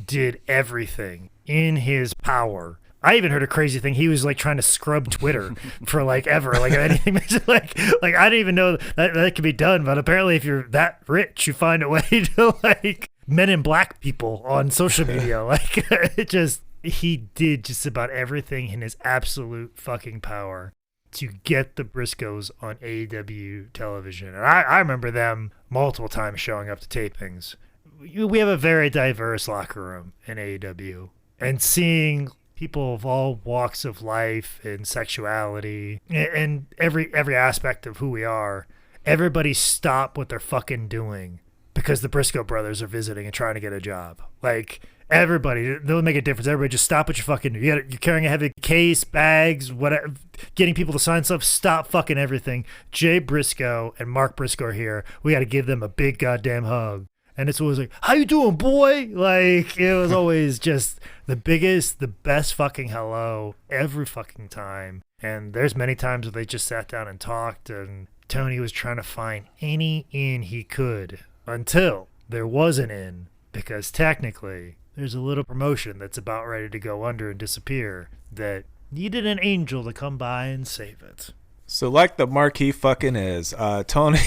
did everything in his power. I even heard a crazy thing. He was like trying to scrub Twitter for like ever. Like anything, like I didn't even know that could be done. But apparently, if you're that rich, you find a way to like Men in Black people on social media. Like it just he did just about everything in his absolute fucking power to get the Briscoes on AEW television. And I remember them multiple times showing up to tapings. We have a very diverse locker room in AEW. And seeing people of all walks of life and sexuality and every aspect of who we are, everybody stop what they're fucking doing because the Briscoe brothers are visiting and trying to get a job. Like, everybody, they'll make a difference. Everybody just stop what you fucking do. You're carrying a heavy case, bags, whatever, getting people to sign stuff. Stop fucking everything. Jay Briscoe and Mark Briscoe are here. We got to give them a big goddamn hug. And it's always like, how you doing, boy? Like, it was always just the biggest, the best fucking hello every fucking time. And there's many times where they just sat down and talked, and Tony was trying to find any in he could until there was an in, because technically there's a little promotion that's about ready to go under and disappear that needed an angel to come by and save it. So like the marquee fucking is, Tony...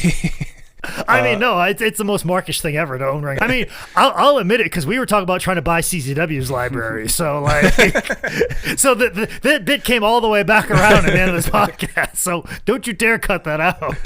I mean, no, it's the most markish thing ever to own ring. I mean, I'll admit it, because we were talking about trying to buy CZW's library. So, like, so that bit came all the way back around at the end of this podcast. So don't you dare cut that out,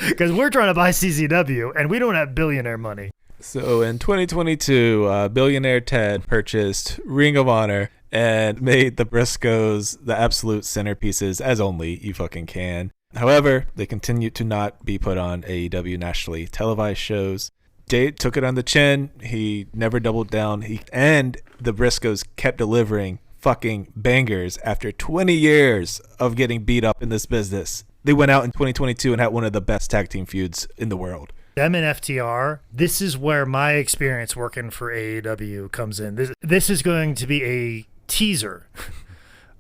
because we're trying to buy CZW and we don't have billionaire money. So in 2022, billionaire Ted purchased Ring of Honor and made the Briscoes the absolute centerpieces, as only you fucking can. However, they continue to not be put on AEW nationally televised shows. Jay took it on the chin. He never doubled down. And the Briscoes kept delivering fucking bangers after 20 years of getting beat up in this business. They went out in 2022 and had one of the best tag team feuds in the world. Them and FTR, this is where my experience working for AEW comes in. This is going to be a teaser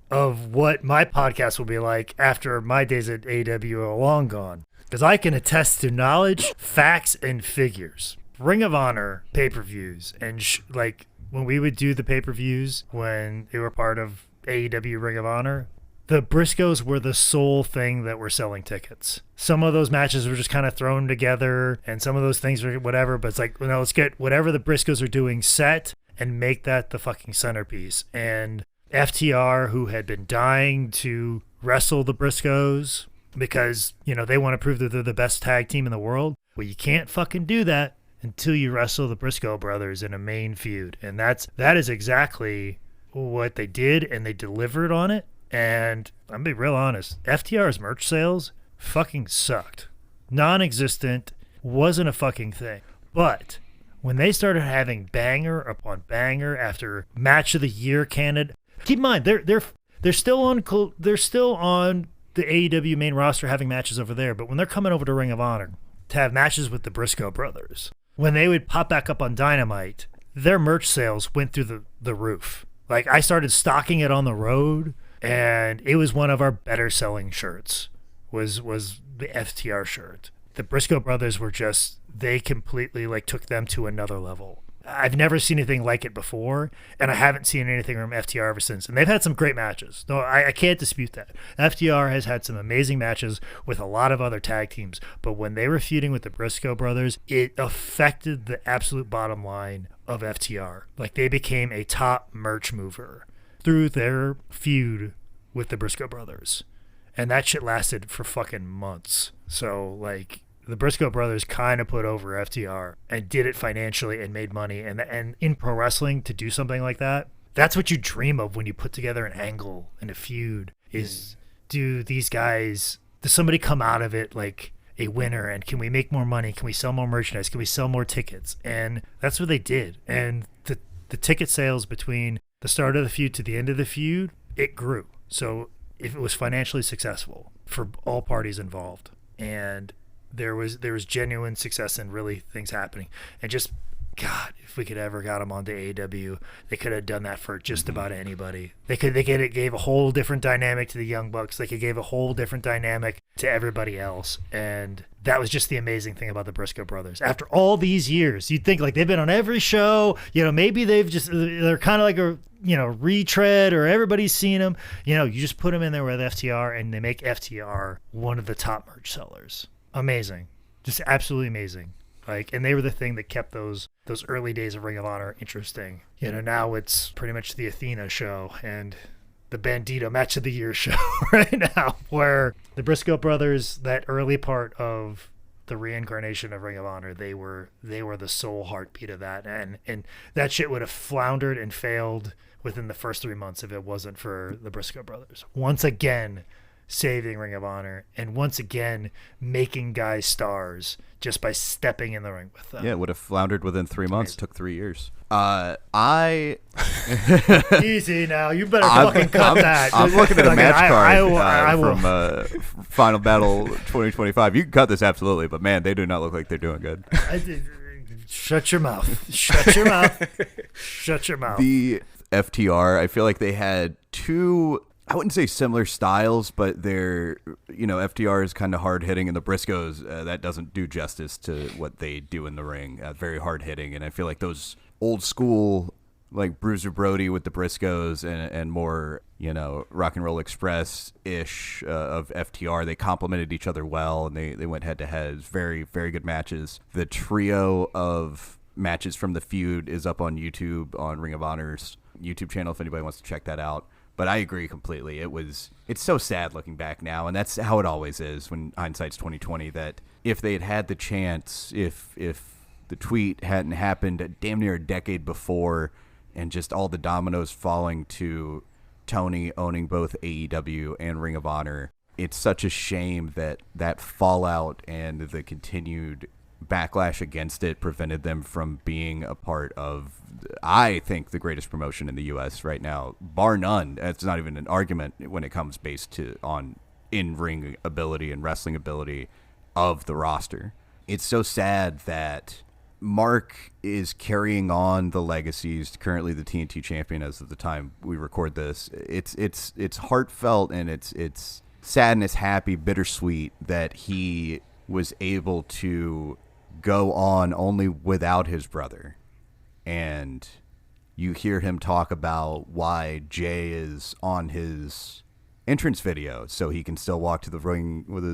of what my podcast will be like after my days at AEW are long gone. Because I can attest to knowledge, facts, and figures. Ring of Honor pay-per-views, and like when we would do the pay-per-views when they were part of AEW Ring of Honor, the Briscoes were the sole thing that were selling tickets. Some of those matches were just kind of thrown together, and some of those things were whatever, but it's like, no, let's get whatever the Briscoes are doing set and make that the fucking centerpiece. And FTR, who had been dying to wrestle the Briscoes because, you know, they want to prove that they're the best tag team in the world. Well, you can't fucking do that until you wrestle the Briscoe brothers in a main feud. And that is exactly what they did, and they delivered on it. And I'm being real honest, FTR's merch sales fucking sucked. Non-existent, wasn't a fucking thing. But when they started having banger upon banger after match of the year candidate, keep in mind, they're still on the AEW main roster having matches over there, but when they're coming over to Ring of Honor to have matches with the Briscoe brothers, when they would pop back up on Dynamite, their merch sales went through the roof. Like, I started stocking it on the road, and it was one of our better selling shirts, was the FTR shirt. The Briscoe brothers were just, they completely like took them to another level. I've never seen anything like it before, and I haven't seen anything from FTR ever since. And they've had some great matches. No, I can't dispute that. FTR has had some amazing matches with a lot of other tag teams, but when they were feuding with the Briscoe brothers, it affected the absolute bottom line of FTR. Like, they became a top merch mover through their feud with the Briscoe brothers. And that shit lasted for fucking months. So, like, the Briscoe brothers kind of put over FTR and did it financially and made money. And in pro wrestling, to do something like that, that's what you dream of when you put together an angle and a feud, is do these guys, does somebody come out of it like a winner? And can we make more money? Can we sell more merchandise? Can we sell more tickets? And that's what they did. And the ticket sales between the start of the feud to the end of the feud, it grew. So if it was financially successful for all parties involved, and there was genuine success and really things happening. And just, God, if we could ever got them onto AEW, they could have done that for just about anybody. They gave a whole different dynamic to the Young Bucks. They could give a whole different dynamic to everybody else. And that was just the amazing thing about the Briscoe brothers. After all these years, you'd think like they've been on every show, you know, maybe they're kind of like a, you know, retread, or everybody's seen them. You know, you just put them in there with FTR and they make FTR one of the top merch sellers. Amazing. Just absolutely amazing. Like, and they were the thing that kept those early days of Ring of Honor interesting. You know, now it's pretty much the Athena show and the Bandito Match of the Year show right now, where the Briscoe brothers, that early part of the reincarnation of Ring of Honor, they were the sole heartbeat of that, and that shit would have floundered and failed within the first 3 months if it wasn't for the Briscoe brothers. Once again, saving Ring of Honor, and once again making guys stars just by stepping in the ring with them. Yeah, it would have floundered within 3 months. Took 3 years. Easy now. You better fucking cut that. I'm looking at a match card I will. from Final Battle 2025. You can cut this absolutely, but man, they do not look like they're doing good. Shut your mouth. Shut your mouth. Shut your mouth. The FTR, I feel like they had two, I wouldn't say similar styles, but they're, FTR is kind of hard hitting, and the Briscoes, that doesn't do justice to what they do in the ring. Very hard hitting, and I feel like those old school, like Bruiser Brody with the Briscoes and more, Rock and Roll Express ish of FTR, they complemented each other well, and they went head to head. Very, very good matches. The trio of matches from the feud is up on YouTube, on Ring of Honor's YouTube channel, if anybody wants to check that out. But I agree completely. It's so sad looking back now, and that's how it always is when hindsight's 2020, that if they had had the chance, if the tweet hadn't happened damn near a decade before, and just all the dominoes falling to Tony owning both AEW and Ring of Honor, it's such a shame that fallout and the continued backlash against it prevented them from being a part of, I think, the greatest promotion in the U.S. right now, bar none. It's not even an argument when it comes based on in-ring ability and wrestling ability of the roster. It's so sad that Mark is carrying on the legacies, currently the TNT champion as of the time we record this. It's heartfelt, and it's sad and it's happy, bittersweet that he was able to go on only without his brother. And you hear him talk about why Jay is on his entrance video so he can still walk to the ring with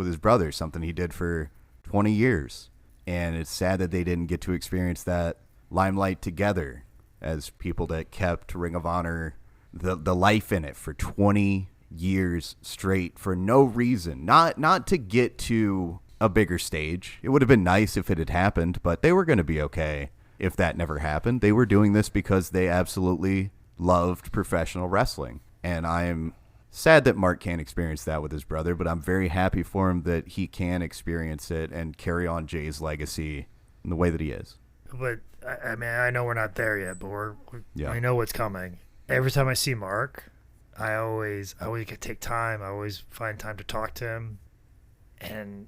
his brother, something he did for 20 years. And it's sad that they didn't get to experience that limelight together as people that kept Ring of Honor the life in it for 20 years straight for no reason. Not to get to a bigger stage. It would have been nice if it had happened, but they were going to be okay if that never happened. They were doing this because they absolutely loved professional wrestling. And I'm sad that Mark can't experience that with his brother, but I'm very happy for him that he can experience it and carry on Jay's legacy in the way that he is. But I mean, I know we're not there yet, but Yeah. I know what's coming. Every time I see Mark, I always could take time. I always find time to talk to him, and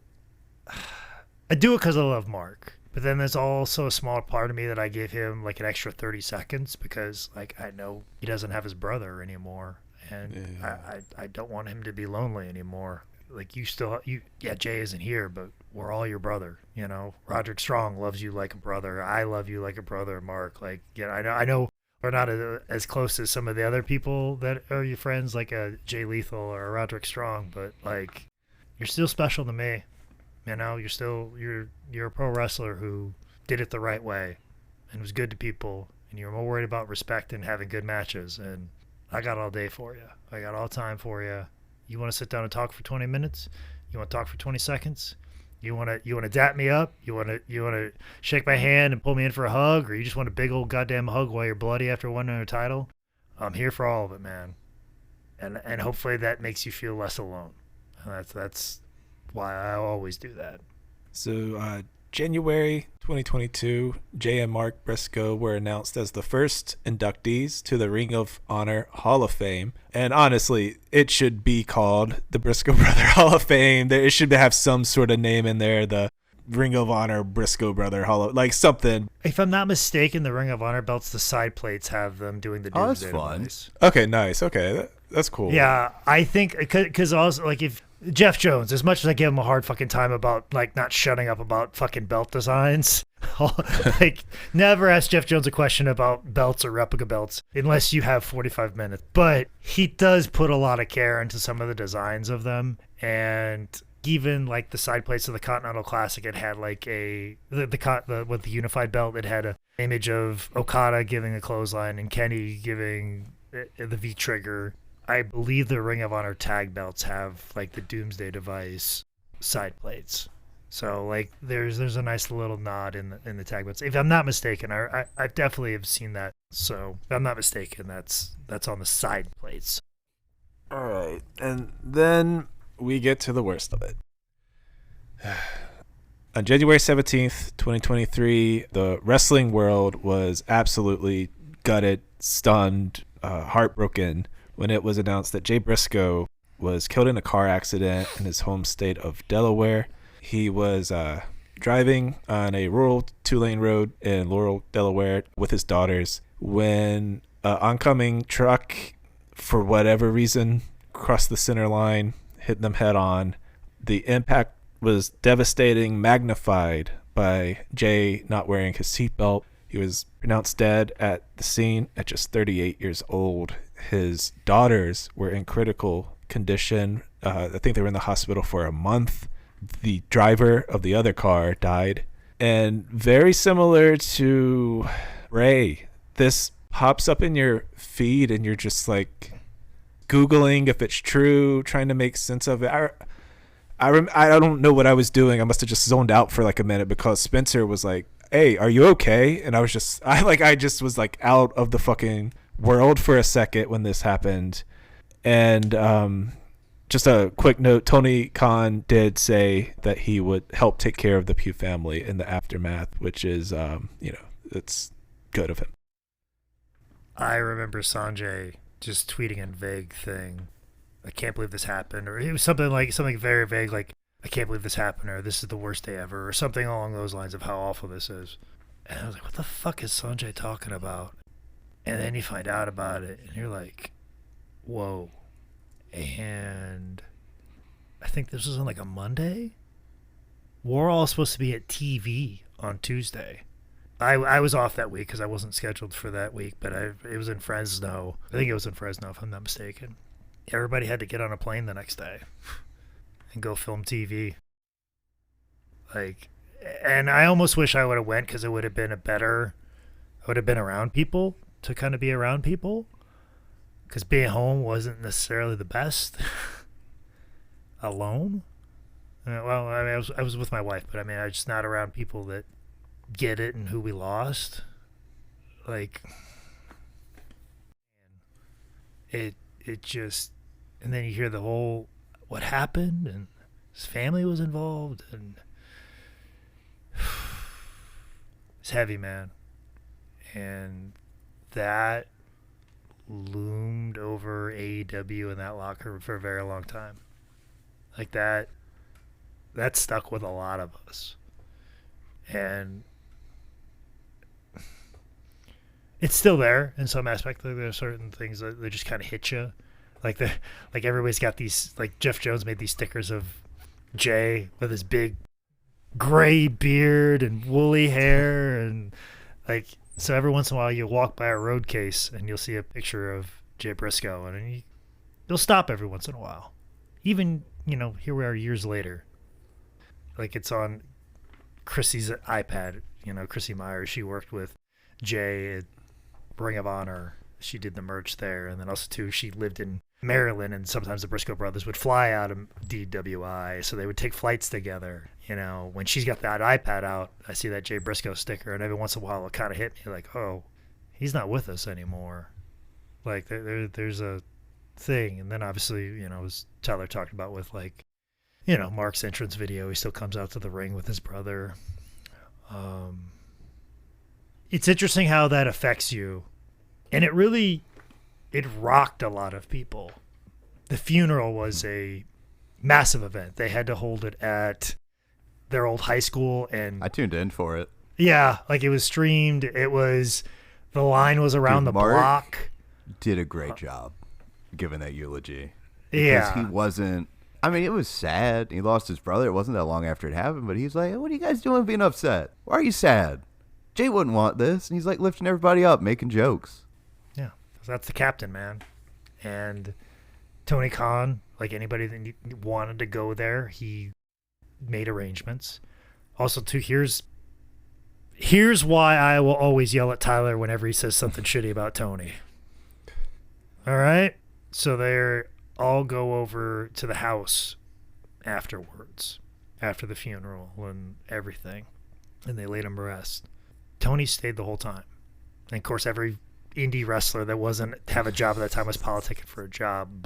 I do it because I love Mark. But then there's also a small part of me that I give him like an extra 30 seconds because like I know he doesn't have his brother anymore, and yeah. I don't want him to be lonely anymore. Like Jay isn't here, but we're all your brother. Roderick Strong loves you like a brother. I love you like a brother, Mark. Like, I know we're not as close as some of the other people that are your friends, like a Jay Lethal or Roderick Strong, but like you're still special to me. You're a pro wrestler who did it the right way and was good to people, and you're more worried about respect and having good matches. And I got all day for you. I got all time for you. You want to sit down and talk for 20 minutes? You want to talk for 20 seconds? You want to dap me up? You want to shake my hand and pull me in for a hug, or you just want a big old goddamn hug while you're bloody after winning a title? I'm here for all of it, man. And hopefully that makes you feel less alone. And that's why I always do that. So January 2022, Jay and Mark Briscoe were announced as the first inductees to the Ring of Honor Hall of Fame. And honestly, it should be called the Briscoe Brother Hall of Fame. It should have some sort of name in there, the Ring of Honor Briscoe Brother Hall of, like something. If I'm not mistaken, the Ring of Honor belts, the side plates have them doing the Doomsday Device. Okay, nice. Okay, that's cool. Yeah, I think because also like if Jeff Jones, as much as I give him a hard fucking time about like not shutting up about fucking belt designs, like never ask Jeff Jones a question about belts or replica belts unless you have 45 minutes. But he does put a lot of care into some of the designs of them, and even like the side plates of the Continental Classic, it had like with the unified belt, it had a image of Okada giving a clothesline and Kenny giving the V trigger. I believe the Ring of Honor tag belts have like the Doomsday Device side plates. So like there's a nice little nod in the tag belts. If I'm not mistaken, I definitely have seen that. So if I'm not mistaken, that's on the side plates. All right, and then we get to the worst of it. On January 17th, 2023, the wrestling world was absolutely gutted, stunned, heartbroken when it was announced that Jay Briscoe was killed in a car accident in his home state of Delaware. He was driving on a rural 2-lane road in Laurel, Delaware with his daughters when an oncoming truck, for whatever reason, crossed the center line, hit them head on. The impact was devastating, magnified by Jay not wearing his seatbelt. He was pronounced dead at the scene at just 38 years old. His daughters were in critical condition. I think they were in the hospital for a month. The driver of the other car died. And very similar to Ray, this pops up in your feed and you're just like Googling if it's true, trying to make sense of it. I don't know what I was doing. I must have just zoned out for like a minute because Spencer was like, "Hey, are you okay?" And I just was like out of the fucking world for a second when this happened. And just a quick note, Tony Khan did say that he would help take care of the Pugh family in the aftermath, which is, it's good of him. I remember Sanjay just tweeting a vague thing. I can't believe this happened. Or it was something very vague, like, I can't believe this happened, or this is the worst day ever, or something along those lines of how awful this is. And I was like, what the fuck is Sanjay talking about? And then you find out about it, and you're like, whoa. And I think this was on like a Monday. We're all supposed to be at TV on Tuesday. I was off that week because I wasn't scheduled for that week, but it was in Fresno. I think it was in Fresno, if I'm not mistaken. Everybody had to get on a plane the next day and go film TV. Like, and I almost wish I would have went because it would have been I would have been around people to kind of be around people. Because being home wasn't necessarily the best. Alone? Well, I mean, I was with my wife, but I mean, I was just not around people that get it and who we lost. Like, it just, and then you hear the whole, what happened, and his family was involved, and it's heavy, man. And that loomed over AEW in that locker room for a very long time. Like that stuck with a lot of us. And it's still there in some aspect. Like there are certain things that just kind of hit you. Like everybody's got these, like Jeff Jones made these stickers of Jay with his big gray beard and woolly hair, and like, so every once in a while you walk by a road case and you'll see a picture of Jay Briscoe, and you'll stop every once in a while. Even, here we are years later. Like it's on Chrissy's iPad. Chrissy Myers, she worked with Jay at Ring of Honor. She did the merch there. And then also, too, she lived in Maryland, and sometimes the Briscoe brothers would fly out of DWI, so they would take flights together. When she's got that iPad out, I see that Jay Briscoe sticker, and every once in a while it kind of hit me like, oh, he's not with us anymore. Like there's a thing. And then obviously, as Tyler talked about with like, Mark's entrance video, he still comes out to the ring with his brother. It's interesting how that affects you. And it rocked a lot of people. The funeral was a massive event. They had to hold it at their old high school, and I tuned in for it. Yeah, like it was streamed. The line was around the Mark block. Did a great job giving that eulogy. Yeah. Because he wasn't, I mean, it was sad. He lost his brother. It wasn't that long after it happened, but he's like, what are you guys doing being upset? Why are you sad? Jay wouldn't want this. And he's like lifting everybody up, making jokes. Yeah, that's the captain, man. And Tony Khan Like anybody that wanted to go there, he made arrangements. Also, too, here's why I will always yell at Tyler whenever he says something shitty about Tony. All right? So they all go over to the house afterwards, after the funeral and everything, and they laid him to rest. Tony stayed the whole time. And of course, every indie wrestler that wasn't have a job at that time was politicking for a job,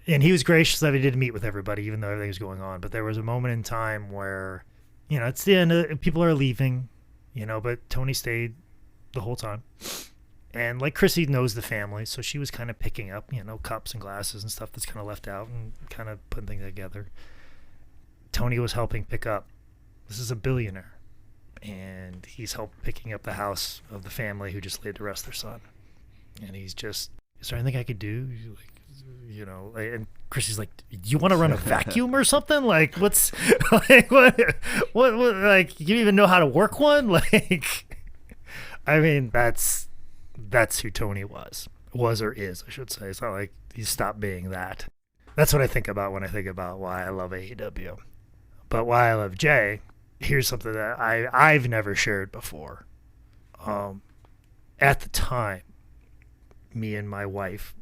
and he was gracious that he did meet with everybody, even though everything was going on. But there was a moment in time where, it's the end. People are leaving, but Tony stayed the whole time. And like Chrissy knows the family, so she was kind of picking up, cups and glasses and stuff that's kind of left out and kind of putting things together. Tony was helping pick up. This is a billionaire. And he's helped picking up the house of the family who just laid to rest their son. And he's just, is there anything I could do? And Chrissy's like, do you want to run a vacuum or something? Like, what's, like, what, like, you don't even know how to work one? Like, I mean, that's who Tony was or is, I should say. It's not like he stopped being that. That's what I think about when I think about why I love AEW. But why I love Jay, here's something that I've never shared before. At the time, me and my wife,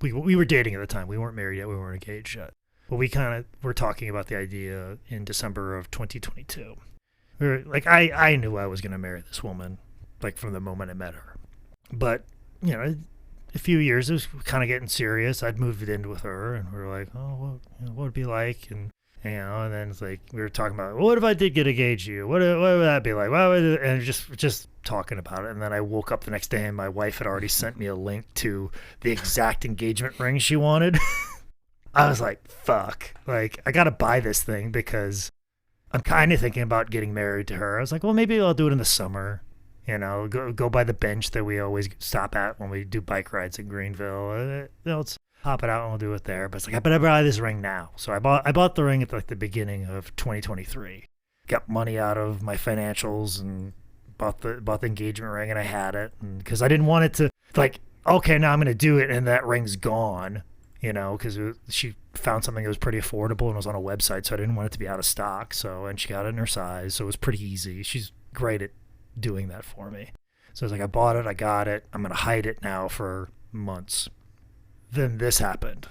we were dating at the time. We weren't married yet. We weren't engaged yet. But we kind of were talking about the idea in December of 2022. We were like, I knew I was going to marry this woman, like from the moment I met her. But, a few years, it was kind of getting serious. I'd moved in with her, and we were like, oh, what would it be like? And then it's like, we were talking about, what if I did get engaged to you? What would that be like? And just talking about it. And then I woke up the next day, and my wife had already sent me a link to the exact engagement ring she wanted. I was like, fuck. Like, I got to buy this thing because I'm kind of thinking about getting married to her. I was like, well, maybe I'll do it in the summer. Go by the bench that we always stop at when we do bike rides in Greenville. Let's hop it out and we'll do it there. But it's like, I better buy this ring now. So I bought the ring at the beginning of 2023. Got money out of my financials and bought the engagement ring, and I had it. And because I didn't want it to, like, okay, now I'm going to do it, and that ring's gone. Because she found something that was pretty affordable and was on a website, so I didn't want it to be out of stock. And she got it in her size, so it was pretty easy. She's great at doing that for me. So I was like, I bought it, I got it, I'm going to hide it now for months. Then this happened,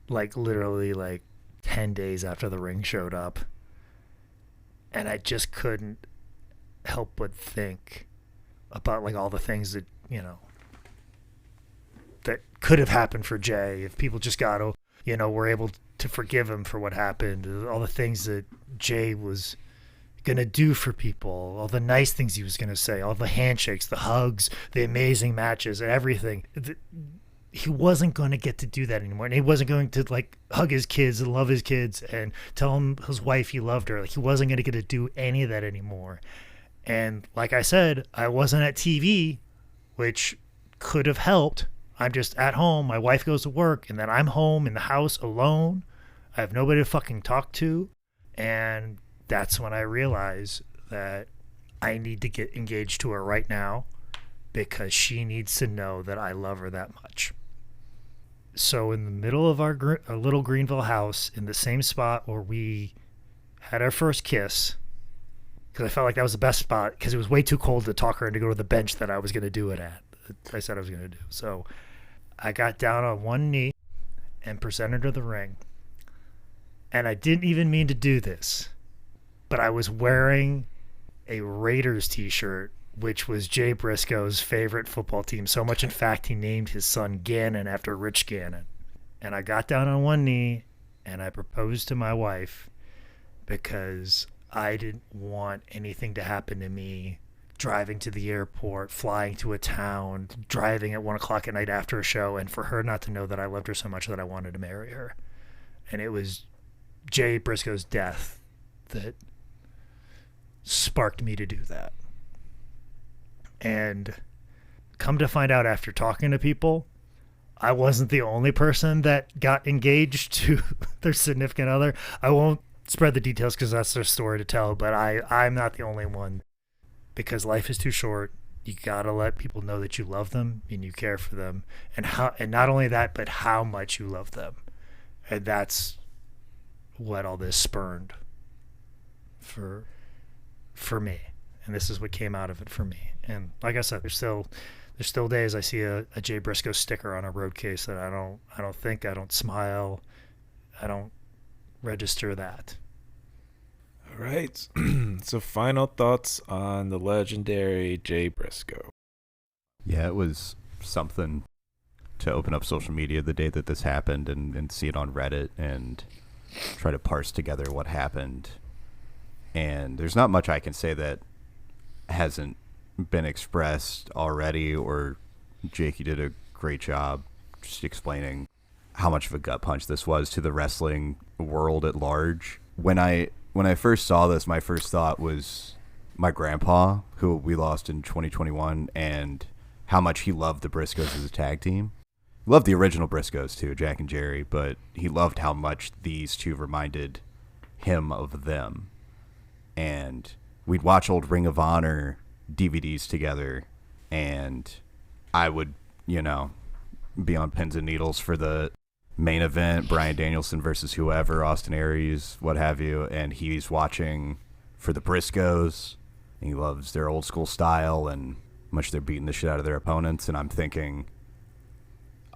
like literally like 10 days after the ring showed up. And I just couldn't help but think about like all the things that, that could have happened for Jay if people just got, were able to forgive him for what happened. All the things that Jay was going to do for people, all the nice things he was going to say, all the handshakes, the hugs, the amazing matches, and everything. He wasn't going to get to do that anymore. And he wasn't going to like hug his kids and love his kids and tell his wife he loved her. Like, he wasn't going to get to do any of that anymore. And like I said, I wasn't at TV, which could have helped. I'm just at home. My wife goes to work, and then I'm home in the house alone. I have nobody to fucking talk to. And that's when I realized that I need to get engaged to her right now because she needs to know that I love her that much. So in the middle of our little Greenville house, in the same spot where we had our first kiss, because I felt like that was the best spot because it was way too cold to talk her into go to the bench that I was going to do it at. I said I was going to do. So I got down on one knee and presented her the ring. And I didn't even mean to do this, but I was wearing a Raiders t-shirt, which was Jay Briscoe's favorite football team. So much, in fact, he named his son Gannon after Rich Gannon. And I got down on one knee and I proposed to my wife because I didn't want anything to happen to me driving to the airport, flying to a town, driving at 1 o'clock at night after a show, and for her not to know that I loved her so much that I wanted to marry her. And it was Jay Briscoe's death that sparked me to do that. And come to find out after talking to people, I wasn't the only person that got engaged to their significant other. I won't spread the details because that's their story to tell, but I'm not the only one, because life is too short. You gotta let people know that you love them and you care for them, and not only that, but how much you love them. And that's what all this spurned for me. And this is what came out of it for me. And like I said, there's still days I see a Jay Briscoe sticker on a road case that I don't think, I don't smile, I don't register that. All right. So final thoughts on the legendary Jay Briscoe. Yeah, it was something to open up social media the day that this happened and see it on Reddit and try to parse together what happened. And there's not much I can say that hasn't been expressed already, or Jake, you did a great job just explaining how much of a gut punch this was to the wrestling world at large. When I first saw this, my first thought was my grandpa, who we lost in 2021, and how much he loved the Briscoes as a tag team. He loved the original Briscoes too, Jack and Jerry, but he loved how much these two reminded him of them. And we'd watch old Ring of Honor DVDs together, and I would, be on pins and needles for the main event, Bryan Danielson versus whoever, Austin Aries, what have you, and he's watching for the Briscoes. And he loves their old school style and how much they're beating the shit out of their opponents, and I'm thinking,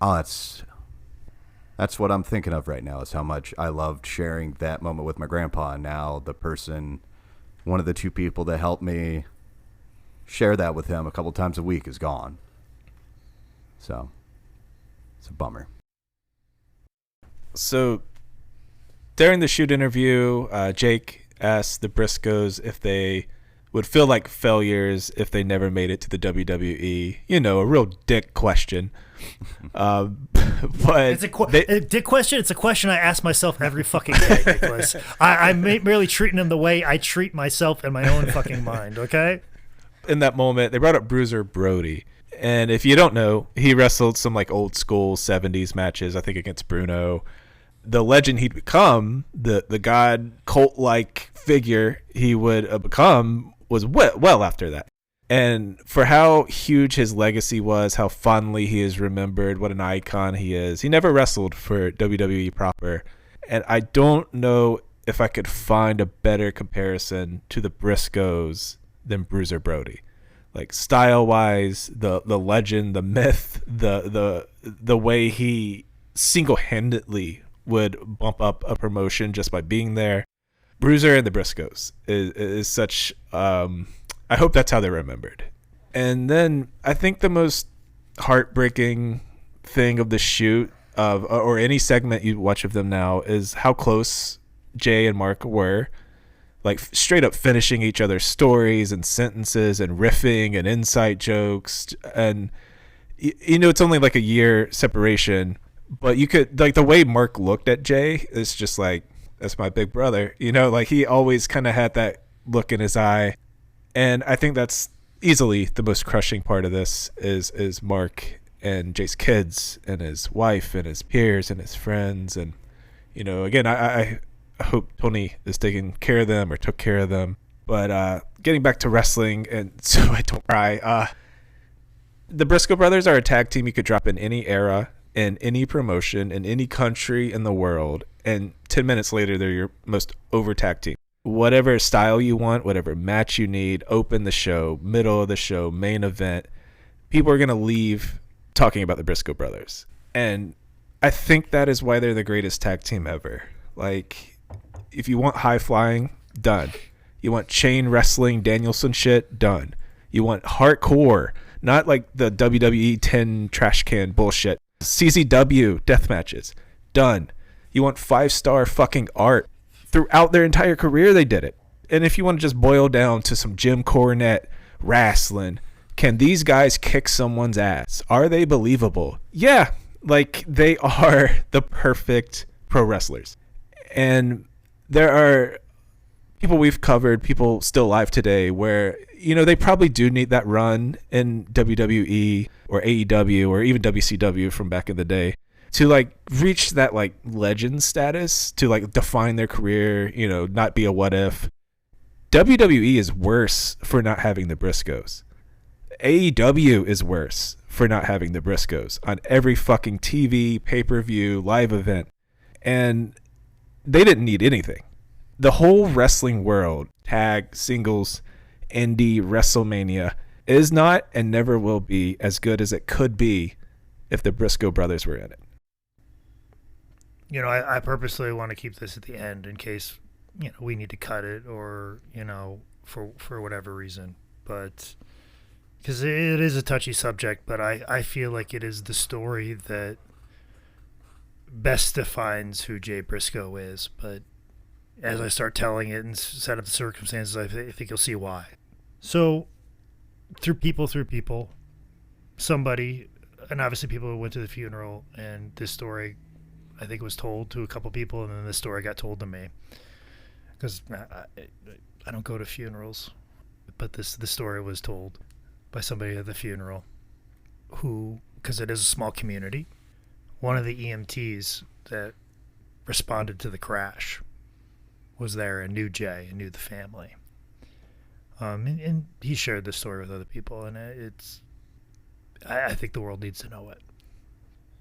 oh, that's what I'm thinking of right now, is how much I loved sharing that moment with my grandpa. And now one of the two people that helped me share that with him a couple times a week is gone. So it's a bummer. So during the shoot interview, Jake asked the Briscoes if they would feel like failures if they never made it to the WWE. A real dick question. But it's a dick question. It's a question I ask myself every fucking day, Nicholas. I'm merely treating him the way I treat myself in my own fucking mind, okay? In that moment, they brought up Bruiser Brody. And if you don't know, he wrestled some like old school 70s matches, I think against Bruno. The legend he'd become, the god cult-like figure he would become, was well after that. And for how huge his legacy was, how fondly he is remembered, what an icon he is. He never wrestled for WWE proper. And I don't know if I could find a better comparison to the Briscoes than Bruiser Brody. Like style-wise, the legend, the myth, the way he single-handedly would bump up a promotion just by being there. Bruiser and the Briscoes is such... I hope that's how they're remembered. And then I think the most heartbreaking thing of the shoot or any segment you watch of them now is how close Jay and Mark were, like straight up finishing each other's stories and sentences and riffing and inside jokes. And it's only like a year separation, but you could, like, the way Mark looked at Jay is just like, that's my big brother, like he always kind of had that look in his eye. And I think that's easily the most crushing part of this is Mark and Jay's kids and his wife and his peers and his friends. And, again, I hope Tony is taking care of them or took care of them. But getting back to wrestling, and so I don't cry, the Briscoe brothers are a tag team you could drop in any era, in any promotion, in any country in the world. And 10 minutes later, they're your most over tag team. Whatever style you want, whatever match you need, open the show, middle of the show, main event, people are going to leave talking about the Briscoe brothers. And I think that is why they're the greatest tag team ever. Like, if you want high flying, done. You want chain wrestling, Danielson shit, done. You want hardcore, not like the WWE 10 trash can bullshit. CZW death matches, done. You want 5-star fucking art. Throughout their entire career, they did it. And if you want to just boil down to some Jim Cornette wrestling, can these guys kick someone's ass? Are they believable? Yeah, like they are the perfect pro wrestlers. And there are people we've covered, people still alive today, where, they probably do need that run in WWE or AEW or even WCW from back in the day to like reach that like legend status, to like define their career, not be a what if. WWE is worse for not having the Briscoes. AEW is worse for not having the Briscoes on every fucking TV, pay-per-view, live event. And they didn't need anything. The whole wrestling world, tag, singles, indie, WrestleMania, is not and never will be as good as it could be if the Briscoe brothers were in it. You know, I purposely want to keep this at the end in case, you know, we need to cut it or, you know, for whatever reason. But because it is a touchy subject, but I feel like it is the story that best defines who Jay Briscoe is. But as I start telling it and set up the circumstances, I think you'll see why. So through people, somebody, and obviously people who went to the funeral, and this story, I think, was told to a couple people, and then this story got told to me. Because I don't go to funerals, but this story was told by somebody at the funeral who, because it is a small community, one of the EMTs that responded to the crash was there and knew Jay and knew the family. And he shared this story with other people, and I think the world needs to know it.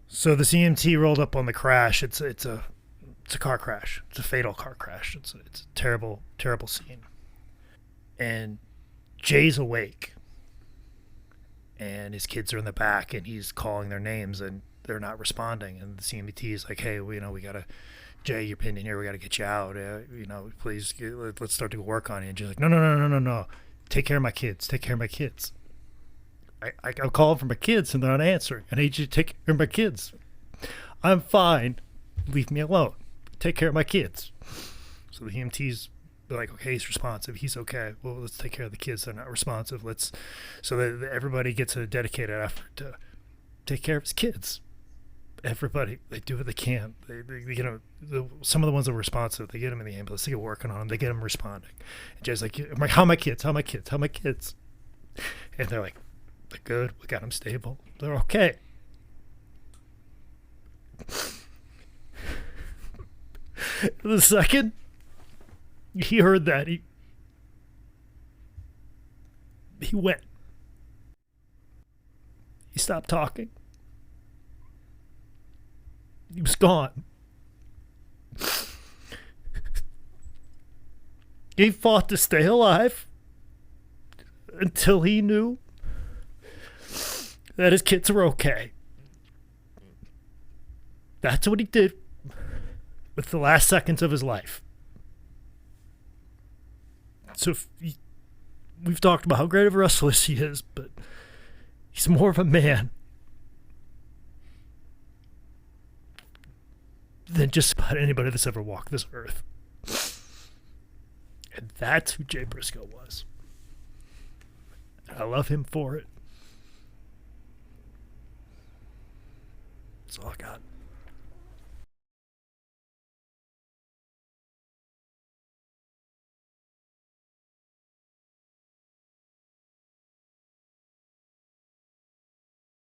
So the EMT rolled up on the crash. It's a car crash. It's a fatal car crash. It's a terrible, terrible scene. And Jay's awake, and his kids are in the back, and he's calling their names, and they're not responding. And the CMT is like, "Hey, we gotta, Jay, you're pinned in here. We gotta get you out. Please, let's start to work on you." And Jay's like, "No. Take care of my kids. Take care of my kids. I'm calling for my kids, and they're not answering. I need you to take care of my kids. I'm fine. Leave me alone. Take care of my kids." So the EMTs are like, "Okay, he's responsive. He's okay. Well, let's take care of the kids. They're not responsive. So that everybody gets a dedicated effort to take care of his kids. Everybody, they do what they can. Some of the ones that are responsive, they get them in the ambulance. They get working on them. They get them responding." And Jay's like, "How are my kids? How are my kids? How are my kids?" And they're like, "They're good. We got them stable. They're okay." The second he heard that, he went. He stopped talking. He was gone. He fought to stay alive until he knew that his kids were okay. That's what he did with the last seconds of his life. So we've talked about how great of a wrestler he is, but he's more of a man than just about anybody that's ever walked this earth. And that's who Jay Briscoe was. And I love him for it. That's all I got.